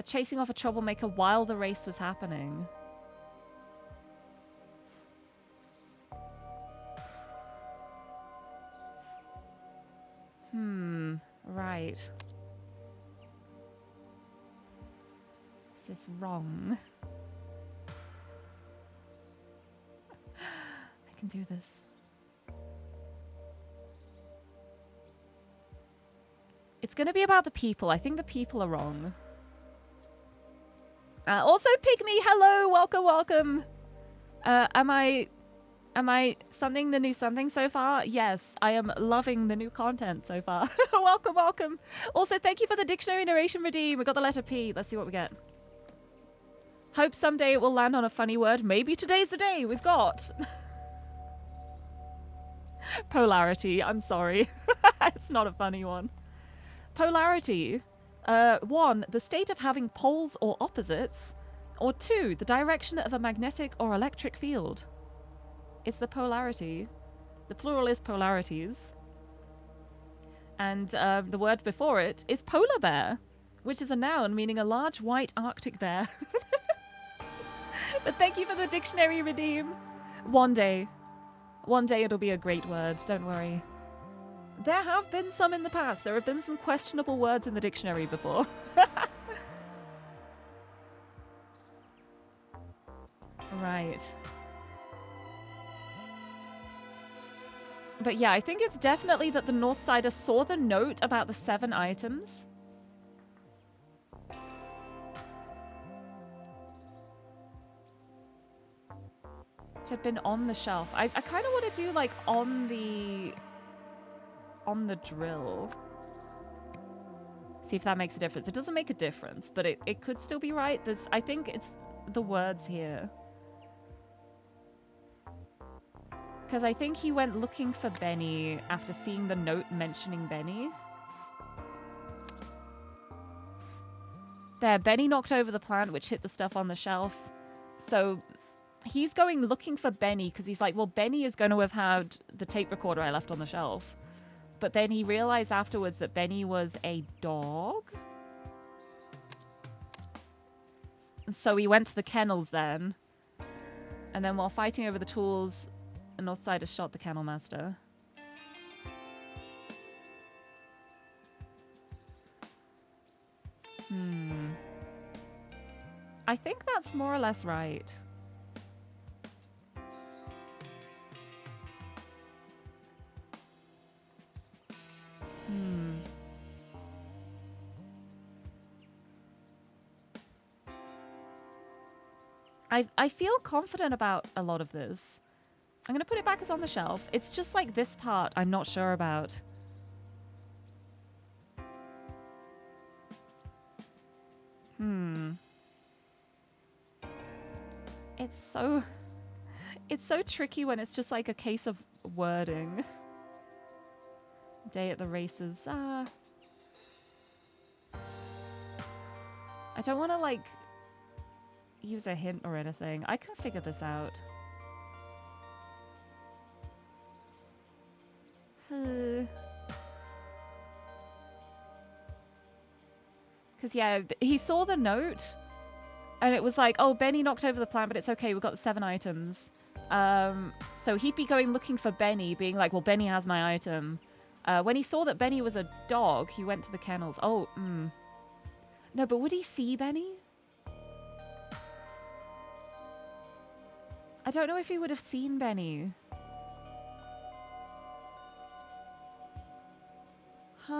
Chasing off a troublemaker while the race was happening. Right. This is wrong. I can do this. It's going to be about the people. I think the people are wrong. Also, Pygmy, hello, welcome, welcome. Am I something the new something so far? Yes, I am loving the new content so far. Welcome, welcome. Also, thank you for the dictionary narration redeem. We got the letter P. Let's see what we get. Hope someday it will land on a funny word. Maybe today's the day. We've got polarity. I'm sorry. It's not a funny one. Polarity. 1, the state of having poles or opposites. Or 2, the direction of a magnetic or electric field. It's the polarity. The plural is polarities. And the word before it is polar bear, which is a noun meaning a large white Arctic bear. But thank you for the dictionary redeem. One day it'll be a great word, don't worry. There have been some in the past. There have been some questionable words in the dictionary before. Right. But yeah, I think it's definitely that the Northsider saw the note about the 7 items. Which had been on the shelf. I kind of want to do like on the drill. See if that makes a difference. It doesn't make a difference, but it could still be right. I think it's the words here. Because I think he went looking for Benny after seeing the note mentioning Benny. There, Benny knocked over the plant, which hit the stuff on the shelf. So he's going looking for Benny because he's like, well, Benny is going to have had the tape recorder I left on the shelf. But then he realized afterwards that Benny was a dog. So he went to the kennels then. And then while fighting over the tools, the Northsider shot the kennel master. I think that's more or less right. I feel confident about a lot of this. I'm going to put it back as on the shelf. It's just like this part I'm not sure about. It's so tricky when it's just like a case of wording. Day at the races. I don't want to like use a hint or anything. I can figure this out. Because, yeah, he saw the note, and it was like, oh, Benny knocked over the plant, but it's okay, we've got the 7 items. So he'd be going looking for Benny, being like, well, Benny has my item. When he saw that Benny was a dog, he went to the kennels. Oh, No, but would he see Benny? I don't know if he would have seen Benny. I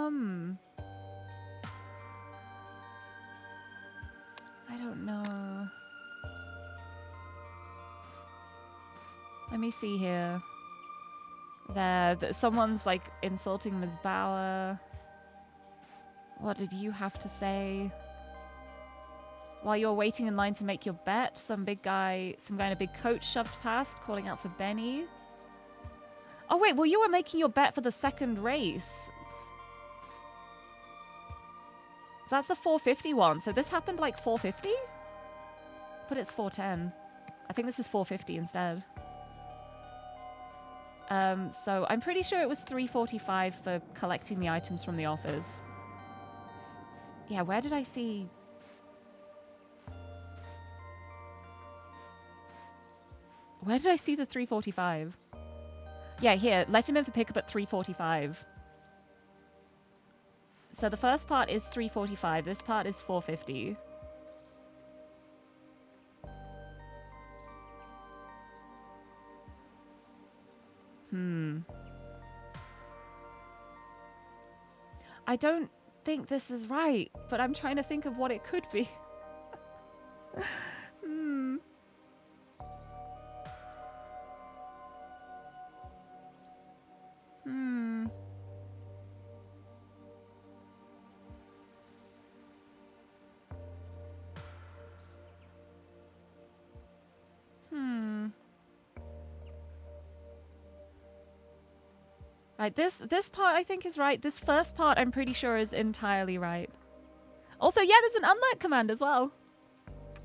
don't know. Let me see here. Someone's like insulting Ms. Bauer. What did you have to say? While you were waiting in line to make your bet, some guy in a big coat shoved past, calling out for Benny. Oh wait, well you were making your bet for the second race. So that's the 450 one. So this happened like 450? But it's 410. I think this is 450 instead. So I'm pretty sure it was 345 for collecting the items from the office. Yeah, where did I see... Where did I see the 345? Yeah, here. Let him in for pickup at 345. So the first part is 345. This part is 450. I don't think this is right, but I'm trying to think of what it could be. Right, this part I think is right. This first part I'm pretty sure is entirely right. Also, yeah, there's an unlock command as well.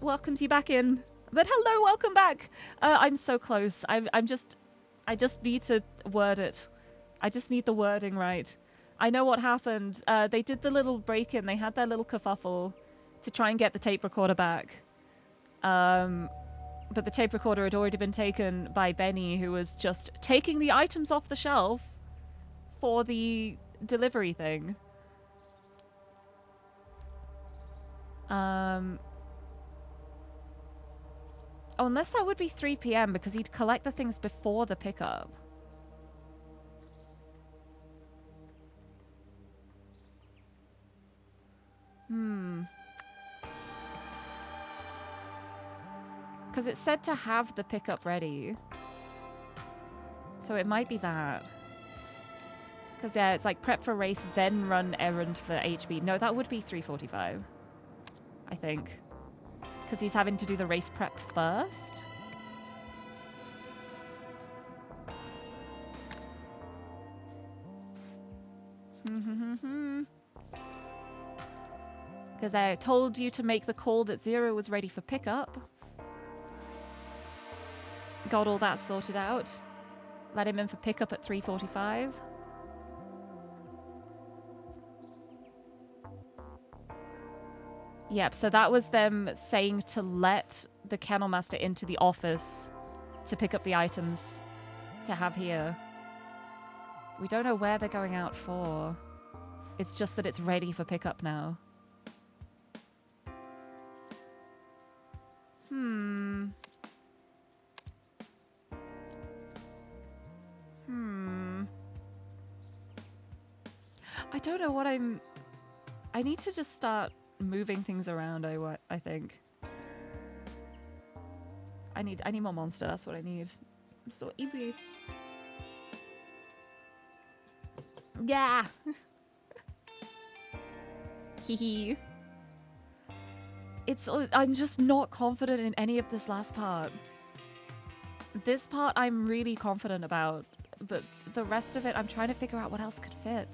Welcomes you back in. But hello, welcome back. I'm so close. I just need to word it. I just need the wording right. I know what happened. They did the little break-in. They had their little kerfuffle to try and get the tape recorder back. But the tape recorder had already been taken by Benny, who was just taking the items off the shelf for the delivery thing. Oh, unless that would be 3 p.m. because he'd collect the things before the pickup. Because it said to have the pickup ready. So it might be that. Because, yeah, it's like prep for race, then run errand for HB. No, that would be 3:45. I think. Because he's having to do the race prep first. Because I told you to make the call that Zero was ready for pickup. Got all that sorted out. Let him in for pickup at 3:45. Yep, so that was them saying to let the Kennel Master into the office to pick up the items to have here. We don't know where they're going out for. It's just that it's ready for pickup now. I don't know what I'm... I need to just start moving things around, I think. I need more monster, that's what I need. I'm so eager. Yeah! Hehe. I'm just not confident in any of this last part. This part I'm really confident about, but the rest of it I'm trying to figure out what else could fit.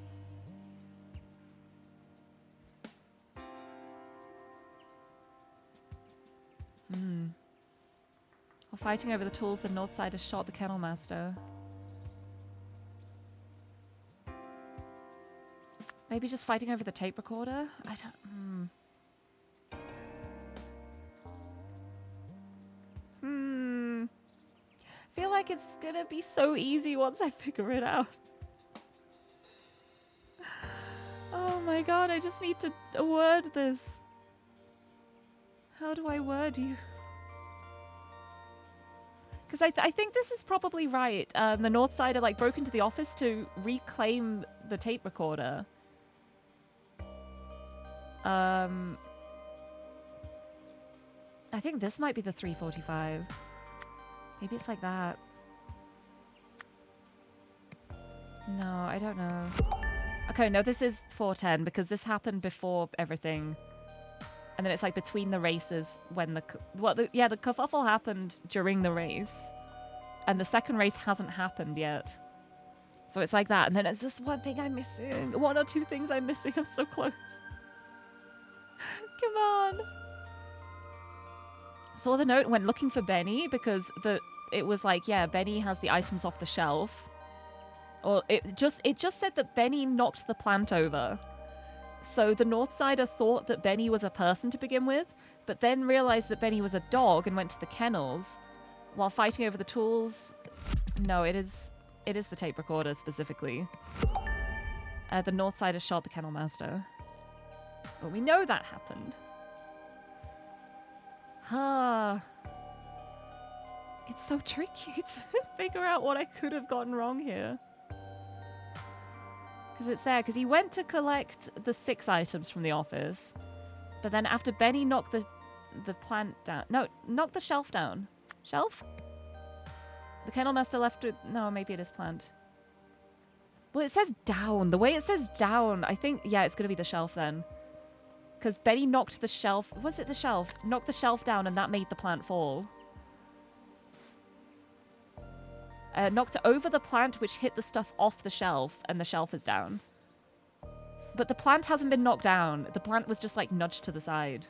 While fighting over the tools, the North Side has shot the Kennel Master. Maybe just fighting over the tape recorder? I don't... I feel like it's gonna be so easy once I figure it out. Oh my god, I just need to word this. How do I word you? Because I think this is probably right. The North Sider like broke into the office to reclaim the tape recorder. I think this might be the 3:45. Maybe it's like that. No, I don't know. Okay, no, this is 410 because this happened before everything. And then it's like between the races when the kerfuffle happened during the race. And the second race hasn't happened yet. So it's like that. And then it's just one thing I'm missing. One or two things I'm missing. I'm so close. Come on. Saw the note and went looking for Benny because it was like, yeah, Benny has the items off the shelf. Or it just said that Benny knocked the plant over. So the Northsider thought that Benny was a person to begin with, but then realized that Benny was a dog and went to the kennels while fighting over the tools. No, it is the tape recorder specifically. The Northsider shot the kennel master. Well, we know that happened. It's so tricky to figure out what I could have gotten wrong here. Because it's there, because he went to collect the 6 items from the office, but then after Benny knocked the plant down... No, knocked the shelf down. Shelf? The kennel master left with... No, maybe it is plant. Well, it says down. The way it says down, I think... Yeah, it's going to be the shelf then. Because Benny knocked the shelf... Was it the shelf? Knocked the shelf down and that made the plant fall. Knocked it over the plant, which hit the stuff off the shelf, and the shelf is down. But the plant hasn't been knocked down. The plant was just, like, nudged to the side.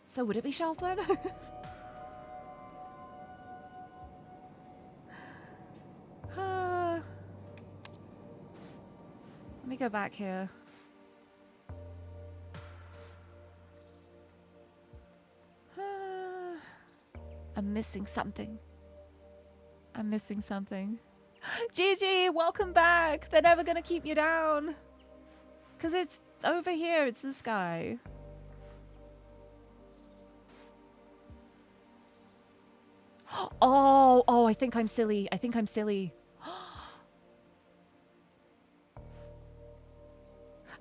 So would it be shelf then? Let me go back here. I'm missing something. I'm missing something. Gigi, welcome back. They're never going to keep you down. Because it's over here. It's this guy. Oh, I think I'm silly. I think I'm silly.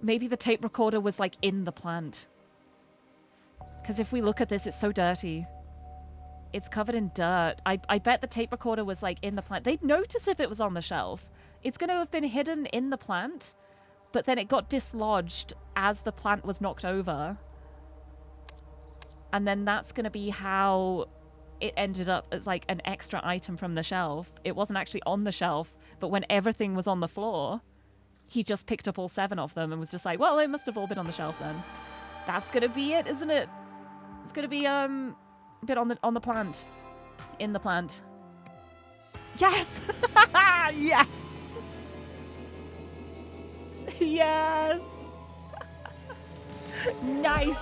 Maybe the tape recorder was like in the plant. Because if we look at this, it's so dirty. It's covered in dirt. I bet the tape recorder was like in the plant. They'd notice if it was on the shelf. It's going to have been hidden in the plant, but then it got dislodged as the plant was knocked over. And then that's going to be how it ended up as like an extra item from the shelf. It wasn't actually on the shelf, but when everything was on the floor, he just picked up all 7 of them and was just like, well, they must have all been on the shelf then. That's going to be it, isn't it? It's going to be, bit on the plant. In the plant. Yes! Yes! Yes! Nice!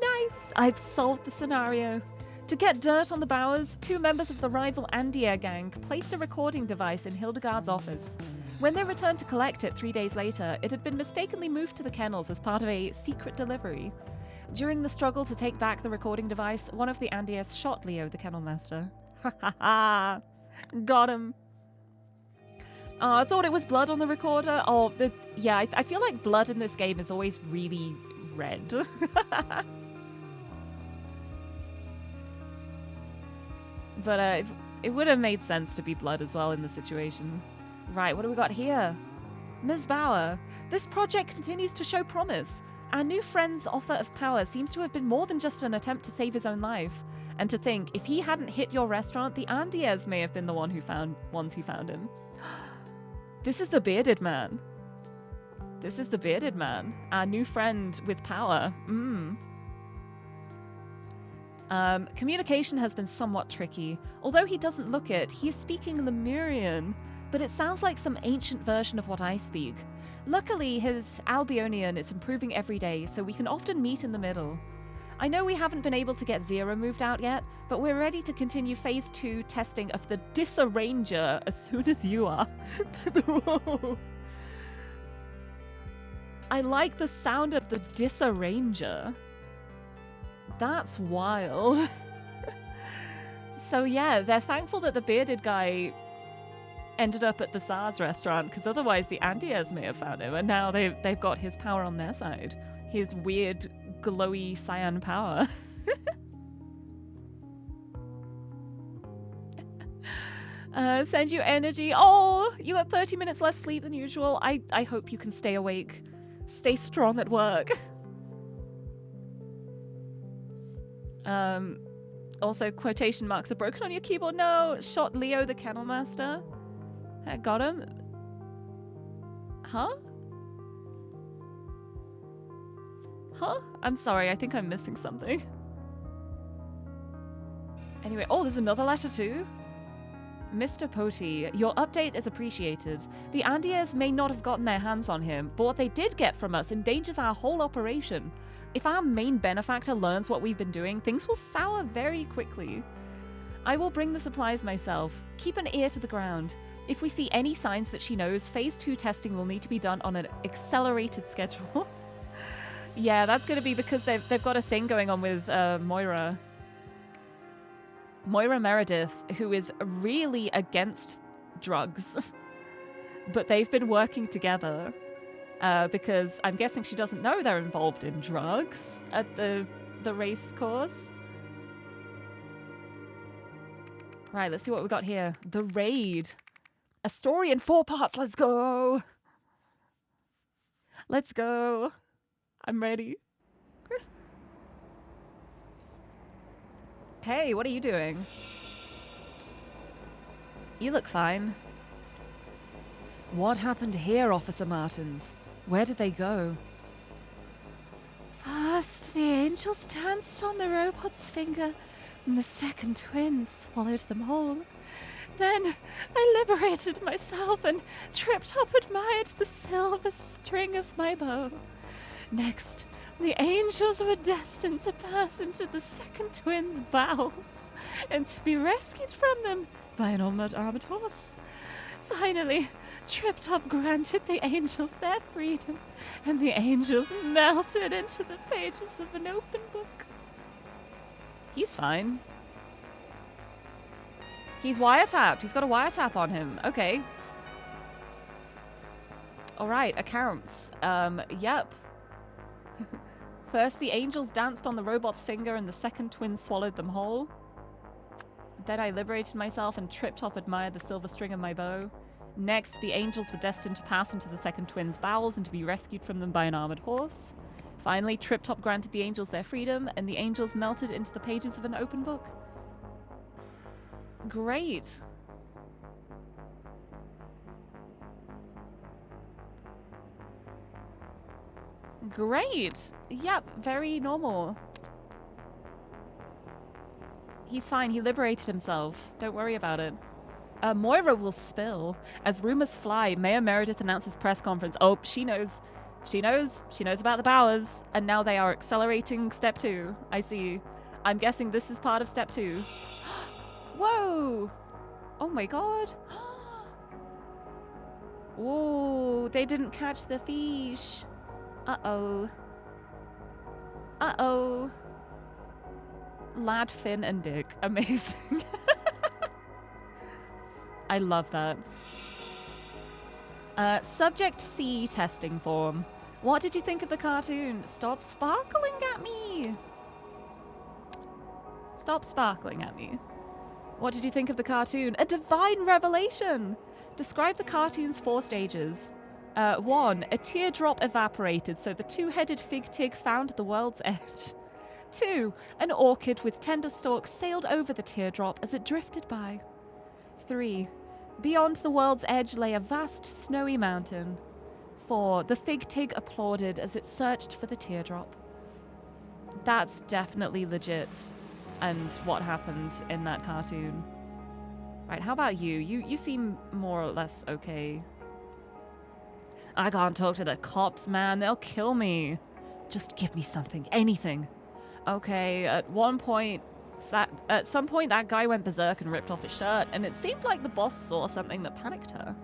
Nice! I've solved the scenario. To get dirt on the Bowers, 2 members of the rival Andier gang placed a recording device in Hildegard's office. When they returned to collect it 3 days later, it had been mistakenly moved to the kennels as part of a secret delivery. During the struggle to take back the recording device, one of the Andiers shot Leo, the kennel master. Ha ha ha! Got him. Oh, I thought it was blood on the recorder. Oh, yeah, I feel like blood in this game is always really red. But it would have made sense to be blood as well in the situation. Right, what do we got here? Ms. Bauer, this project continues to show promise. Our new friend's offer of power seems to have been more than just an attempt to save his own life. And to think, if he hadn't hit your restaurant, the Andiers may have been the ones who found him. This is the bearded man. This is the bearded man. Our new friend with power. Communication has been somewhat tricky. Although he doesn't look it, he is speaking Lemurian, but it sounds like some ancient version of what I speak. Luckily, his Albionian is improving every day, so we can often meet in the middle. I know we haven't been able to get Zero moved out yet, but we're ready to continue Phase 2 testing of the Disarranger as soon as you are. Whoa. I like the sound of the Disarranger. That's wild. So yeah, they're thankful that the bearded guy ended up at the Tsar's restaurant, because otherwise the Andiers may have found him, and now they've got his power on their side. His weird, glowy cyan power. Send you energy. Oh, you got 30 minutes less sleep than usual. I hope you can stay awake. Stay strong at work. Also, quotation marks are broken on your keyboard. No, shot Leo the Kennel Master. I got him. Huh? Huh? I'm sorry, I think I'm missing something. Anyway, oh, there's another letter too. Mr. Poti, your update is appreciated. The Andiers may not have gotten their hands on him, but what they did get from us endangers our whole operation. If our main benefactor learns what we've been doing, things will sour very quickly. I will bring the supplies myself. Keep an ear to the ground. If we see any signs that she knows, Phase 2 testing will need to be done on an accelerated schedule. Yeah, that's going to be because they've got a thing going on with Moira. Moira Meredith, who is really against drugs. But they've been working together because I'm guessing she doesn't know they're involved in drugs at the race course. Right, let's see what we got here. The Raid. A story in 4 parts. Let's go. Let's go. I'm ready. Hey, what are you doing? You look fine. What happened here, Officer Martins? Where did they go? First, the angels danced on the robot's finger, and the second twin swallowed them whole. Then I liberated myself and tripped up admired the silver string of my bow. Next, the angels were destined to pass into the second twin's bowels and to be rescued from them by an armored horse. Finally, Tripped Up granted the angels their freedom, and the angels melted into the pages of an open book. He's fine. He's wiretapped. He's got a wiretap on him. Okay. Alright, accounts. Yep. First, the angels danced on the robot's finger and the second twin swallowed them whole. Then I liberated myself and Tripped Up admired the silver string of my bow. Next, the angels were destined to pass into the second twin's bowels and to be rescued from them by an armored horse. Finally, Tripped Up granted the angels their freedom, and the angels melted into the pages of an open book. Great. Great. Yep, very normal. He's fine. He liberated himself. Don't worry about it. Moira will spill. As rumors fly, Mayor Meredith announces press conference. Oh, she knows. She knows. She knows about the powers. And now they are accelerating step 2. I see. I'm guessing this is part of step 2. Whoa! Oh my god. Whoa, they didn't catch the fish. Uh-oh. Uh-oh. Lad, Finn, and Dick. Amazing. I love that. Subject C testing form. What did you think of the cartoon? Stop sparkling at me. Stop sparkling at me. What did you think of the cartoon? A divine revelation! Describe the cartoon's 4 stages. 1. A teardrop evaporated, so the 2-headed fig tig found the world's edge. 2. An orchid with tender stalks sailed over the teardrop as it drifted by. 3. Beyond the world's edge lay a vast snowy mountain. 4. The fig tig applauded as it searched for the teardrop. That's definitely legit, and what happened in that cartoon. Right, how about you? You seem more or less okay. I can't talk to the cops, man. They'll kill me. Just give me something, anything. Okay, at some point that guy went berserk and ripped off his shirt, and it seemed like the boss saw something that panicked her.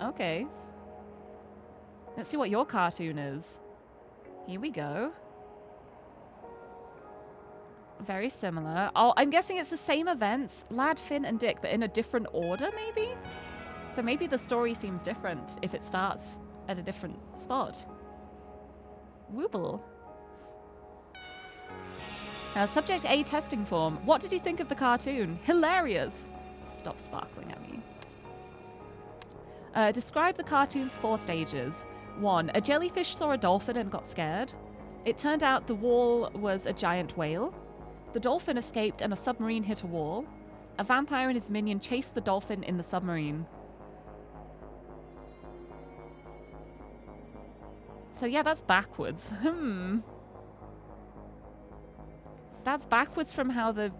Okay. Let's see what your cartoon is. Here we go. Very similar. Oh, I'm guessing it's the same events. Lad, Finn, and Dick, but in a different order, maybe? So maybe the story seems different if it starts at a different spot. Wooble. Subject A testing form. What did you think of the cartoon? Hilarious. Stop sparkling at me. Describe the cartoon's 4 stages. 1. A jellyfish saw a dolphin and got scared. It turned out the wall was a giant whale. The dolphin escaped and a submarine hit a wall. A vampire and his minion chased the dolphin in the submarine. So yeah, that's backwards. That's backwards from how the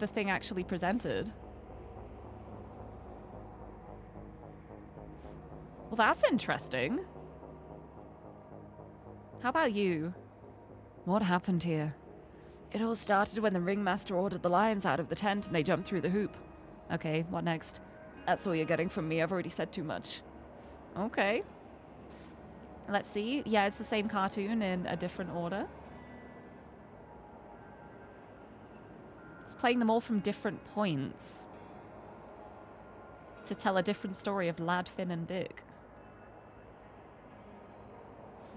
thing actually presented. Well, that's interesting. How about you? What happened here? It all started when the ringmaster ordered the lions out of the tent and they jumped through the hoop. Okay, what next? That's all you're getting from me. I've already said too much. Okay. Let's see. Yeah, it's the same cartoon in a different order. It's playing them all from different points to tell a different story of Lad, Finn, and Dick.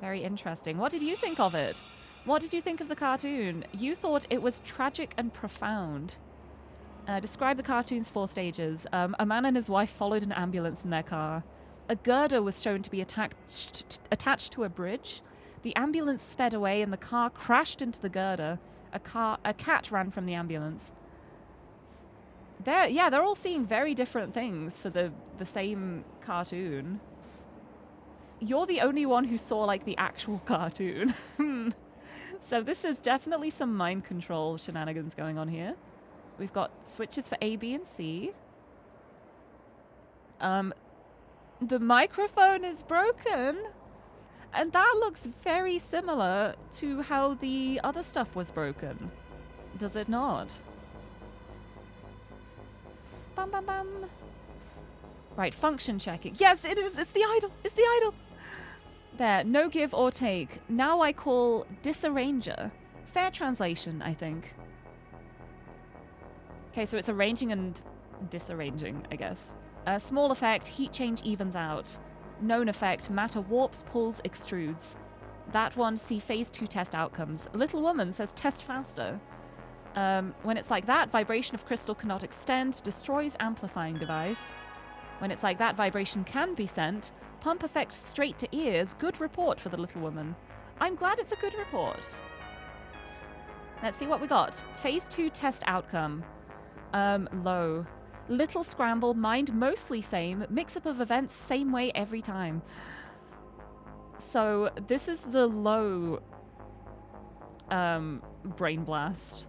Very interesting. What did you think of it? What did you think of the cartoon? You thought it was tragic and profound. Describe the cartoon's 4 stages. A man and his wife followed an ambulance in their car. A girder was shown to be attached to a bridge. The ambulance sped away and the car crashed into the girder. A cat ran from the ambulance. They're all seeing very different things for the same cartoon. You're the only one who saw, like, the actual cartoon. So this is definitely some mind control shenanigans going on here. We've got switches for A, B, and C. The microphone is broken. And that looks very similar to how the other stuff was broken. Does it not? Bum, bum, bum. Right, function checking. Yes, it is. It's the idol. It's the idol. There, no give or take. Now I call disarranger. Fair translation, I think. Okay, so it's arranging and disarranging, I guess. Small effect, heat change evens out. Known effect, matter warps, pulls, extrudes. That one, see phase 2 test outcomes. Little Woman says test faster. When it's like that, vibration of crystal cannot extend, destroys amplifying device. When it's like that, vibration can be sent. Pump effect straight to ears. Good report for the Little Woman. I'm glad it's a good report. Let's see what we got. Phase 2 test outcome. Low. Little scramble, mind mostly same. Mix-up of events, same way every time. So this is the low brain blast.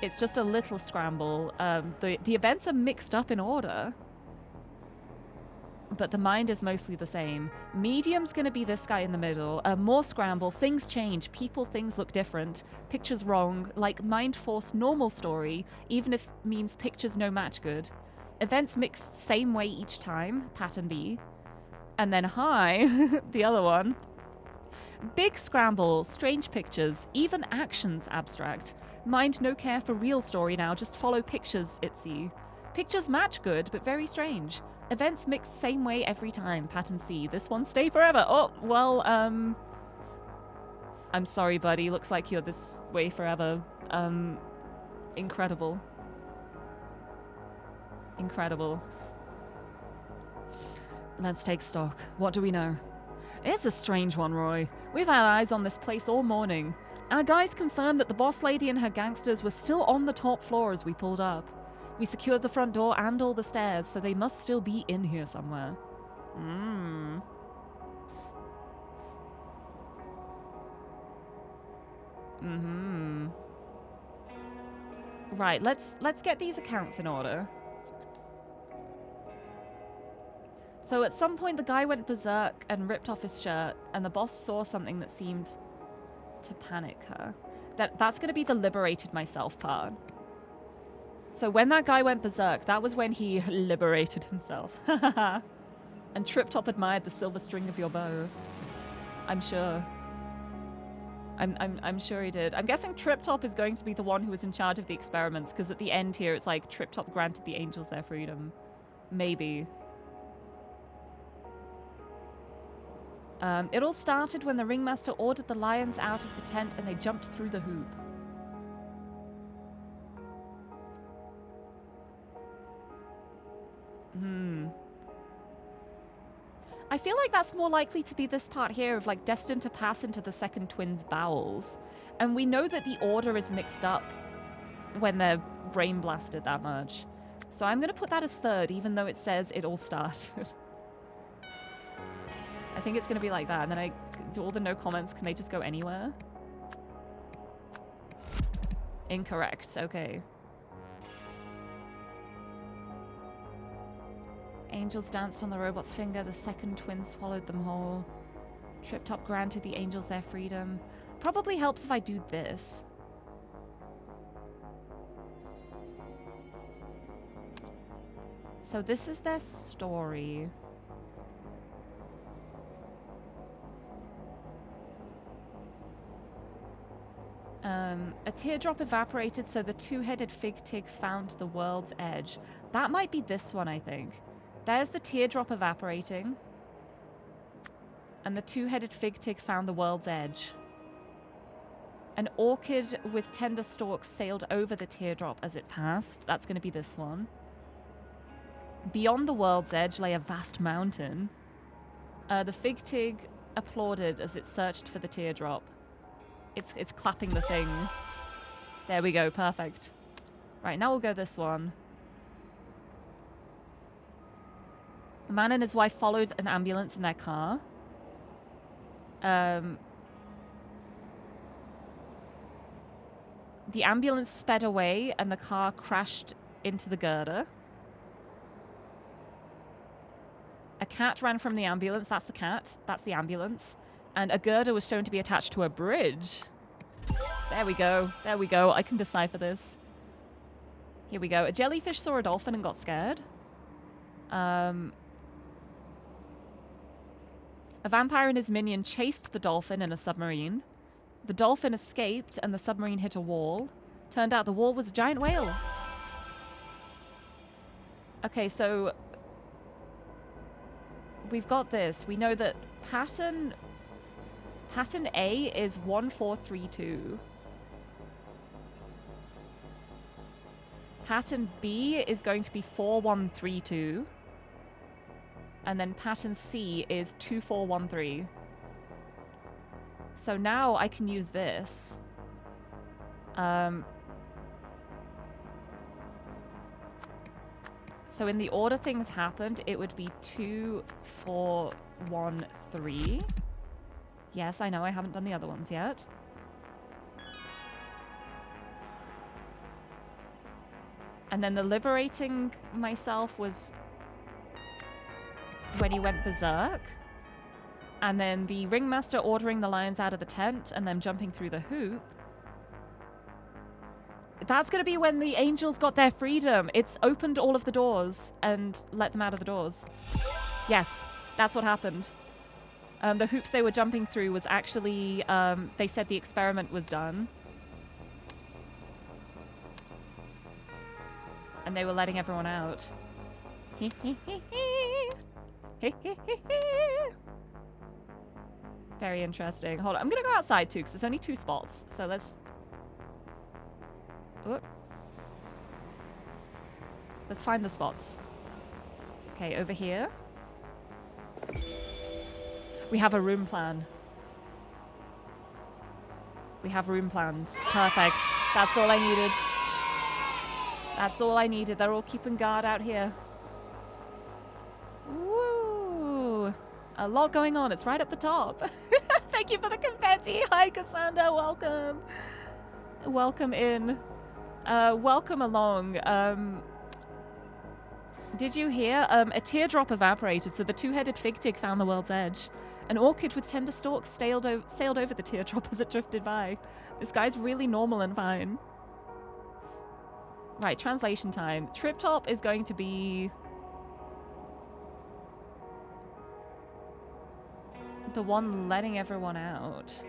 It's just a little scramble. The events are mixed up in order, but the mind is mostly the same. Medium's going to be this guy in the middle. More scramble, things change, people, things look different, pictures wrong, like mind force normal story, even if means pictures no match good. Events mixed same way each time, pattern B. And then high, the other one. Big scramble, strange pictures, even actions abstract. Mind no care for real story now, just follow pictures, itsy. Pictures match good, but very strange. Events mixed same way every time, pattern C. This one stay forever. Oh, well, I'm sorry, buddy. Looks like you're this way forever. Incredible. Incredible. Let's take stock. What do we know? It's a strange one, Roy. We've had eyes on this place all morning. Our guys confirmed that the boss lady and her gangsters were still on the top floor as we pulled up. We secured the front door and all the stairs, so they must still be in here somewhere. Right, let's get these accounts in order. So at some point the guy went berserk and ripped off his shirt, and the boss saw something that seemed to panic her. That's going to be the liberated myself part. So when that guy went berserk, that was when he liberated himself. And Trip Top admired the silver string of your bow. I'm sure. I'm sure he did. I'm guessing Trip Top is going to be the one who was in charge of the experiments, because at the end here it's like Trip Top granted the angels their freedom. Maybe. It all started when the ringmaster ordered the lions out of the tent and they jumped through the hoop. I feel like that's more likely to be this part here of like destined to pass into the second twin's bowels. And we know that the order is mixed up when they're brain blasted that much. So I'm going to put that as third, even though it says it all started. I think it's going to be like that. And then I do all the no comments. Can they just go anywhere? Incorrect. Okay. Angels danced on the robot's finger. The second twin swallowed them whole. Trip Top granted the angels their freedom. Probably helps if I do this. So this is their story. A teardrop evaporated, so the two-headed fig tig found the world's edge. That might be this one, I think. There's the teardrop evaporating. And the two-headed fig tig found the world's edge. An orchid with tender stalks sailed over the teardrop as it passed. That's going to be this one. Beyond the world's edge lay a vast mountain. The fig tig applauded as it searched for the teardrop. It's clapping the thing. There we go, perfect. Right, now we'll go this one. A man and his wife followed an ambulance in their car. The ambulance sped away and the car crashed into the girder. A cat ran from the ambulance. That's the cat. That's the ambulance. And a girder was shown to be attached to a bridge. There we go. There we go. I can decipher this. Here we go. A jellyfish saw a dolphin and got scared. A vampire and his minion chased the dolphin in a submarine. The dolphin escaped and the submarine hit a wall. Turned out the wall was a giant whale. Okay, so we've got this. We know that pattern A is 1432. Pattern B is going to be 4132. And then pattern C is 2413. So now I can use this. So in the order things happened, it would be 2413. Yes, I know I haven't done the other ones yet. And then the liberating myself was when he went berserk. And then the ringmaster ordering the lions out of the tent and then jumping through the hoop. That's going to be when the angels got their freedom. It's opened all of the doors and let them out of the doors. Yes, that's what happened. The hoops they were jumping through was actually, they said the experiment was done. And they were letting everyone out. Very interesting. Hold on, I'm gonna go outside too, because there's only 2 spots. So let's... Oh. Let's find the spots. Okay, over here. We have a room plan. We have room plans. Perfect. That's all I needed. That's all I needed. They're all keeping guard out here. Woo! A lot going on. It's right up the top. Thank you for the confetti. Hi, Cassandra. Welcome. Welcome in. Welcome along. Did you hear? A teardrop evaporated, so the two-headed fig tig found the world's edge. An orchid with tender stalks sailed over the teardrop as it drifted by. This guy's really normal and fine. Right, translation time. Trip Top is going to be... the one letting everyone out.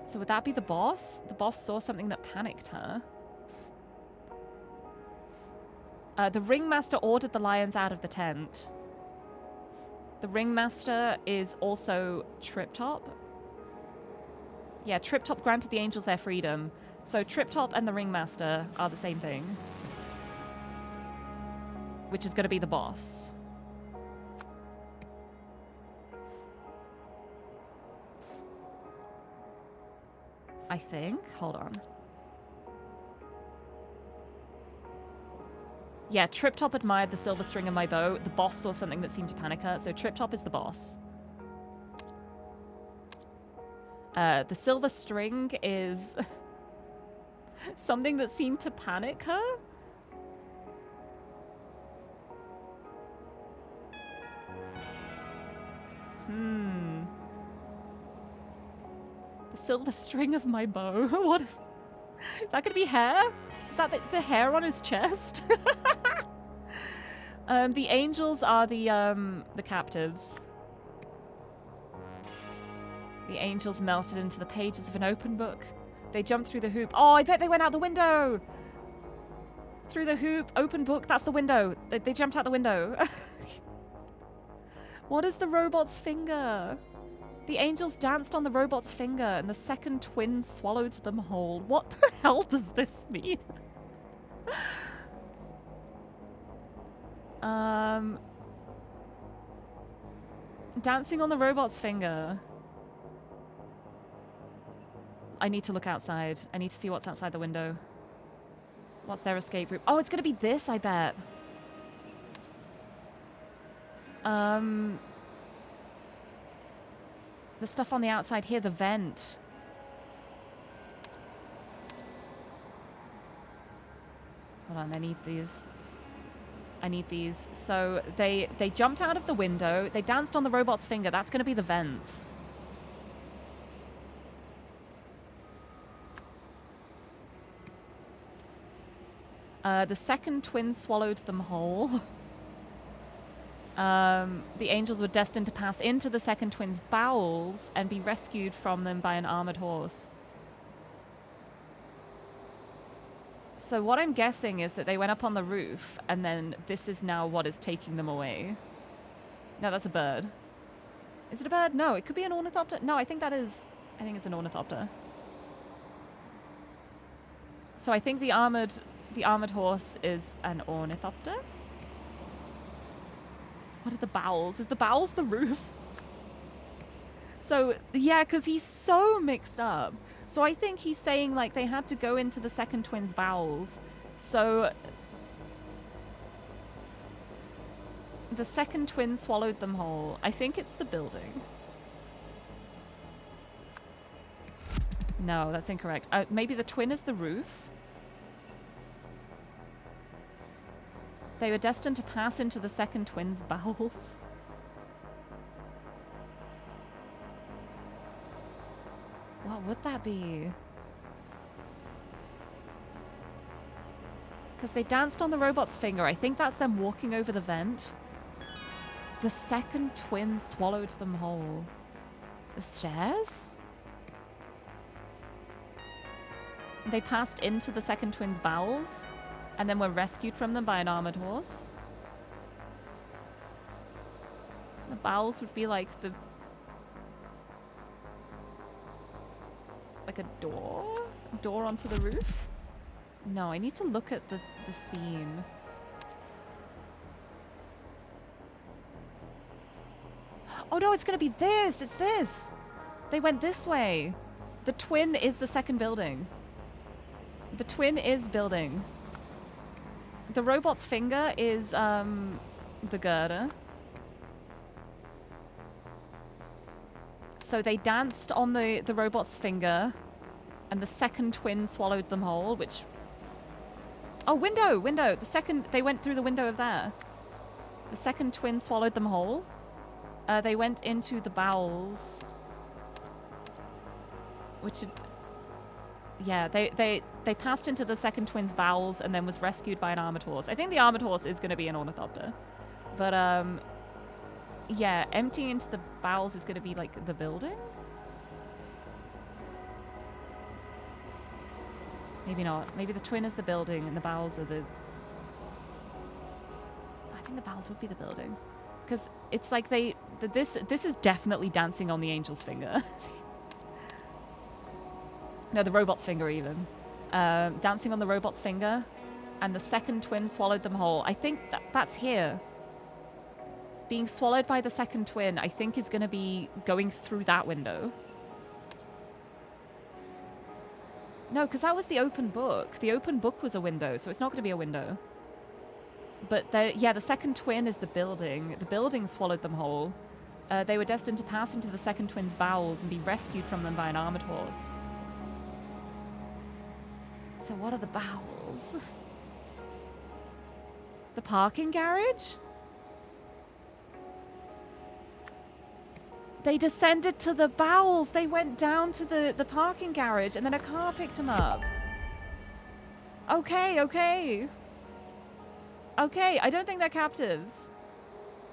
So would that be the boss? The boss saw something that panicked her. The ringmaster ordered the lions out of the tent. The ringmaster is also Trip Top. Yeah, Trip Top granted the angels their freedom. So Trip Top and the ringmaster are the same thing. Which is going to be the boss. I think. Hold on. Yeah, Trip Top admired the silver string of my bow. The boss saw something that seemed to panic her, so Trip Top is the boss. The silver string is something that seemed to panic her? The silver string of my bow? What is that gonna be hair? Is that the hair on his chest? The angels are the captives. The angels melted into the pages of an open book. They jumped through the hoop. Oh, I bet they went out the window! Through the hoop, open book, that's the window. They jumped out the window. What is the robot's finger? The angels danced on the robot's finger and the second twin swallowed them whole. What the hell does this mean? Dancing on the robot's finger. I need to look outside. I need to see what's outside the window. What's their escape route? Oh, it's gonna be this, I bet. The stuff on the outside here, the vent. Hold on, I need these. I need these. So they jumped out of the window. They danced on the robot's finger. That's going to be the vents. The second twin swallowed them whole. The angels were destined to pass into the second twin's bowels and be rescued from them by an armored horse. So what I'm guessing is that they went up on the roof, and then this is now what is taking them away. No, that's a bird. Is it a bird? No, it could be an ornithopter. No, I think it's an ornithopter. So I think the armored horse is an ornithopter. What are the bowels? Is the bowels the roof? So, yeah, because he's so mixed up. So I think he's saying, like, they had to go into the second twin's bowels. So the second twin swallowed them whole. I think it's the building. No, that's incorrect. Maybe the twin is the roof? They were destined to pass into the second twin's bowels. What would that be? Because they danced on the robot's finger. I think that's them walking over the vent. The second twin swallowed them whole. The stairs? They passed into the second twin's bowels and then were rescued from them by an armored horse. The bowels would be like the... like a door? A door onto the roof? No, I need to look at the scene. Oh no, it's gonna be this! It's this! They went this way! The twin is the second building. The twin is building. The robot's finger is, the girder. So they danced on the robot's finger, and the second twin swallowed them whole, which... Oh, window! Window! They went through the window of there. The second twin swallowed them whole. They went into the bowels. Which... Yeah, they passed into the second twin's bowels and then was rescued by an armored horse. I think the armored horse is going to be an ornithopter. But, yeah, emptying into the bowels is going to be, like, the building? Maybe not. Maybe the twin is the building and the bowels are the... I think the bowels would be the building. Because it's like this is definitely dancing on the angel's finger. No, the robot's finger even. Dancing on the robot's finger. And the second twin swallowed them whole. I think that's here. Being swallowed by the second twin, I think is going to be going through that window. No, because that was the open book. The open book was a window, so it's not going to be a window. But yeah, the second twin is the building. The building swallowed them whole. They were destined to pass into the second twin's bowels and be rescued from them by an armored horse. So what are the bowels? The parking garage? They descended to the bowels. They went down to the parking garage and then a car picked them up. Okay, okay. Okay, I don't think they're captives.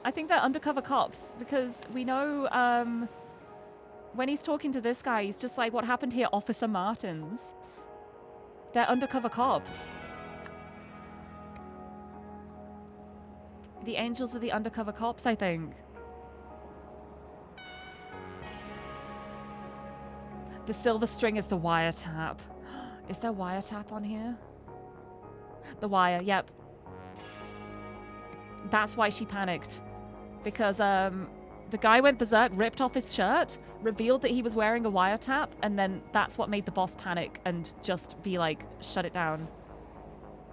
I think they're undercover cops because we know when he's talking to this guy, he's just like, what happened here, Officer Martins? They're undercover cops. The angels are the undercover cops, I think. The silver string is the wiretap. Is there wiretap on here? The wire, yep. That's why she panicked. Because the guy went berserk, ripped off his shirt, revealed that he was wearing a wiretap, and then that's what made the boss panic and just be like, shut it down.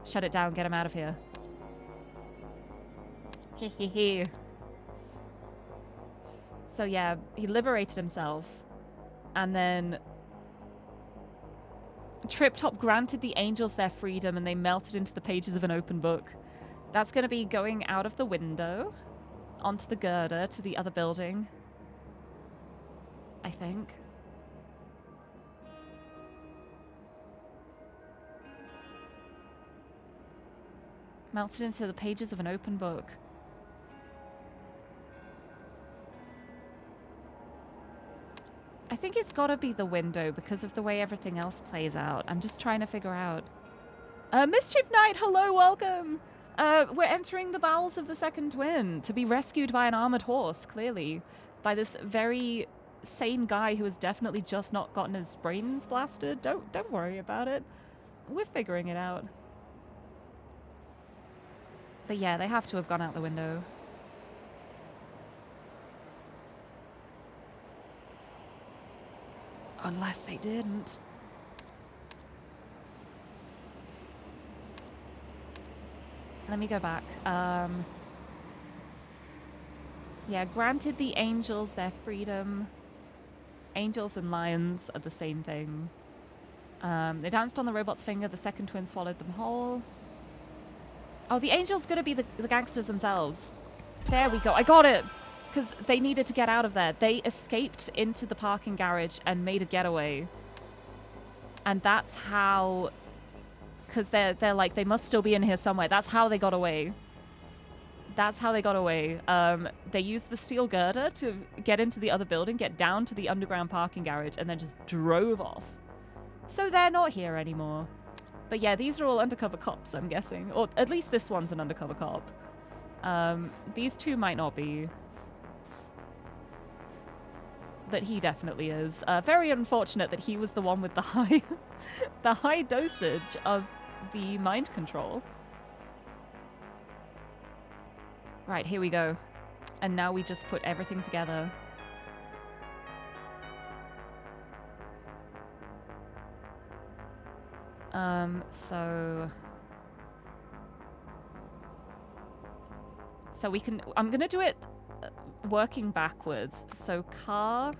Shut it down, get him out of here. Hehehe. So yeah, he liberated himself. And then Trip-Top granted the angels their freedom and they melted into the pages of an open book. That's going to be going out of the window, onto the girder, to the other building. I think. Melted into the pages of an open book. I think it's gotta be the window because of the way everything else plays out. I'm just trying to figure out. Mischief Knight, hello, welcome! We're entering the bowels of the second twin to be rescued by an armored horse, clearly. By this very sane guy who has definitely just not gotten his brains blasted. Don't worry about it. We're figuring it out. But yeah, they have to have gone out the window. Unless they didn't. Let me go back. Yeah, granted the angels their freedom. Angels and lions are the same thing. They danced on the robot's finger. The second twin swallowed them whole. Oh, the angels gonna be the gangsters themselves. There we go. I got it! Because they needed to get out of there. They escaped into the parking garage and made a getaway. And that's how... Because they're like, they must still be in here somewhere. That's how they got away. That's how they got away. They used the steel girder to get into the other building, get down to the underground parking garage, and then just drove off. So they're not here anymore. But yeah, these are all undercover cops, I'm guessing. Or at least this one's an undercover cop. These two might not be. But he definitely is. Very unfortunate that he was the one with the high, the high dosage of the mind control. Right, here we go. And now we just put everything together. So we can, I'm gonna do it working backwards. So car.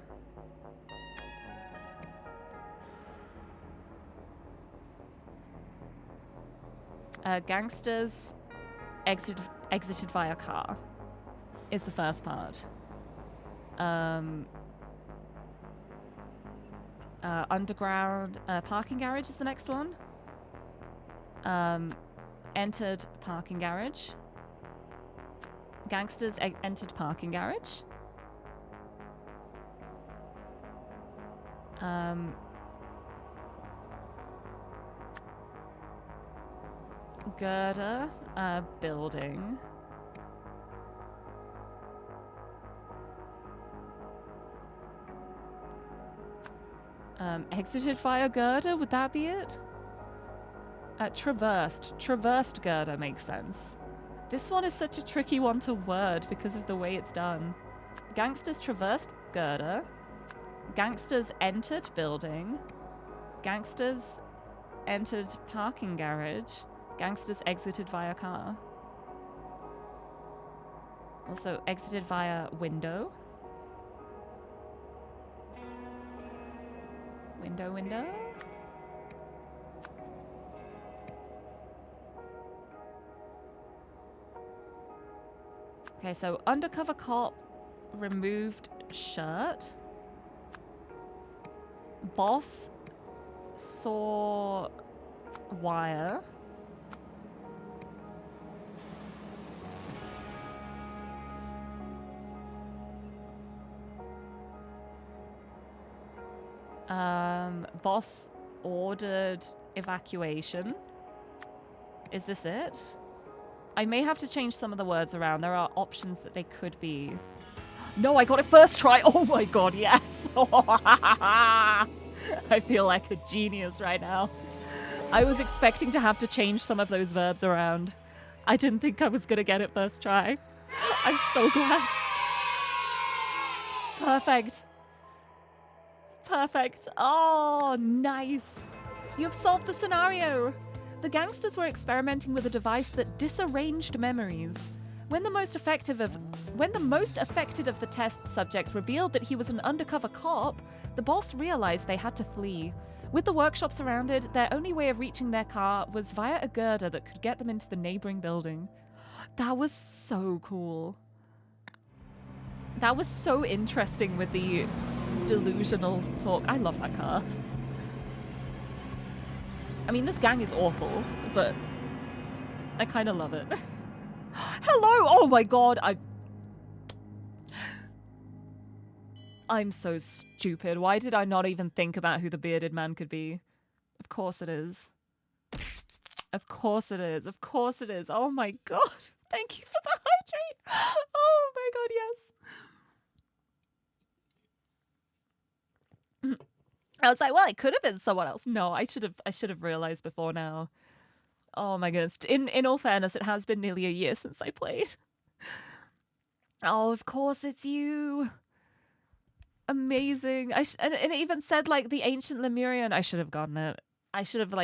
Gangsters exited via car is the first part. Underground parking garage is the next one. Entered parking garage. Gangsters entered parking garage. Girder, building. Exited via girder, would that be it? Traversed girder makes sense. This one is such a tricky one to word because of the way it's done. Gangsters traversed girder. Gangsters entered building. Gangsters entered parking garage. Gangsters exited via car. Also exited via window. Window. Okay, so undercover cop removed shirt. Boss saw wire. Boss ordered evacuation. Is this it? I may have to change some of the words around. There are options that they could be. No, I got it first try. Oh my god, yes. I feel like a genius right now. I was expecting to have to change some of those verbs around. I didn't think I was going to get it first try. I'm so glad. Perfect. Perfect. Oh, nice. You've solved the scenario. The gangsters were experimenting with a device that disarranged memories. When the most affected of the test subjects revealed that he was an undercover cop, the boss realized they had to flee. With the workshop surrounded, their only way of reaching their car was via a girder that could get them into the neighboring building. That was so cool. That was so interesting with the delusional talk. I love that car. I mean, this gang is awful, but I kind of love it. Hello! Oh my god, I'm so stupid. Why did I not even think about who the bearded man could be? Of course it is. Of course it is. Of course it is. Oh my god. Thank you for the hydrate. Oh my god, yes. I was like, well, it could have been someone else. No, I should have realized before now. Oh my goodness. In all fairness, it has been nearly a year since I played. Oh, of course it's you. Amazing. And it even said like the ancient Lemurian. I should have gotten it. I should have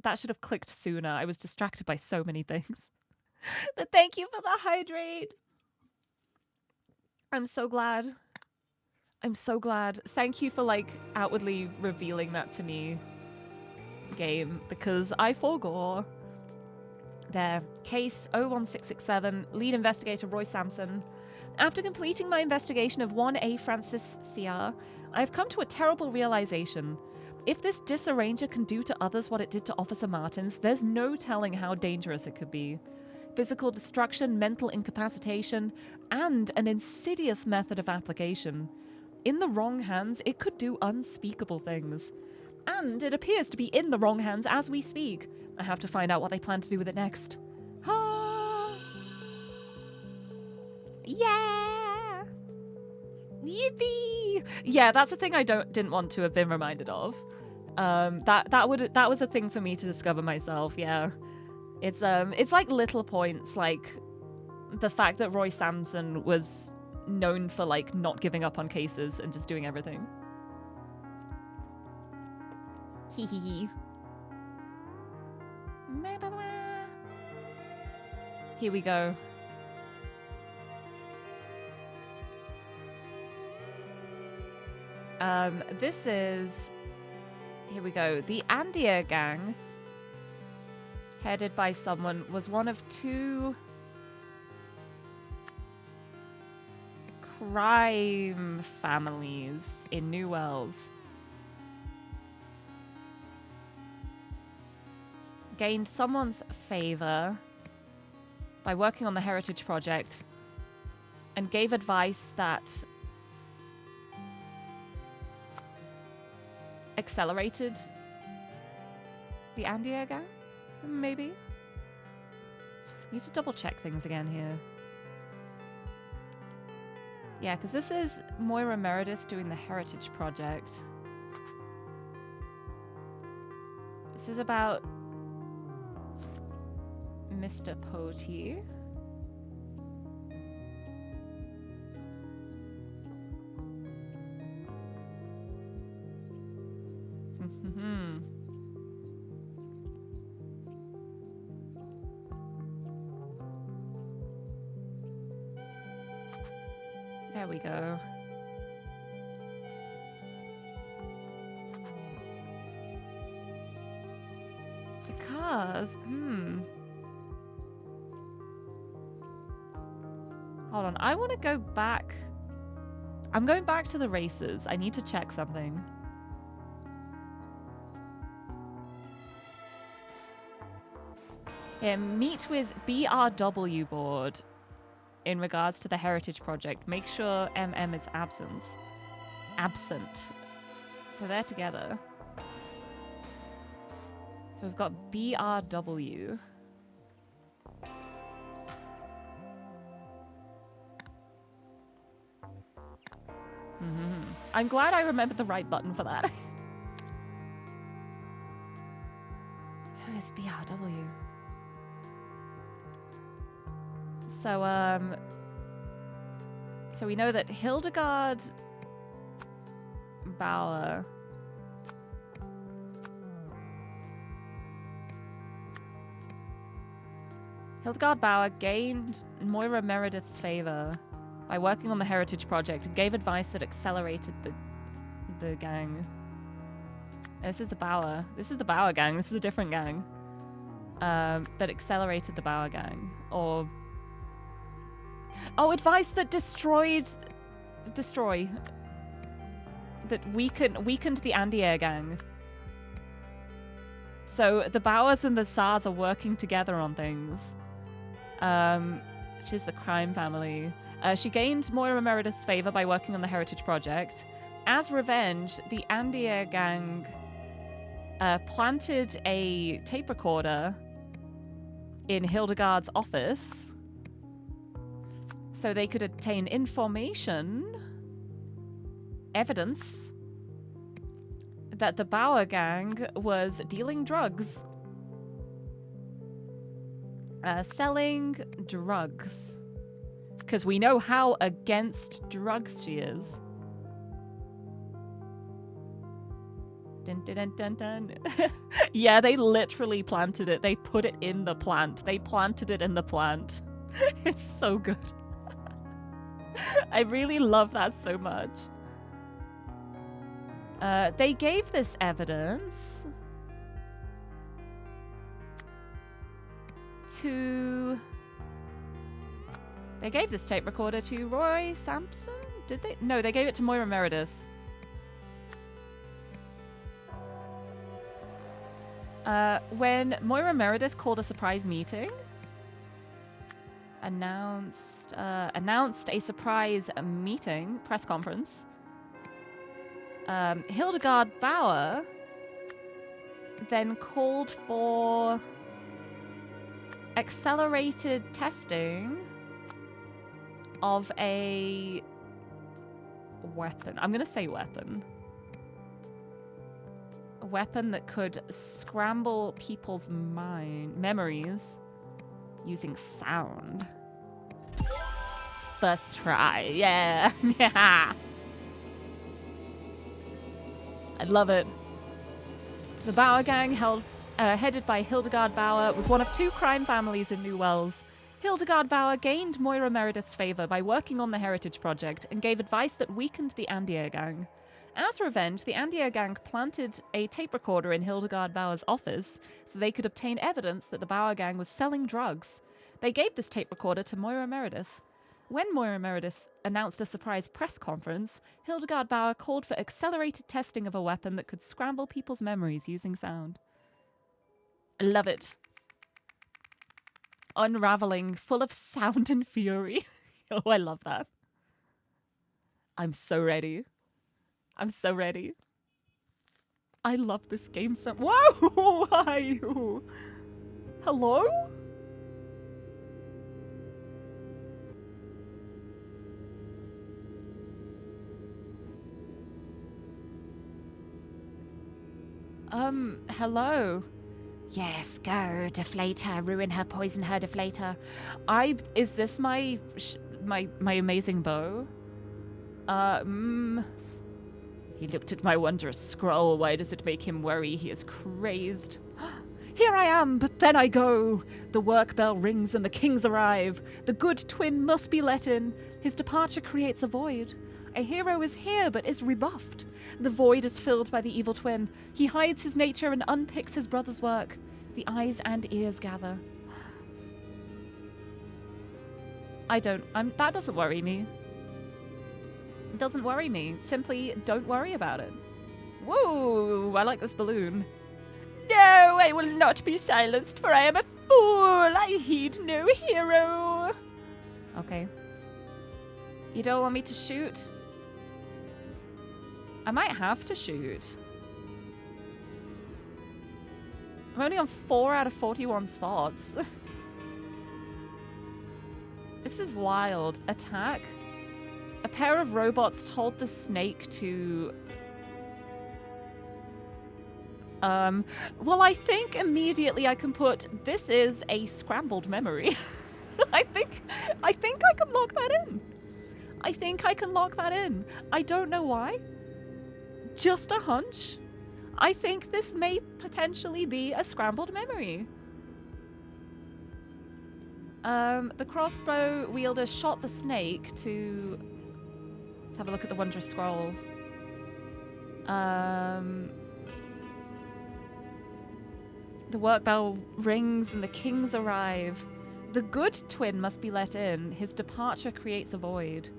that should have clicked sooner. I was distracted by so many things. But thank you for the hydrate. I'm so glad. I'm so glad. Thank you for outwardly revealing that to me, game, because I forgot. There. Case 01667, lead investigator Roy Sampson. After completing my investigation of 1A Francis CR, I have come to a terrible realization. If this disarranger can do to others what it did to Officer Martins, there's no telling how dangerous it could be. Physical destruction, mental incapacitation, and an insidious method of application. In the wrong hands, it could do unspeakable things. And it appears to be in the wrong hands as we speak. I have to find out what they plan to do with it next. Ah! Yeah! Yippee! Yeah, that's a thing I didn't want to have been reminded of. That was a thing for me to discover myself. Yeah, it's like little points, like the fact that Roy Sampson was known for not giving up on cases and just doing everything. Hee hee hee. Here we go. This is... Here we go. The Andia gang, headed by someone, was one of two crime families in New Wells. Gained someone's favor by working on the Heritage Project and gave advice that accelerated the Andia gang? Maybe? Need to double check things again here. Yeah, because this is Moira Meredith doing the Heritage Project. This is about Mr. Poti. There we go. Because, hold on, I want to go back. I'm going back to the races. I need to check something. Here, meet with BRW board in regards to the Heritage Project. Make sure MM is absent. So they're together. So we've got BRW. I'm glad I remembered the right button for that. Who is BRW? So we know that Hildegard Bauer gained Moira Meredith's favor by working on the Heritage Project and gave advice that accelerated the gang. This is the Bauer. This is the Bauer gang. This is a different gang. That accelerated the Bauer gang. Or... Oh, advice that destroy. That weakened the Andier gang. So the Bauers and the Tsars are working together on things. She's the crime family. She gained Moira Meredith's favor by working on the Heritage Project. As revenge, the Andier gang planted a tape recorder in Hildegard's office so they could obtain evidence that the Bauer gang was dealing drugs. Selling drugs. Because we know how against drugs she is. Dun, dun, dun, dun, dun. Yeah, they literally planted it. They put it in the plant. They planted it in the plant. It's so good. I really love that so much. They gave this evidence to... They gave this tape recorder to Roy Sampson? Did they? No, they gave it to Moira Meredith. When Moira Meredith called a surprise meeting, announced a surprise meeting, press conference, Hildegard Bauer then called for accelerated testing of a weapon. I'm going to say weapon. A weapon that could scramble people's memories using sound. First try. Yeah. Yeah. I love it. The Bauer gang, headed by Hildegard Bauer, was one of two crime families in New Wells. Hildegard Bauer gained Moira Meredith's favor by working on the Heritage Project and gave advice that weakened the Andier gang. As revenge, the Andier gang planted a tape recorder in Hildegard Bauer's office so they could obtain evidence that the Bauer gang was selling drugs. They gave this tape recorder to Moira Meredith. When Moira Meredith announced a surprise press conference, Hildegard Bauer called for accelerated testing of a weapon that could scramble people's memories using sound. I love it. Unraveling, full of sound and fury. Oh, I love that. I'm so ready. I'm so ready. I love this game so... Whoa! Hi! Hello? Hello?
Yes, go, deflator, ruin her, poison her, deflator.
Is this my amazing bow? He looked at my wondrous scroll. Why does it make him worry? He is crazed. Here I am, but then I go. The work bell rings and the kings arrive. The good twin must be let in. His departure creates a void. A hero is here, but is rebuffed. The void is filled by the evil twin. He hides his nature and unpicks his brother's work. The eyes and ears gather. That doesn't worry me. It doesn't worry me. Simply don't worry about it. Whoa, I like this balloon.
No, I will not be silenced, for I am a fool. I heed no hero.
Okay. You don't want me to shoot? I might have to shoot. I'm only on 4 out of 41 spots. This is wild. Attack. A pair of robots told the snake to... well, I think immediately I can put, this is a scrambled memory. I think I can lock that in. I think I can lock that in. I don't know why. Just a hunch. I think this may potentially be a scrambled memory. The crossbow wielder shot the snake to... Let's have a look at the wondrous scroll. The work bell rings and the kings arrive. The good twin must be let in. His departure creates a void.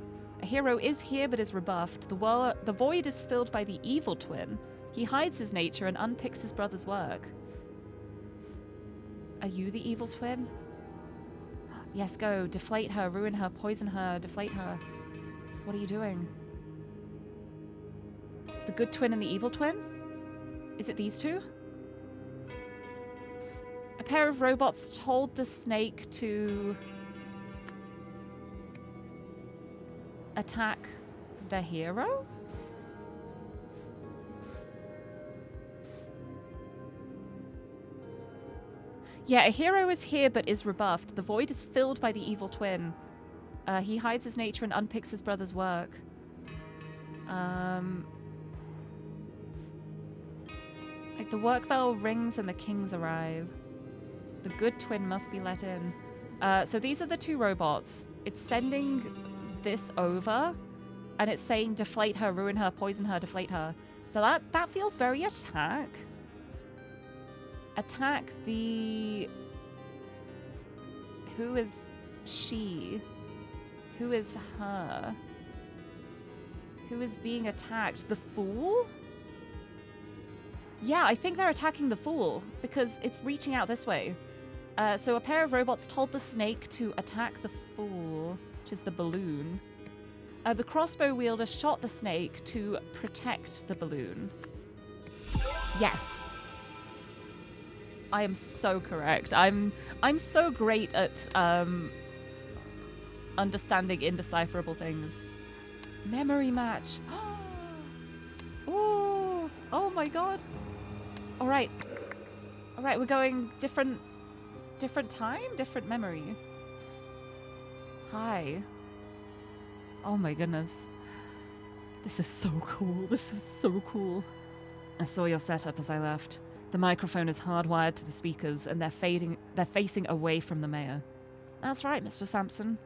A hero is here but is rebuffed. The void is filled by the evil twin. He hides his nature and unpicks his brother's work. Are you the evil twin? Yes, go. Deflate her, ruin her, poison her, deflate her. What are you doing? The good twin and the evil twin? Is it these two? A pair of robots told the snake to attack the hero? Yeah, a hero is here but is rebuffed. The void is filled by the evil twin. He hides his nature and unpicks his brother's work. Like the work bell rings and the kings arrive. The good twin must be let in. So these are the two robots. It's sending this over, and it's saying deflate her, ruin her, poison her, deflate her. So that feels very attack. Attack the... Who is she? Who is her? Who is being attacked? The fool? Yeah, I think they're attacking the fool, because it's reaching out this way. So a pair of robots told the snake to attack the fool, which is the balloon. The crossbow wielder shot the snake to protect the balloon. Yes. I am so correct. I'm so great at understanding indecipherable things. Memory match. Ooh. Oh my god. All right, we're going different time, different memory. Hi. Oh my goodness. This is so cool. This is so cool. I saw your setup as I left. The microphone is hardwired to the speakers, and they're facing away from the mayor. That's right, Mr. Sampson.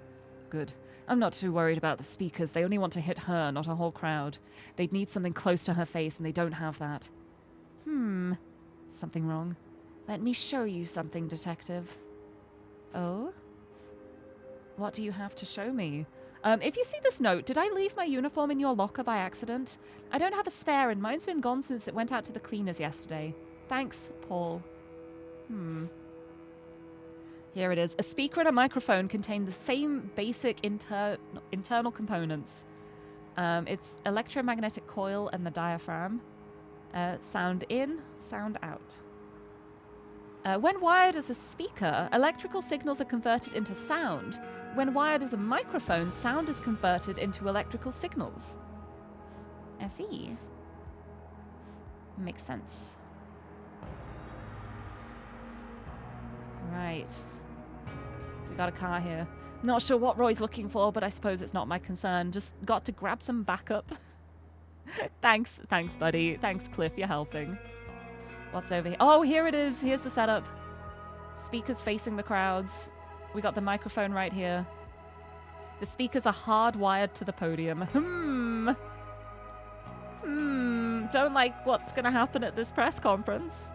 Good. I'm not too worried about the speakers. They only want to hit her, not a whole crowd. They'd need something close to her face, and they don't have that. Something wrong? Let me show you something, Detective. Oh? What do you have to show me? If you see this note, did I leave my uniform in your locker by accident? I don't have a spare, and mine's been gone since it went out to the cleaners yesterday. Thanks, Paul. Here it is. A speaker and a microphone contain the same basic internal components. It's electromagnetic coil and the diaphragm. Sound in, sound out. When wired as a speaker, electrical signals are converted into sound. When wired as a microphone, sound is converted into electrical signals. I see. Makes sense. Right. We got a car here. Not sure what Roy's looking for, but I suppose it's not my concern. Just got to grab some backup. Thanks, buddy. Thanks, Cliff, you're helping. What's over here? Oh, here it is. Here's the setup. Speakers facing the crowds. We got the microphone right here. The speakers are hardwired to the podium. Don't like what's going to happen at this press conference.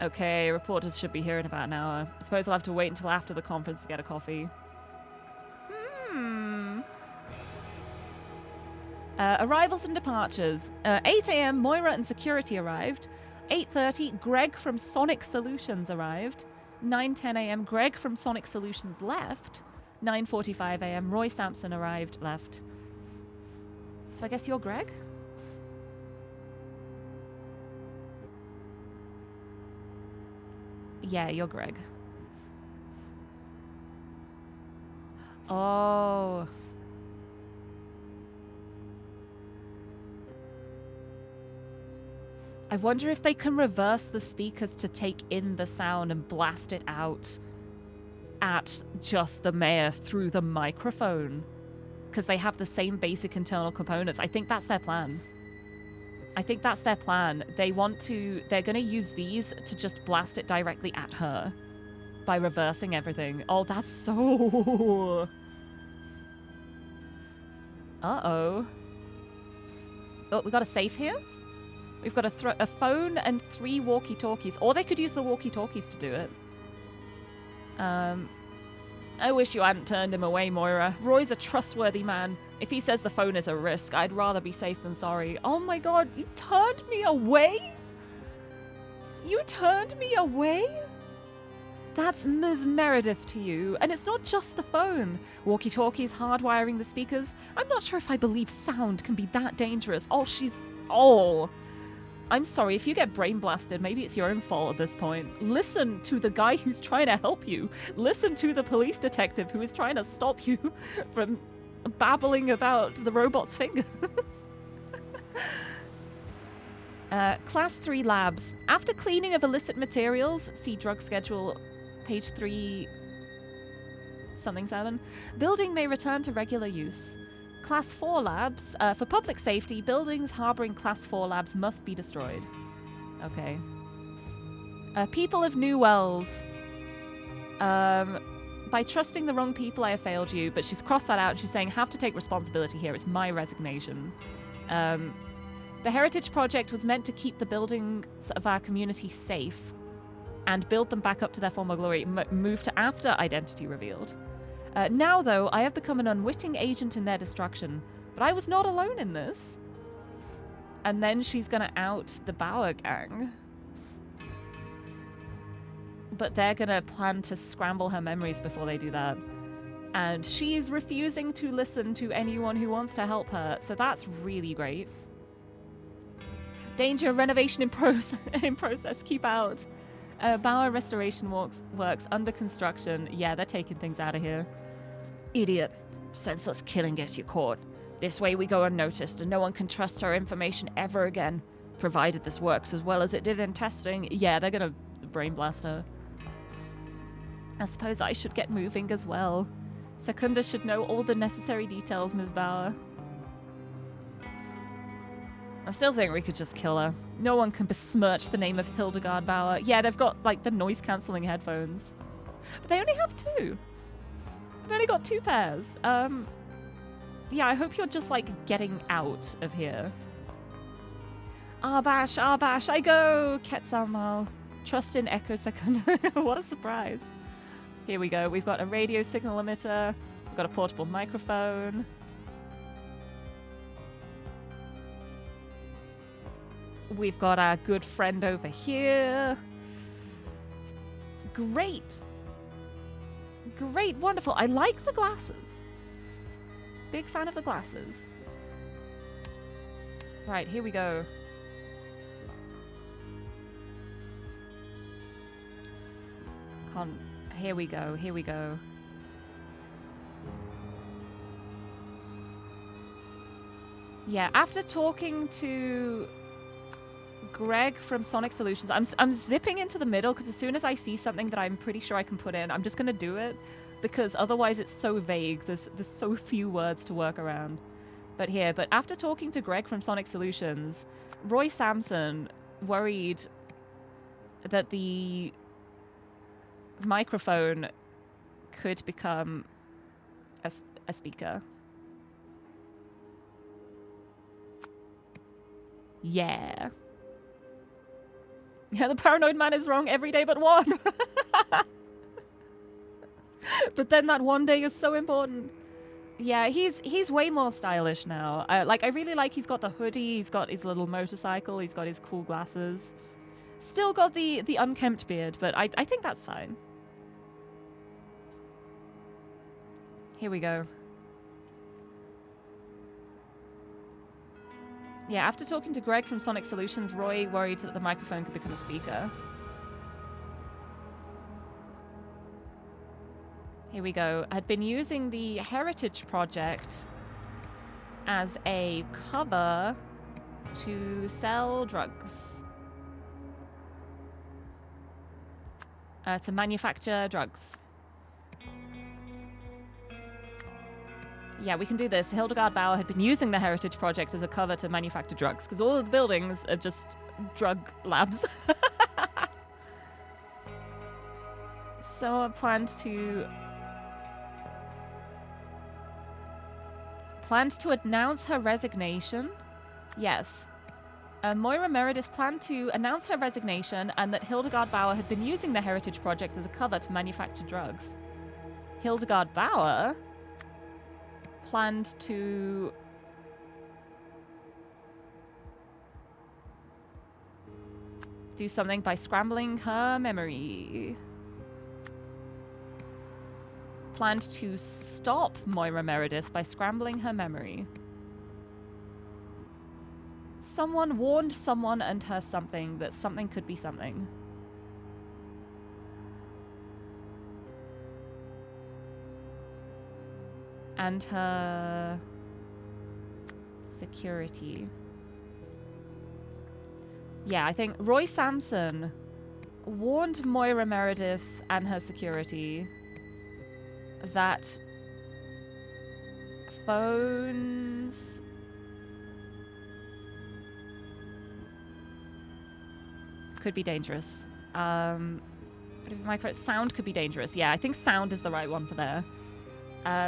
Okay, reporters should be here in about an hour. I suppose I'll have to wait until after the conference to get a coffee. Arrivals and departures. 8 a.m. Moira and security arrived. 8:30 Greg from Sonic Solutions arrived. 9:10 a.m. Greg from Sonic Solutions left. 9:45 a.m. Roy Sampson arrived, left. So I guess you're Greg? Yeah, you're Greg. Oh. I wonder if they can reverse the speakers to take in the sound and blast it out at just the mayor through the microphone. Because they have the same basic internal components. I think that's their plan. They're going to use these to just blast it directly at her by reversing everything. Oh, that's so... Uh-oh. Oh, we got a safe here? We've got a phone and 3 walkie-talkies. Or they could use the walkie-talkies to do it. I wish you hadn't turned him away, Moira. Roy's a trustworthy man. If he says the phone is a risk, I'd rather be safe than sorry. Oh my god, you turned me away? You turned me away? That's Ms. Meredith to you. And it's not just the phone. Walkie-talkies, hardwiring the speakers. I'm not sure if I believe sound can be that dangerous. Oh, I'm sorry, if you get brain blasted, maybe it's your own fault at this point. Listen to the guy who's trying to help you. Listen to the police detective who is trying to stop you from babbling about the robot's fingers. Class 3 labs. After cleaning of illicit materials, see drug schedule, page 3, something 7. Building may return to regular use. Class 4 labs. For public safety, buildings harboring Class 4 labs must be destroyed. Okay. People of New Wells. By trusting the wrong people, I have failed you. But she's crossed that out and she's saying, have to take responsibility here. It's my resignation. The Heritage Project was meant to keep the buildings of our community safe and build them back up to their former glory. Move to after identity revealed. Now, though, I have become an unwitting agent in their destruction. But I was not alone in this. And then she's going to out the Bauer gang. But they're going to plan to scramble her memories before they do that. And she's refusing to listen to anyone who wants to help her. So that's really great. Danger, renovation in process. Keep out. Bauer restoration works under construction. Yeah, they're taking things out of here. Idiot. Senseless killing gets you caught. This way we go unnoticed and no one can trust our information ever again. Provided this works as well as it did in testing. Yeah, they're gonna brain blast her. I suppose I should get moving as well. Secunda should know all the necessary details, Ms. Bauer. I still think we could just kill her. No one can besmirch the name of Hildegard Bauer. Yeah, they've got, like, the noise-cancelling headphones. But they only have 2. I've only got 2 pairs. Yeah, I hope you're just, like, getting out of here. Arbash, I go! Quetzalmal. Trust in Echo Secunda. What a surprise. Here we go. We've got a radio signal emitter. We've got a portable microphone. We've got our good friend over here. Great. Great, wonderful. I like the glasses. Big fan of the glasses. Right, here we go. Here we go. Yeah, after talking to Greg from Sonic Solutions, I'm zipping into the middle because as soon as I see something that I'm pretty sure I can put in, I'm just gonna do it because otherwise it's so vague. There's so few words to work around. But after talking to Greg from Sonic Solutions, Roy Sampson worried that the microphone could become a speaker. Yeah. Yeah, the paranoid man is wrong every day but one. But then that one day is so important. Yeah, he's way more stylish now. I really like he's got the hoodie, he's got his little motorcycle, he's got his cool glasses. Still got the unkempt beard, but I think that's fine. Here we go. Yeah, after talking to Greg from Sonic Solutions, Roy worried that the microphone could become a speaker. Here we go. Had been using the Heritage Project as a cover to sell drugs. To manufacture drugs. Yeah, we can do this. Hildegard Bauer had been using the Heritage Project as a cover to manufacture drugs, because all of the buildings are just drug labs. So I planned to announce her resignation. Yes. Moira Meredith planned to announce her resignation and that Hildegard Bauer had been using the Heritage Project as a cover to manufacture drugs. Hildegard Bauer planned to do something by scrambling her memory. Planned to stop Moira Meredith by scrambling her memory. Someone warned someone and her something that something could be something. And her security. Yeah, I think Roy Sampson warned Moira Meredith and her security that phones could be dangerous. Sound could be dangerous. Yeah, I think sound is the right one for there.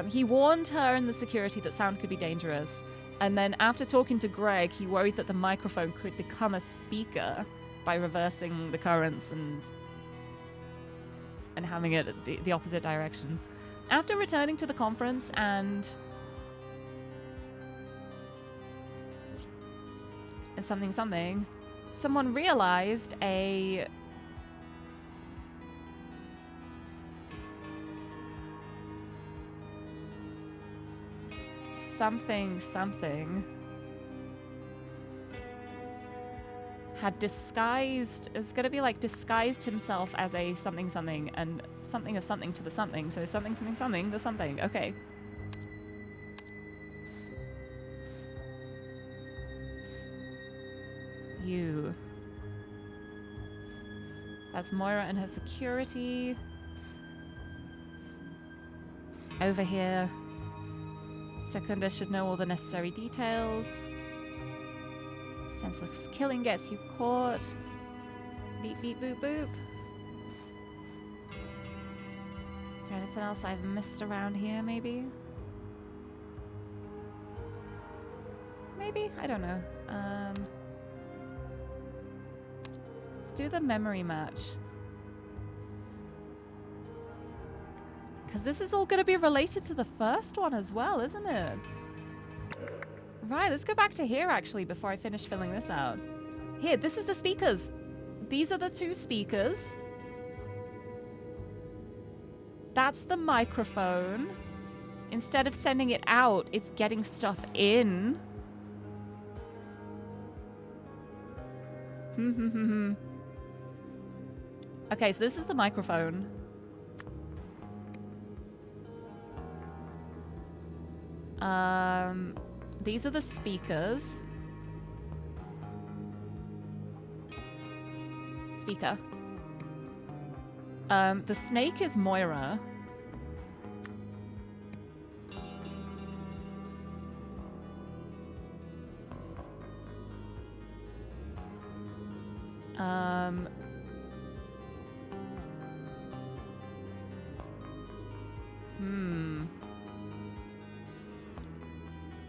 He warned her and the security that sound could be dangerous. And then after talking to Greg, he worried that the microphone could become a speaker by reversing the currents and having it the opposite direction. After returning to the conference and something, someone realized a something had disguised, it's gonna be like disguised himself as a something and something is something to the something, so something the something. Okay. You. That's Moira and her security. Over here. Secunda should know all the necessary details. Senseless killing gets you caught. Beep, beep, boop, boop. Is there anything else I've missed around here, maybe? Maybe? I don't know. Let's do the memory match. Because this is all going to be related to the first one as well, isn't it? Right, let's go back to here, actually, before I finish filling this out. Here, this is the speakers. These are the two speakers. That's the microphone. Instead of sending it out, it's getting stuff in. Okay, so this is the microphone. These are the speakers. Speaker. The snake is Moira.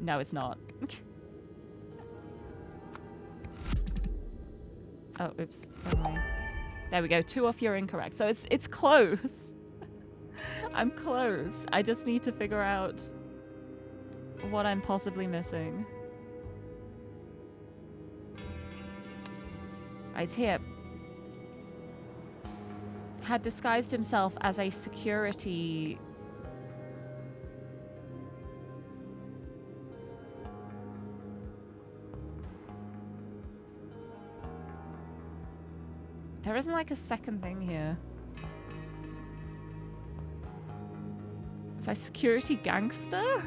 No, it's not. Oh, oops. Wrong way. There we go. 2 off, you're incorrect. So it's close. I'm close. I just need to figure out what I'm possibly missing. Right, it's here. Had disguised himself as a security... There isn't like a second thing here. Is I security gangster?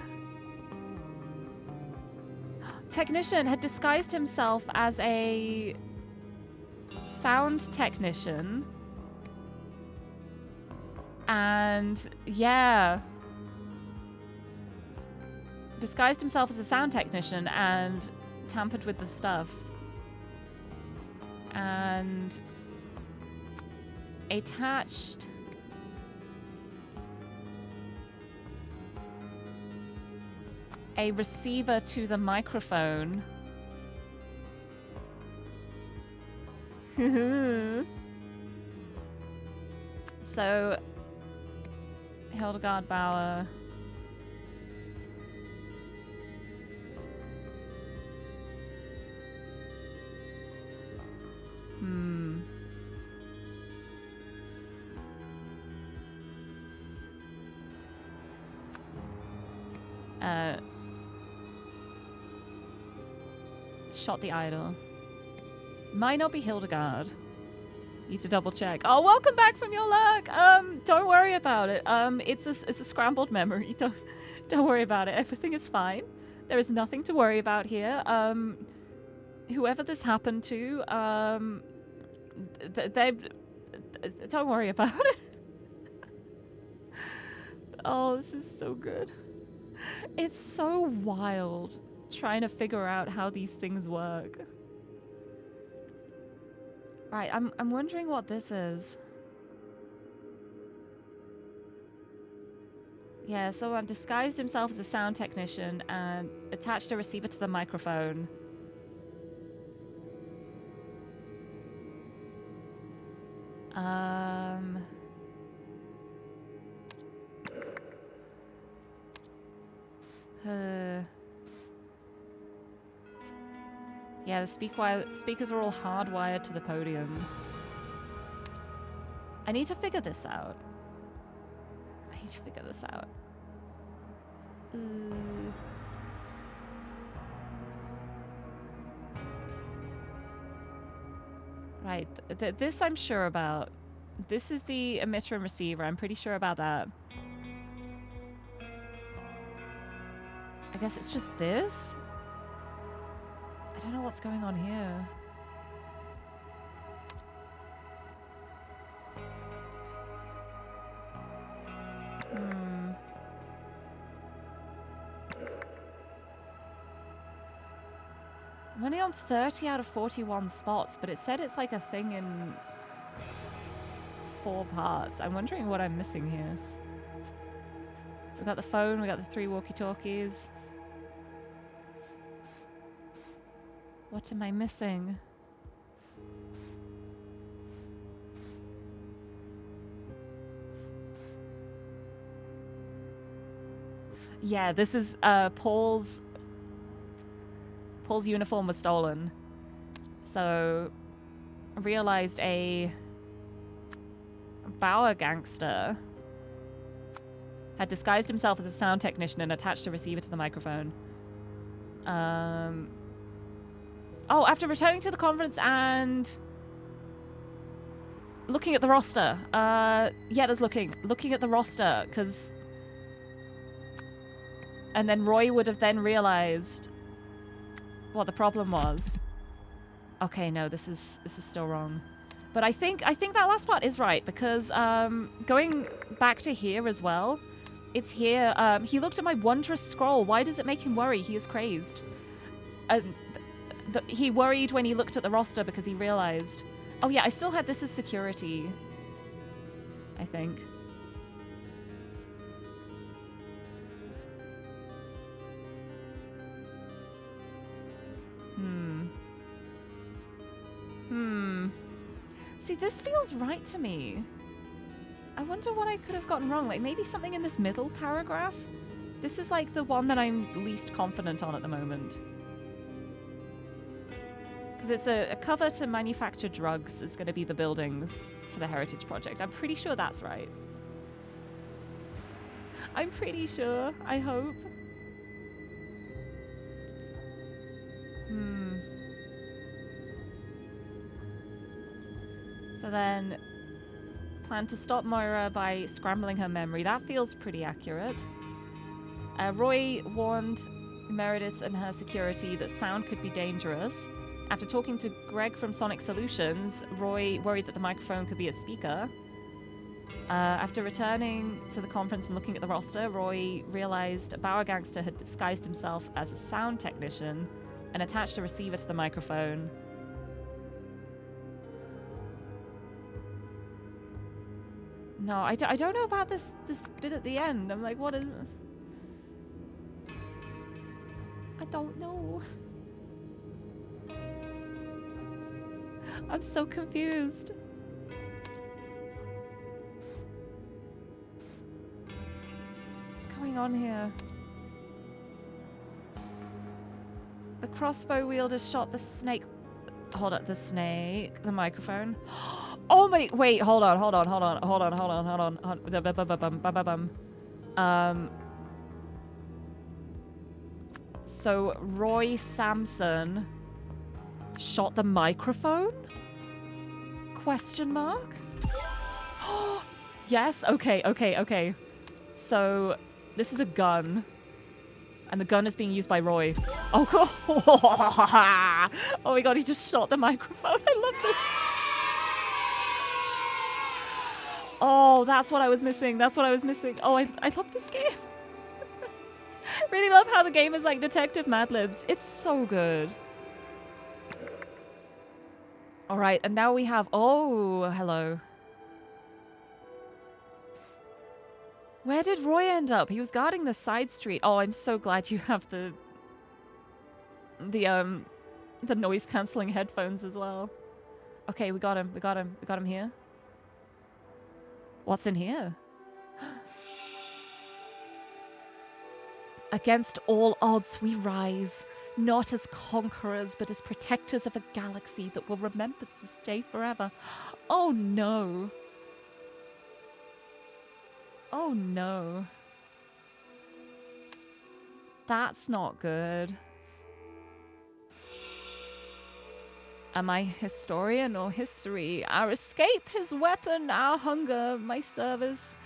Technician had disguised himself as a sound technician. And yeah. Disguised himself as a sound technician and tampered with the stuff. And attached a receiver to the microphone. So, Hildegard Bauer. Shot the idol. Might not be Hildegard. Need to double check. Oh, welcome back from your lurk. Don't worry about it. It's a scrambled memory. Don't worry about it. Everything is fine. There is nothing to worry about here. Whoever this happened to, they don't worry about it. Oh, this is so good. It's so wild trying to figure out how these things work. Right, I'm wondering what this is. Yeah, someone disguised himself as a sound technician and attached a receiver to the microphone. Yeah, the speakers are all hardwired to the podium. I need to figure this out. Right, this I'm sure about. This is the emitter and receiver. I'm pretty sure about that. I guess it's just this? I don't know what's going on here. I'm only on 30 out of 41 spots, but it said it's like a thing in 4 parts. I'm wondering what I'm missing here. We got the phone, we got the 3 walkie-talkies. What am I missing? Yeah, this is Paul's uniform was stolen. So realized a Bauer gangster had disguised himself as a sound technician and attached a receiver to the microphone. Oh, after returning to the conference and looking at the roster. Yeah, there's looking at the roster, because... And then Roy would have then realized what the problem was. Okay, no, this is still wrong. But I think that last part is right, because going back to here as well, it's here. He looked at my wondrous scroll. Why does it make him worry? He is crazed. He worried when he looked at the roster because he realized... Oh yeah, I still had this as security, I think. See, this feels right to me. I wonder what I could have gotten wrong. Like, maybe something in this middle paragraph? This is, like, the one that I'm least confident on at the moment. Because it's a cover to manufacture drugs is going to be the buildings for the Heritage Project. I'm pretty sure that's right. I'm pretty sure. I hope. So then, plan to stop Moira by scrambling her memory. That feels pretty accurate. Roy warned Meredith and her security that sound could be dangerous. After talking to Greg from Sonic Solutions, Roy worried that the microphone could be a speaker. After returning to the conference and looking at the roster, Roy realized a Bauer gangster had disguised himself as a sound technician and attached a receiver to the microphone. No, I don't know about this bit at the end. I'm like, what is it? I don't know. I'm so confused. What's going on here? The crossbow wielder shot the snake. Hold up, the snake. The microphone. Oh my, wait, hold on. So Roy Sampson shot the microphone? Question mark? Yes, okay. So this is a gun. And the gun is being used by Roy. Oh, God. Oh my God, he just shot the microphone. I love this. Oh, that's what I was missing. Oh, I love this game. Really love how the game is like Detective Mad Libs. It's so good. All right, and now we have... Oh, hello. Where did Roy end up? He was guarding the side street. Oh, I'm so glad you have the noise-canceling headphones as well. Okay, we got him. We got him here. What's in here? Against all odds we rise, not as conquerors, but as protectors of a galaxy that will remember this day forever. Oh no. Oh no. That's not good. Am I historian or history? Our escape, his weapon, our hunger, my service.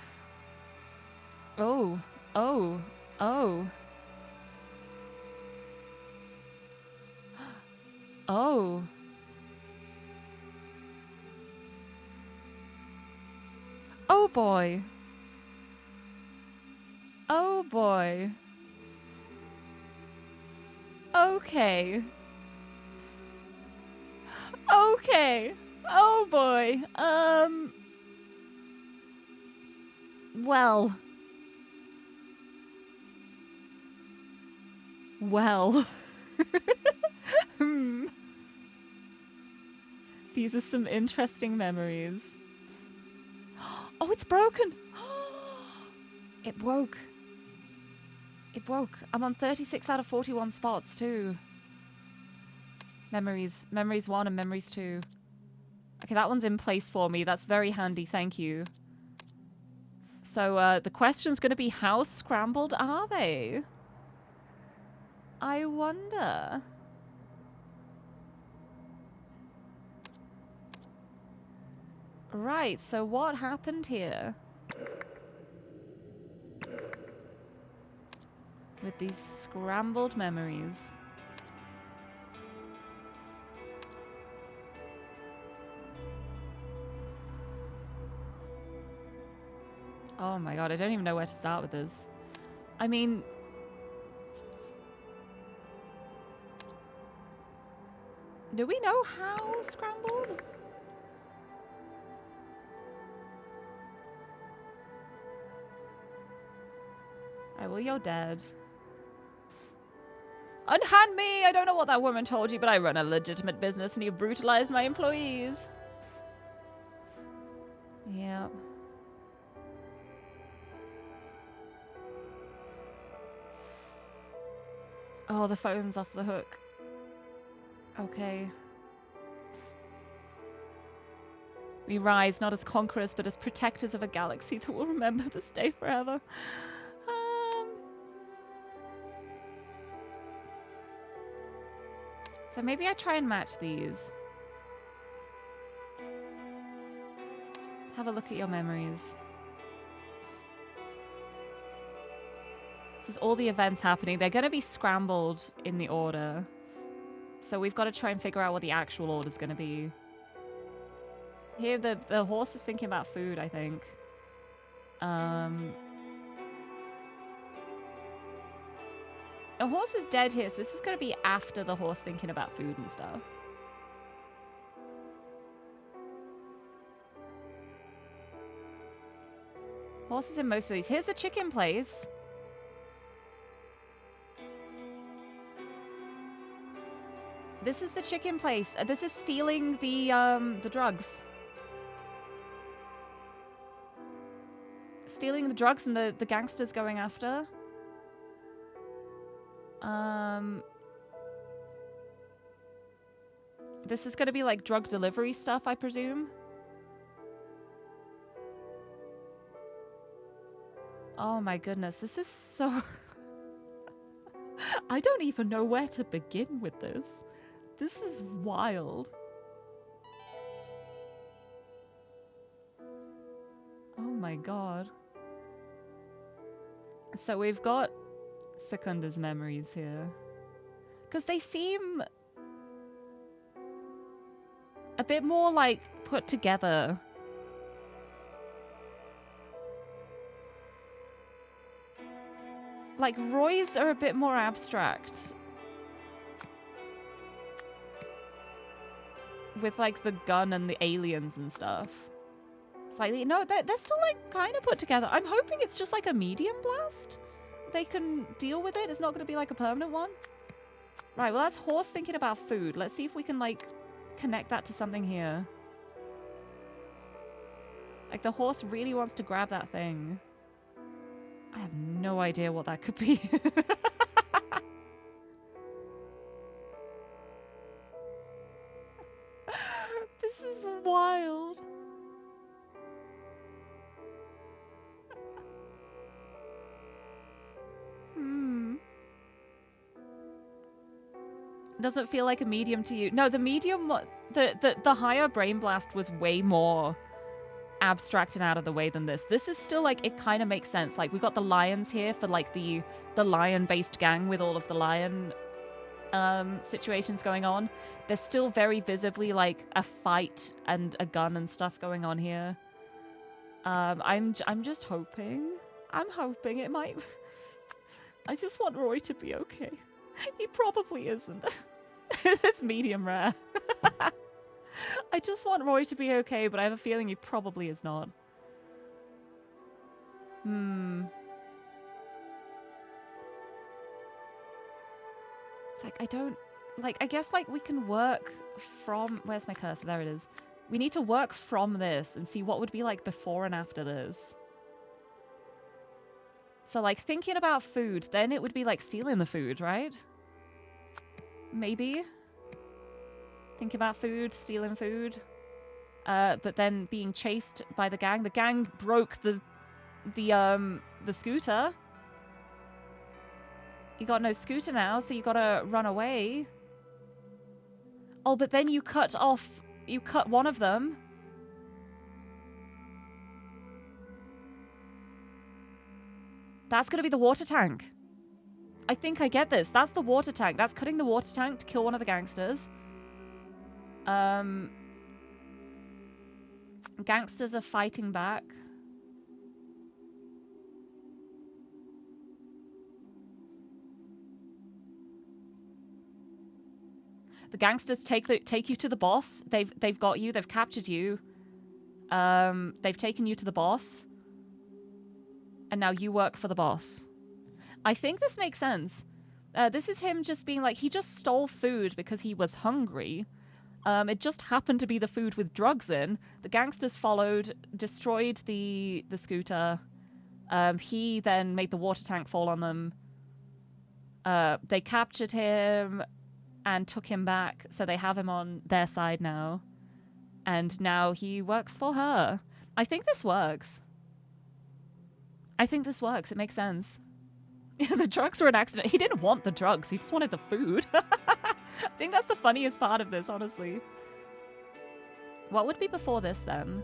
Oh. Oh. Oh. Oh. Oh boy. Oh boy. Okay. Okay. Oh boy. Well. Well. These are some interesting memories. Oh, it's broken. It woke. It woke. I'm on 36 out of 41 spots too. Memories 1 and memories 2. Okay, that one's in place for me. That's very handy, thank you. So the question's going to be, how scrambled are they? I wonder. Right, so what happened here? With these scrambled memories. Oh my god, I don't even know where to start with this. I mean... do we know how scrambled? Alright, well, you're dead. Unhand me! I don't know what that woman told you, but I run a legitimate business and you brutalized my employees. Yeah. Oh, the phone's off the hook. Okay. We rise not as conquerors, but as protectors of a galaxy that will remember this day forever. So maybe I try and match these. Have a look at your memories. This is all the events happening. They're going to be scrambled in the order. So we've got to try and figure out what the actual order is going to be. Here, the horse is thinking about food, I think. The horse is dead here, so this is going to be after the horse thinking about food and stuff. Horse is in most of these. Here's the chicken place. This is the chicken place. This is stealing the drugs. Stealing the drugs and the gangsters going after. This is going to be like drug delivery stuff, I presume. Oh my goodness, this is so... I don't even know where to begin with this. This is wild. Oh my god. So we've got Secunda's memories here. Because they seem a bit more like put together. Like Roy's are a bit more abstract. With like the gun and the aliens and stuff. Slightly, no, they're still like kind of put together. I'm hoping it's just like a medium blast. They can deal with it. It's not going to be like a permanent one. Right, well that's horse thinking about food. Let's see if we can like connect that to something here. Like the horse really wants to grab that thing. I have no idea what that could be. This is wild. Doesn't feel like a medium to you. No, the medium, the higher brain blast was way more abstract and out of the way than this. This is still like, it kind of makes sense. Like we got the lions here for like the lion-based gang with all of the lion situations going on. There's still very visibly like a fight and a gun and stuff going on here. I'm just hoping. I'm hoping it might. I just want Roy to be okay. He probably isn't. It's medium rare. I just want Roy to be okay, but I have a feeling he probably is not. It's like, I don't... Like, I guess, like, we can work from... Where's my cursor? There it is. We need to work from this and see what would be, like, before and after this. So, like, thinking about food, then it would be, like, stealing the food, right? Maybe. Think about food, stealing food. But then being chased by the gang. The gang broke the scooter. You got no scooter now, so you gotta run away. Oh, but then you cut one of them. That's gonna be the water tank. I think I get this. That's the water tank. That's cutting the water tank to kill one of the gangsters. Gangsters are fighting back. The gangsters take you to the boss. They've got you. They've captured you. They've taken you to the boss. And now you work for the boss. I think this makes sense. This is him just being like, he just stole food because he was hungry. It just happened to be the food with drugs in. The gangsters followed, destroyed the scooter. He then made the water tank fall on them. They captured him and took him back, so they have him on their side now. And now he works for her. I think this works. It makes sense. The drugs were an accident. He didn't want the drugs. He just wanted the food. I think that's the funniest part of this, honestly. What would be before this, then?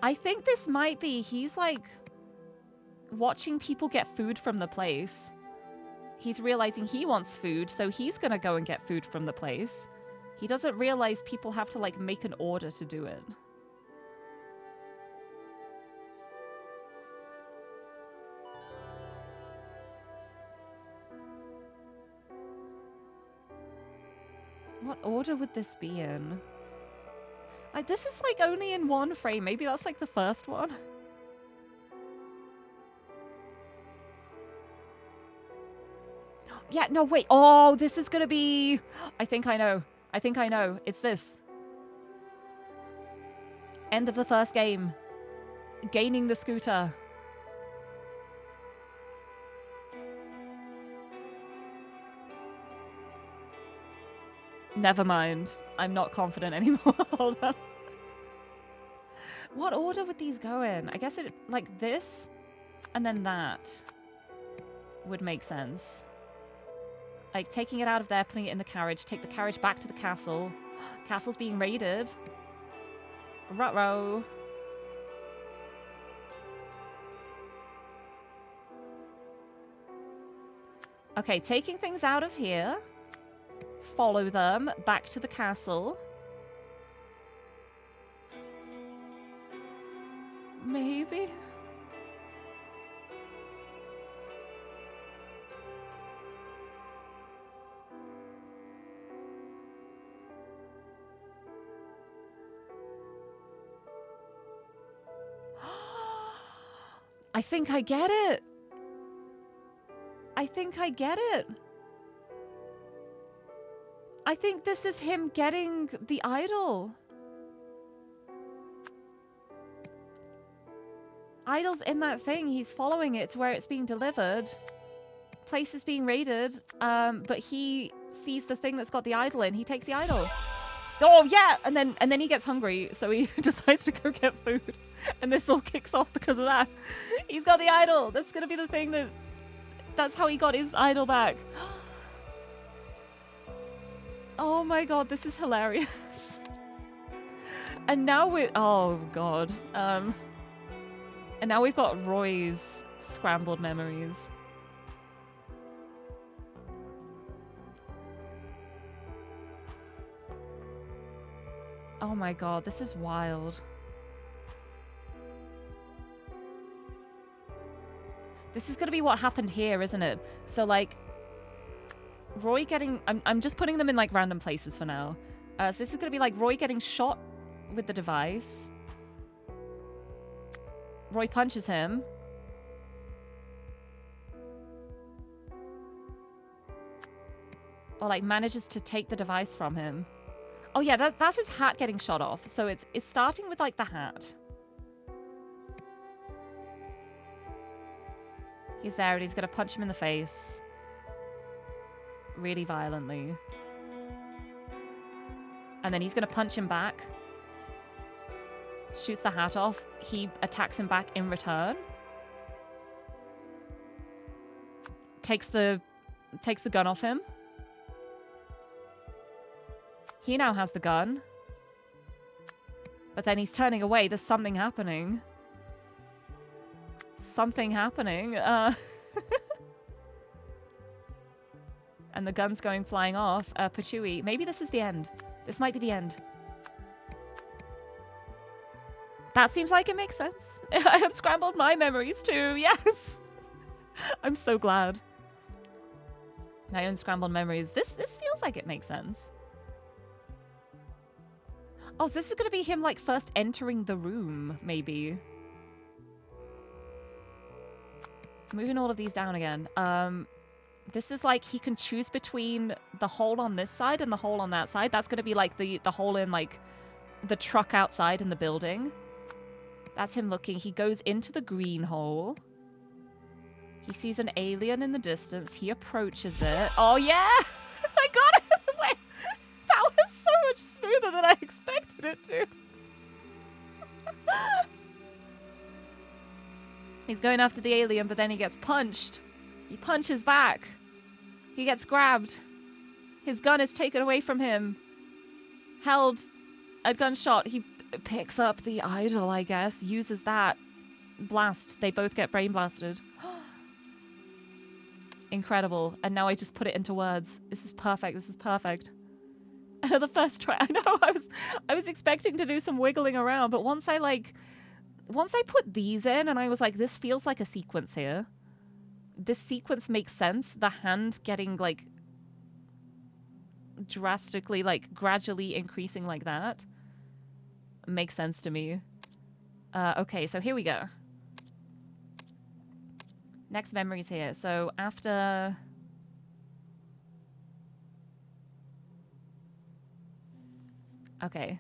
I think this might be... He's, like, watching people get food from the place. He's realizing he wants food, so he's gonna go and get food from the place. He doesn't realize people have to, like, make an order to do it. What order would this be in? Like, this is, like, only in one frame. Maybe that's, like, the first one. Yeah, no, wait. Oh, this is gonna be... I think I know. It's this. End of the first game. Gaining the scooter. Never mind. I'm not confident anymore. Hold on. What order would these go in? I guess it, like this, and then that would make sense. Like, taking it out of there, putting it in the carriage, take the carriage back to the castle. Castle's being raided. Ruh-roh. Okay, taking things out of here. Follow them back to the castle. Maybe? I think I get it. I think this is him getting the idol. Idol's in that thing. He's following it to where it's being delivered. Place is being raided, but he sees the thing that's got the idol in. He takes the idol. Oh yeah, and then he gets hungry, so he decides to go get food, and this all kicks off because of that. He's got the idol. That's gonna be the thing that's how he got his idol back. Oh my god, this is hilarious. And now oh god. And now we've got Roy's scrambled memories. Oh my god, this is wild. This is gonna be what happened here, isn't it? So, like, Roy getting... I'm just putting them in, like, random places for now. So this is gonna be, like, Roy getting shot with the device. Roy punches him. Or, like, manages to take the device from him. Oh, yeah, that's his hat getting shot off. So it's starting with, like, the hat. He's there and he's gonna punch him in the face. Really violently. And then he's gonna punch him back. Shoots the hat off. He attacks him back in return. Takes the gun off him. He now has the gun. But then he's turning away. There's something happening. Something happening. And the gun's going flying off. Patchouli. Maybe this is the end. This might be the end. That seems like it makes sense. I unscrambled my memories too. Yes. I'm so glad. I unscrambled memories. This feels like it makes sense. Oh, so this is going to be him, like, first entering the room, maybe. Moving all of these down again. This is like he can choose between the hole on this side and the hole on that side. That's going to be like the hole in like the truck outside in the building. That's him looking. He goes into the green hole. He sees an alien in the distance. He approaches it. Oh, yeah! I got it! Wait, that was so much smoother than I expected it to. He's going after the alien, but then he gets punched. He punches back. He gets grabbed. His gun is taken away from him. Held a gunshot. He picks up the idol, I guess. Uses that. Blast. They both get brain blasted. Incredible. And now I just put it into words. This is perfect. This is perfect. The first try. I know. I was expecting to do some wiggling around, but once I put these in and I was like, this feels like a sequence here. This sequence makes sense. The hand getting like drastically, like gradually increasing like that makes sense to me. Okay, so here we go. Next memories here. So after... Okay.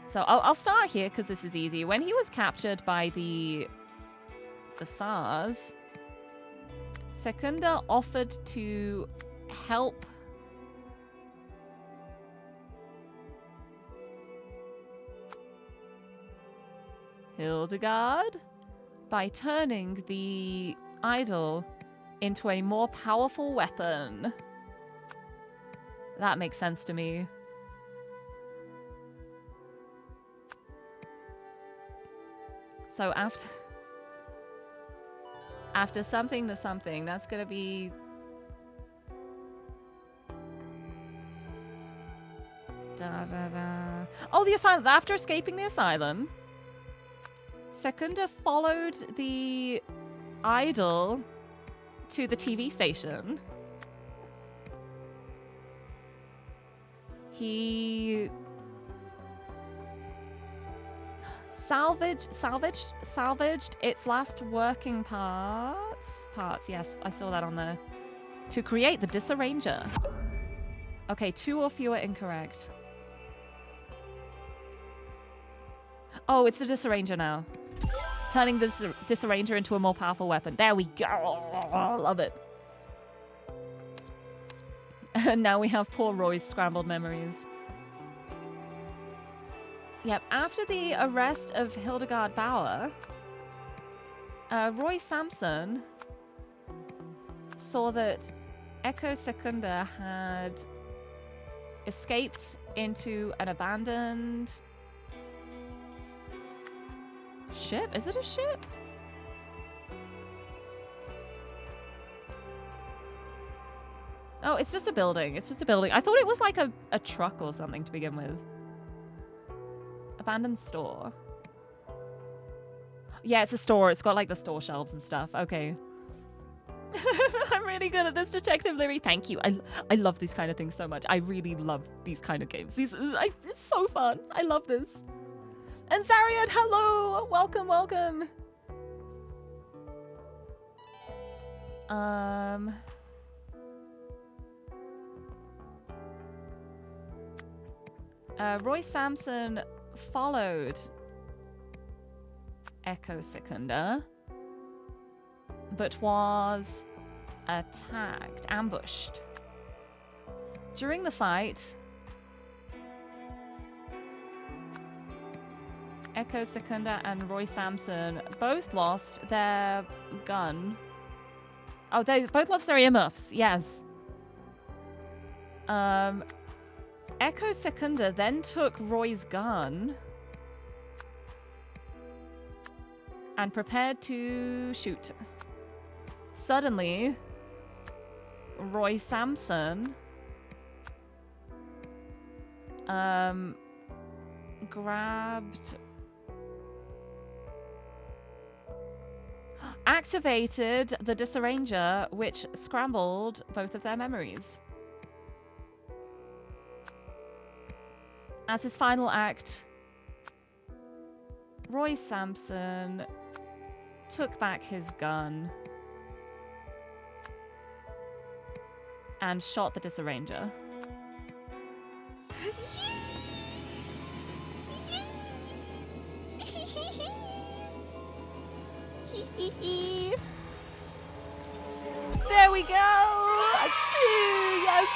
So I'll start here because this is easy. When he was captured by the SARS, Secunda offered to help Hildegard by turning the idol into a more powerful weapon. That makes sense to me. So after something to something, that's gonna be Oh, the asylum. After escaping the asylum, Secunda followed the idol to the TV station. He salvaged its last working parts. Yes, I saw that on there. To create the disarranger. Okay, 2 or fewer incorrect. Oh, it's the disarranger now. Turning the disarranger into a more powerful weapon. There we go. I love it. And now we have poor Roy's scrambled memories. Yep, after the arrest of Hildegard Bauer, Roy Sampson saw that Echo Secunda had escaped into an abandoned ship? Is it a ship? Oh, it's just a building. It's just a building. I thought it was like a truck or something to begin with. Abandoned store. Yeah, it's a store. It's got like the store shelves and stuff. Okay. I'm really good at this, Detective Lirie. Thank you. I love these kind of things so much. I really love these kind of games. It's so fun. I love this. And Zariad, hello! Welcome, welcome. Roy Sampson followed Echo Secunda, but was attacked, ambushed. During the fight, Echo Secunda and Roy Sampson both lost their gun. Oh, they both lost their earmuffs, yes. Echo Secunda then took Roy's gun and prepared to shoot. Suddenly, Roy Sampson activated the disarranger, which scrambled both of their memories. As his final act, Roy Sampson took back his gun and shot the disarranger.
There we go!
Yes!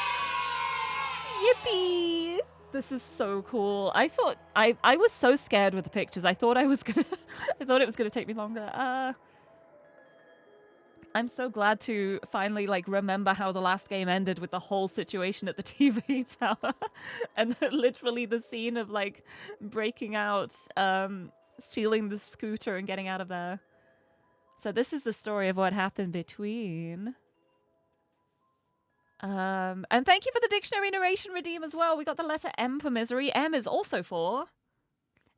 Yippee! This is so cool. I thought I was so scared with the pictures. I thought I was gonna I thought it was gonna take me longer. I'm so glad to finally like remember how the last game ended with the whole situation at the TV tower. And literally the scene of like breaking out, stealing the scooter and getting out of there. So this is the story of what happened between. And thank you for the dictionary narration redeem as well. We got the letter M for misery. M is also for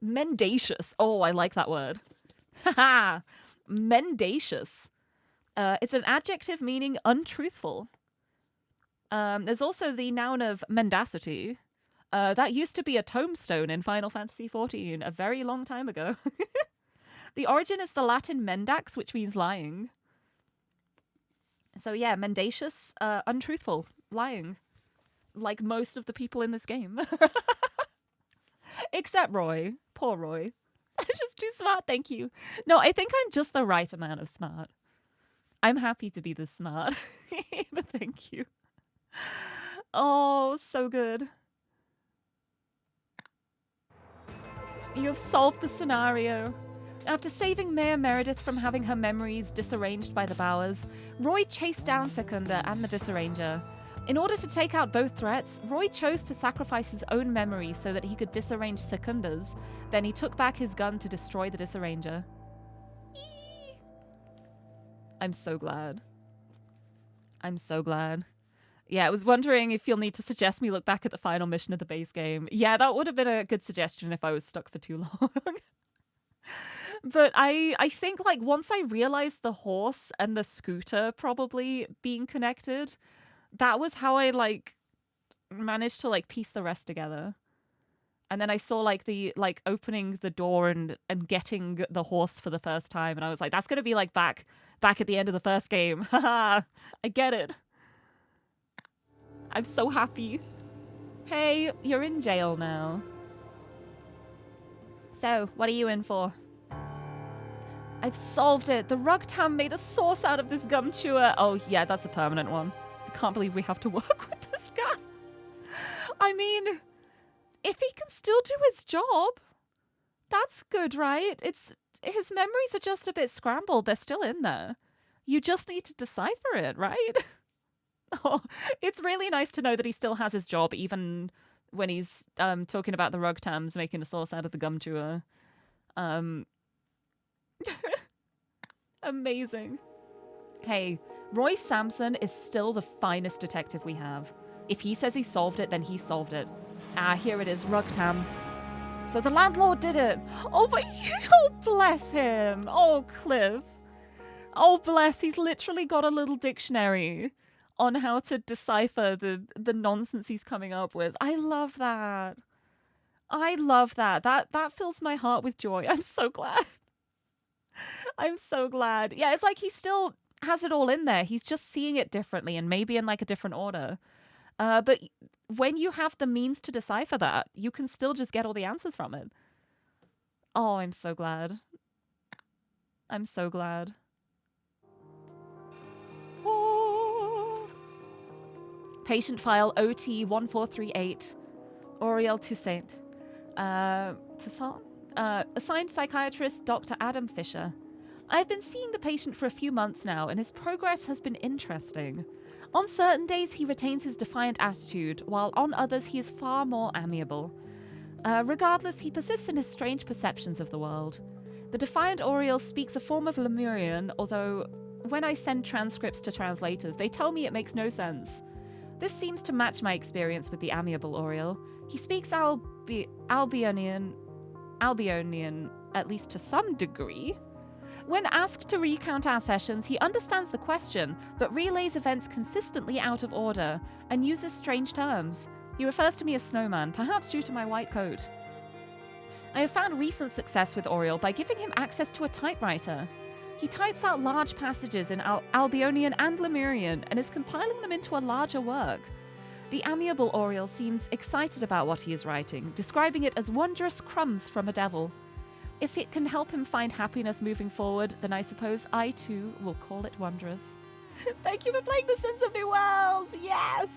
mendacious. Oh, I like that word. Haha. Mendacious. It's an adjective meaning untruthful. There's also the noun of mendacity. That used to be a tombstone in Final Fantasy XIV a very long time ago. The origin is the Latin mendax, which means lying. So yeah, mendacious, untruthful, lying. Like most of the people in this game. Except Roy. Poor Roy. Just too smart, thank you. No, I think I'm just the right amount of smart. I'm happy to be this smart. But thank you. Oh, so good. You have solved the scenario. After saving Mayor Meredith from having her memories disarranged by the Bowers, Roy chased down Secunda and the disarranger. In order to take out both threats, Roy chose to sacrifice his own memories so that he could disarrange Secunda's. Then he took back his gun to destroy the disarranger. Eee! I'm so glad. I'm so glad. Yeah, I was wondering if you'll need to suggest me look back at the final mission of the base game. Yeah, that would have been a good suggestion if I was stuck for too long. But I think, like, once I realized the horse and the scooter probably being connected, that was how I, like, managed to, like, piece the rest together. And then I saw, like, the, like, opening the door and getting the horse for the first time. And I was like, that's going to be, like, back at the end of the first game. Haha, I get it. I'm so happy. Hey, you're in jail now.
So, what are you in for?
I've solved it. The Rugtam made a sauce out of this gum chewer. Oh, yeah, that's a permanent one. I can't believe we have to work with this guy. I mean, if he can still do his job, that's good, right? His memories are just a bit scrambled. They're still in there. You just need to decipher it, right? Oh, it's really nice to know that he still has his job, even when he's talking about the Rugtams making a sauce out of the gum chewer. Amazing. Hey, Roy Sampson is still the finest detective we have. If he says he solved it, then he solved it. Ah, here it is, Rugtam. So the landlord did it. Oh, but oh, bless him. Oh, Cliff. Oh, bless. He's literally got a little dictionary on how to decipher the nonsense he's coming up with. I love that. I love that. That fills my heart with joy. I'm so glad. I'm so glad. Yeah, it's like he still has it all in there. He's just seeing it differently and maybe in like a different order. But when you have the means to decipher that, you can still just get all the answers from it. Oh, I'm so glad. I'm so glad. Oh. Patient file OT1438. Auriel Toussaint. Toussaint? Assigned psychiatrist Dr. Adam Fisher. I've been seeing the patient for a few months now, and his progress has been interesting. On certain days, he retains his defiant attitude, while on others, he is far more amiable. Regardless, he persists in his strange perceptions of the world. The defiant Auriel speaks a form of Lemurian, although when I send transcripts to translators, they tell me it makes no sense. This seems to match my experience with the amiable Auriel. He speaks Albionian, at least to some degree. When asked to recount our sessions, he understands the question, but relays events consistently out of order and uses strange terms. He refers to me as Snowman, perhaps due to my white coat. I have found recent success with Auriel by giving him access to a typewriter. He types out large passages in Albionian and Lemurian and is compiling them into a larger work. The amiable Oriel seems excited about what he is writing, describing it as wondrous crumbs from a devil. If it can help him find happiness moving forward, then I suppose I too will call it wondrous. Thank you for playing The Sins of New Worlds! Yes!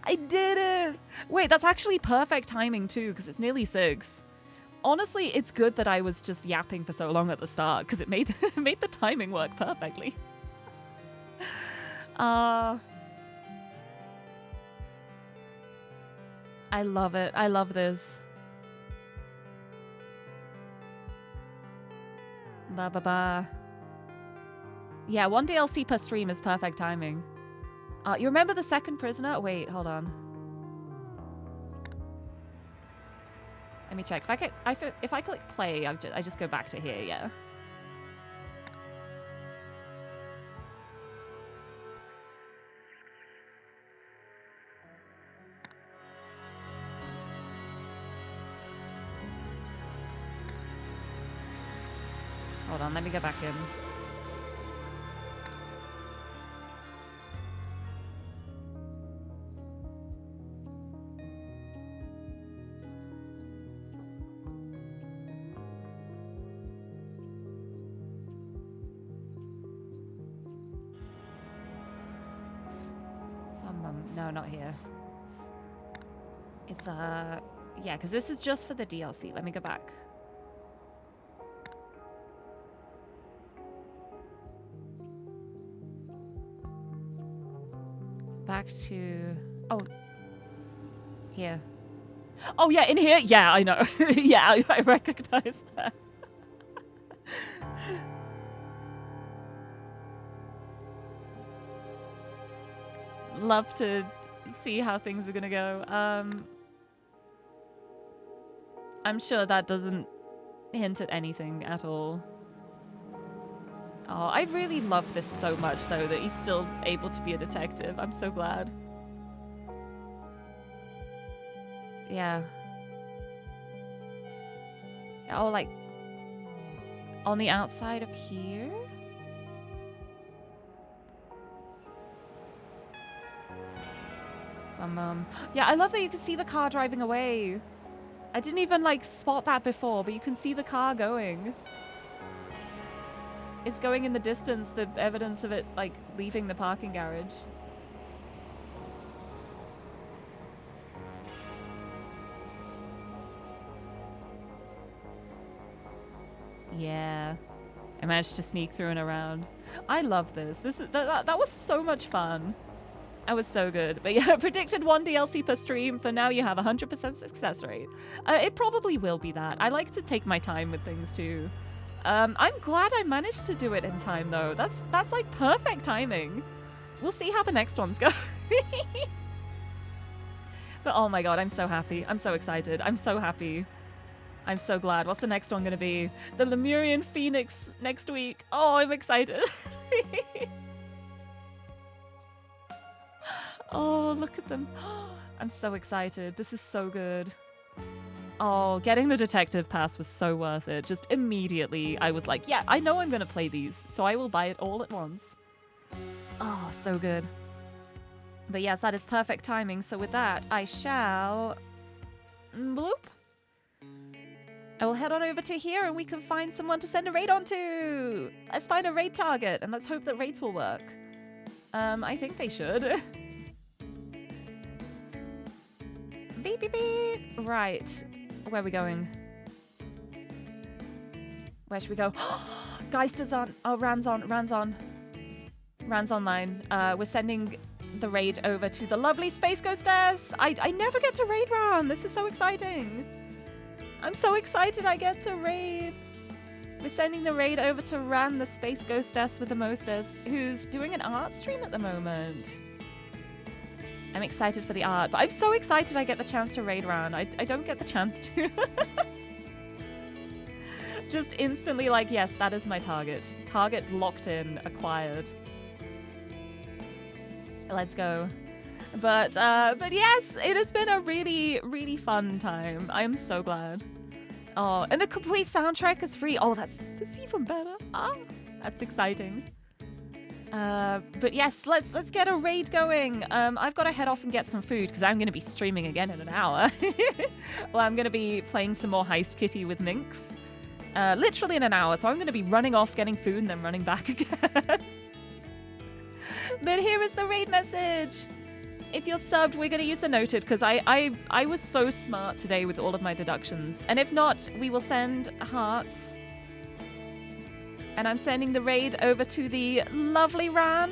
I did it! Wait, that's actually perfect timing too, because it's nearly 6. Honestly, it's good that I was just yapping for so long at the start, because it made, made the timing work perfectly. I love it. I love this. Ba ba ba. Yeah, 1 DLC per stream is perfect timing. You remember the second prisoner? Wait, hold on. Let me check. If I click play, I just go back to here, yeah. Hold on, let me go back in. No, not here. It's, yeah, because this is just for the DLC. Let me go back. Back to... Oh. Here. Oh, yeah, in here? Yeah, I know. Yeah, I recognize that. Love to see how things are gonna go. I'm sure that doesn't hint at anything at all. Oh, I really love this so much, though, that he's still able to be a detective. I'm so glad. Yeah. Oh, like... on the outside of here? Yeah, I love that you can see the car driving away. I didn't even, like, spot that before, but you can see the car going. It's going in the distance, the evidence of it, like, leaving the parking garage. Yeah. I managed to sneak through and around. I love this. That was so much fun. That was so good. But yeah, predicted 1 DLC per stream. For now, you have 100% success rate. It probably will be that. I like to take my time with things too. I'm glad I managed to do it in time though. That's like perfect timing. We'll see how the next ones go. But oh my god, I'm so happy. I'm so excited. I'm so happy. I'm so glad. What's the next one gonna be? The Lemurian Phoenix next week. Oh, I'm excited. Oh, look at them. I'm so excited. This is so good. Oh, getting the detective pass was so worth it. Just immediately, I was like, yeah, I know I'm going to play these, so I will buy it all at once. Oh, so good. But yes, that is perfect timing. So with that, I shall... bloop. I will head on over to here and we can find someone to send a raid onto. Let's find a raid target and let's hope that raids will work. I think they should. Beep, beep, beep. Right. Where are we going? Where should we go? Geister's on. Oh, Ran's on. Ran's on. Ran's online. We're sending the raid over to the lovely Space Ghostess. I never get to raid Ran. This is so exciting. I'm so excited I get to raid. We're sending the raid over to Ran, the Space Ghostess with the mostest, who's doing an art stream at the moment. I'm excited for the art, but I'm so excited I get the chance to raid Ran. I don't get the chance to. Just instantly like, yes, that is my target. Target locked in, acquired. Let's go. But yes, it has been a really, really fun time. I am so glad. Oh, and the complete soundtrack is free. Oh, that's even better. Ah. That's exciting. But yes, let's get a raid going. I've got to head off and get some food because I'm going to be streaming again in an hour. Well, I'm going to be playing some more Heist Kitty with Minx. Literally in an hour, so I'm going to be running off, getting food, and then running back again. But here is the raid message. If you're subbed, we're going to use the noted because I was so smart today with all of my deductions. And if not, we will send hearts. And I'm sending the raid over to the lovely Ran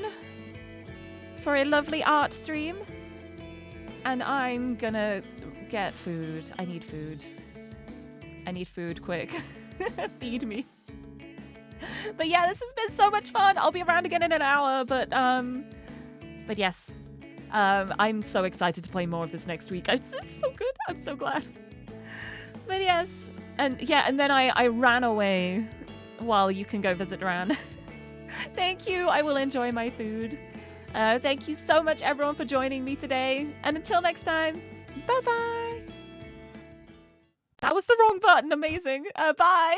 for a lovely art stream. And I'm gonna get food. I need food. I need food quick. Feed me. But yeah, this has been so much fun. I'll be around again in an hour, but yes. I'm so excited to play more of this next week. It's so good. I'm so glad. But yes. And yeah, and then I ran away while you can go visit Ran. Thank you. I will enjoy my food. Thank you so much, everyone, for joining me today. And until next time, bye-bye. That was the wrong button. Amazing. Bye.